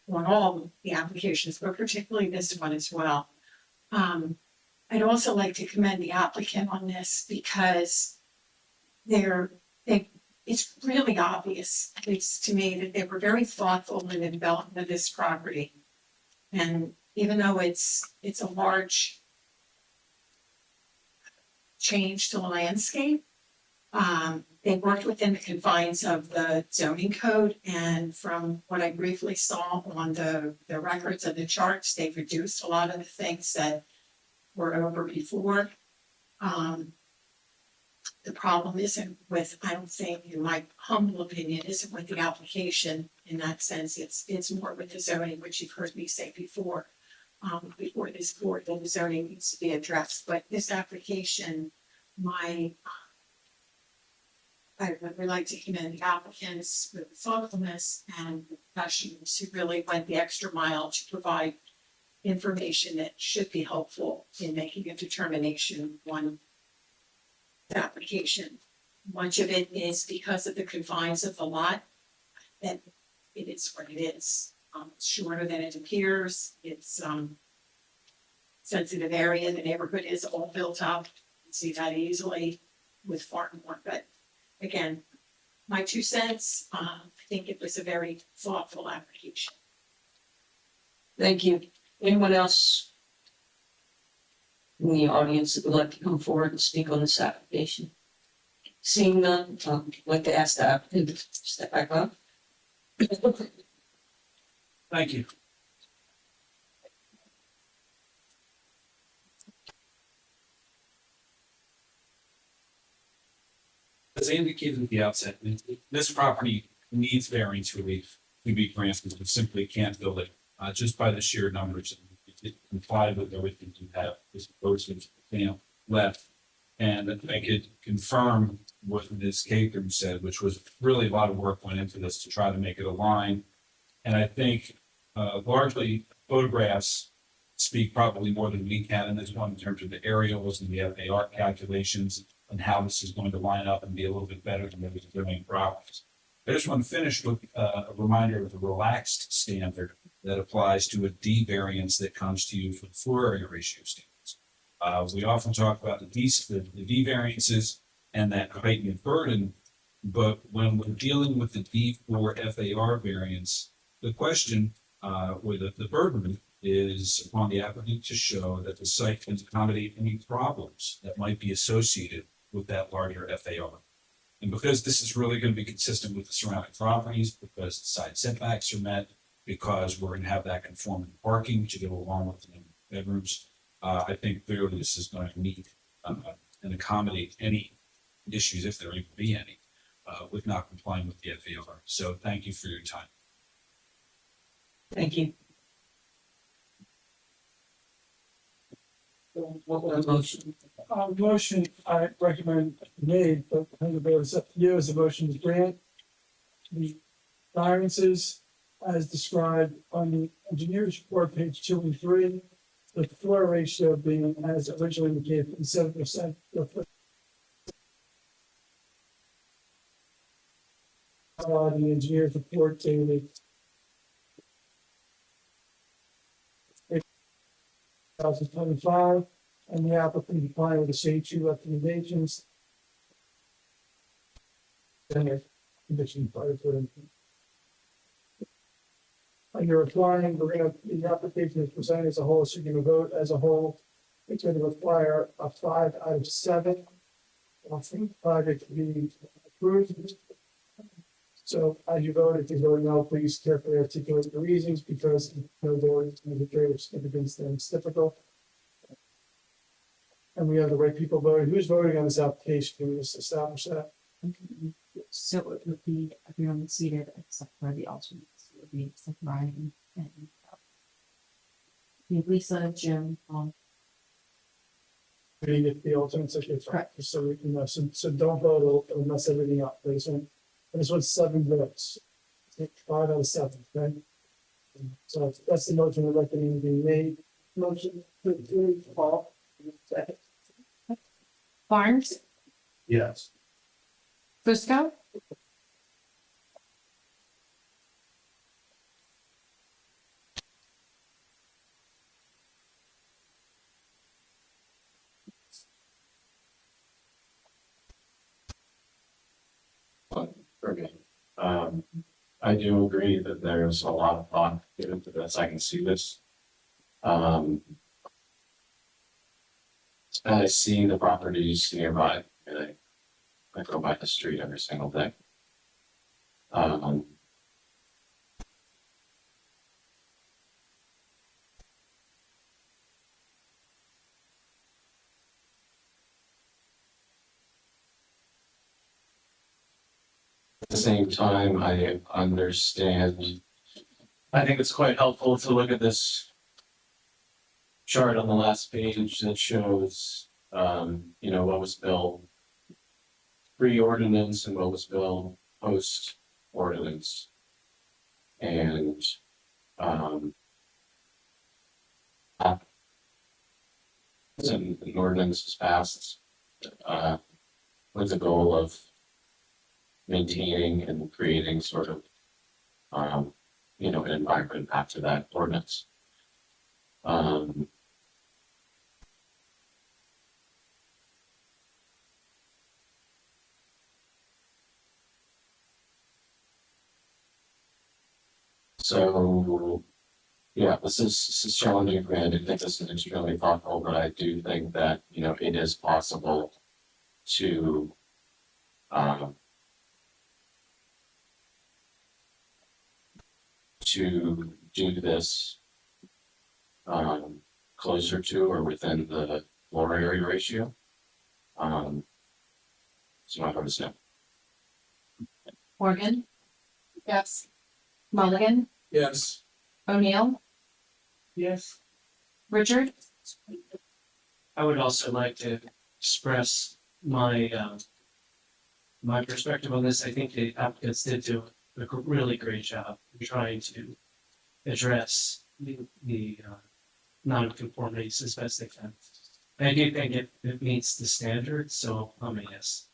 on all the applications, but particularly this one as well. I'd also like to commend the applicant on this because it's really obvious, at least to me, that they were very thoughtful in the development of this property. And even though it's a large change to the landscape, they worked within the confines of the zoning code. And from what I briefly saw on the records and the charts, they've reduced a lot of the things that were over before. The problem isn't with, I don't think, in my humble opinion, isn't with the application in that sense. It's more with the zoning, which you've heard me say before. Before this board, that the zoning needs to be addressed, but this application, I would like to commend the applicants for the thoughtfulness and the professionals who really went the extra mile to provide information that should be helpful in making a determination on the application. Much of it is because of the confines of the lot, that it is what it is. It's shorter than it appears. It's sensitive area. The neighborhood is all built up. You can see that easily with far more, but again, my 2 cents, I think it was a very thoughtful application. Thank you. Anyone else in the audience that would like to come forward and speak on this application? Seeing none, I'd like to ask the applicant to step back up. Thank you. As I indicated at the outset, this property needs variance relief to be granted. We simply can't build it, just by the sheer numbers. It complied with everything you have, as opposed to, left. And I could confirm what Ms. Caker said, which was really a lot of work went into this to try to make it align. And I think, largely photographs speak probably more than we can in this one, in terms of the aerials and the FAR calculations and how this is going to line up and be a little bit better than what we're doing properties. I just want to finish with a reminder of the relaxed standard that applies to a D variance that comes to you for the floor area ratio standards. We often talk about the D variances and that heightened burden, but when we're dealing with the D4 FAR variance, the question or the burden is upon the applicant to show that the site can accommodate any problems that might be associated with that larger FAR. And because this is really going to be consistent with the surrounding properties, because the side setbacks are met, because we're going to have that conforming parking to go along with the bedrooms, I think clearly this is going to meet and accommodate any issues, if there even be any, with not complying with the FAR. So thank you for your time. Thank you. What was the motion? Motion I recommend made, but it's up to you as a motion to grant the variances as described on the engineer's report, page 2 and 3, with the floor ratio being as originally indicated, 7%. The engineer's report dated 2025, and the applicant complied with the same 2 recommendations. And condition prior to it. And you're applying, the application is presented as a whole, so you're gonna vote as a whole. It's gonna require a 5 out of 7. I think the project to be approved. So as you vote, if you're voting no, please carefully articulate the reasons, because there is the greater significance than it's typical. And we have the right people voting. Who's voting on this application? Can we just establish that? So it would be everyone seated except for the alternates. It would be except Ryan and Lisa, Jim, We get the alternates, okay, correct, so we can, so don't vote, it'll mess everything up, please. And this one's 7 votes. 5 out of 7, okay? So that's the motion that recommended being made. Motion to Paul. Barnes, Yes. Fusco, For me, I do agree that there's a lot of thought given to this. I can see this. I see the properties nearby, and I go by the street every single day. At the same time, I understand, I think it's quite helpful to look at this chart on the last page that shows, what was built pre-ordinance and what was built post-ordinance. And, an ordinance was passed, with the goal of maintaining and creating sort of, an environment after that ordinance. So, yeah, this is challenging for me. I do think this is extremely thoughtful, but I do think that, it is possible to, to do this, closer to or within the floor area ratio. So my vote is no. Morgan, Yes. Mulligan, Yes. O'Neill, Yes. Richard, I would also like to express my my perspective on this. I think the applicants did do a really great job in trying to address the non-conformities as best they can. I do think it meets the standards, so I'm a yes.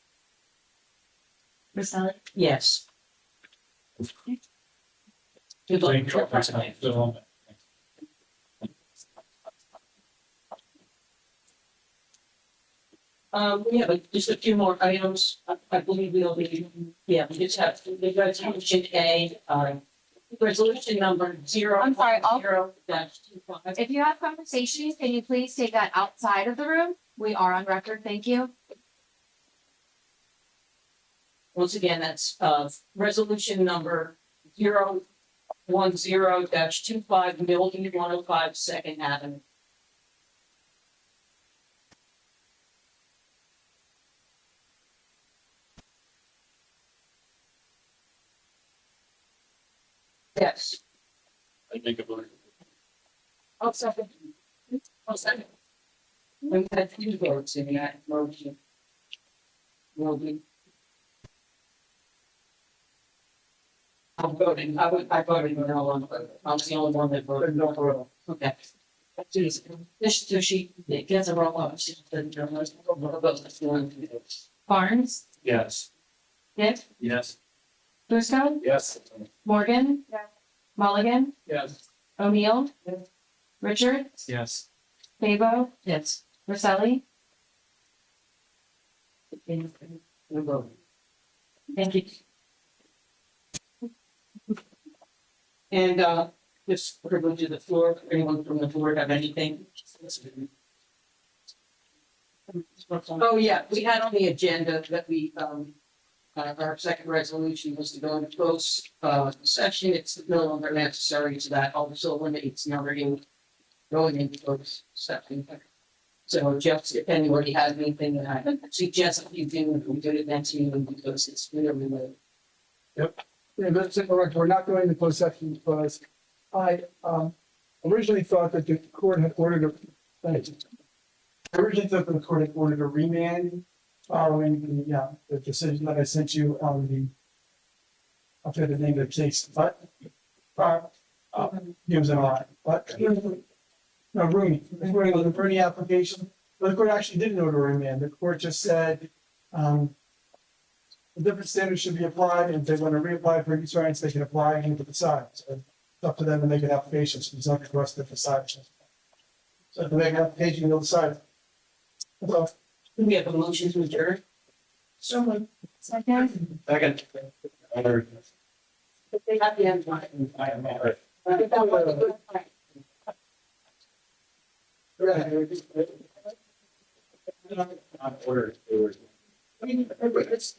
Roselli, Yes. Good luck. Thank you for tonight. We have just a few more items. I believe we'll be, we just have, the resolution A, resolution number zero. I'm sorry, zero dash 25. If you have conversations, can you please take that outside of the room? We are on record, thank you. Once again, that's, resolution number 010-25 Milton 105 Second Avenue. Yes. I make a vote. I'll second. We've had 2 votes in that motion. Will be. I'm voting, I voted no on, I was the only one that voted no for it. Okay. Jeez, this she gets a roll up. Barnes, Yes. Dick, Yes. Fusco, Yes. Morgan, Mulligan, Yes. O'Neill, Richard, Yes. Fabo, Yes. Roselli. Thank you. And just privilege of the floor, anyone from the board have anything? Oh, yeah, we had on the agenda that we, our second resolution was to go into close, session. It's no longer necessary, so that also eliminates number going into close session. So Jeff, if anybody has anything, I suggest if you do, if we do it next meeting, because it's really late. Yep. Yeah, that's it, correct. We're not going to close section because I originally thought that the court had ordered a remand following the decision that I sent you on the, I'll forget the name of the case, but gives an eye, but no, Rooney, the Rooney application, but the court actually didn't order a remand. The court just said the different standards should be applied, and if they want to reapply for use variance, they can apply and to decide. So it's up to them to make an application, so it's not for us to decide. So if they make an application, they'll decide. So, We have a motion to adjourn. someone. Second. Second. They have the end. I am ordered. I mean, it's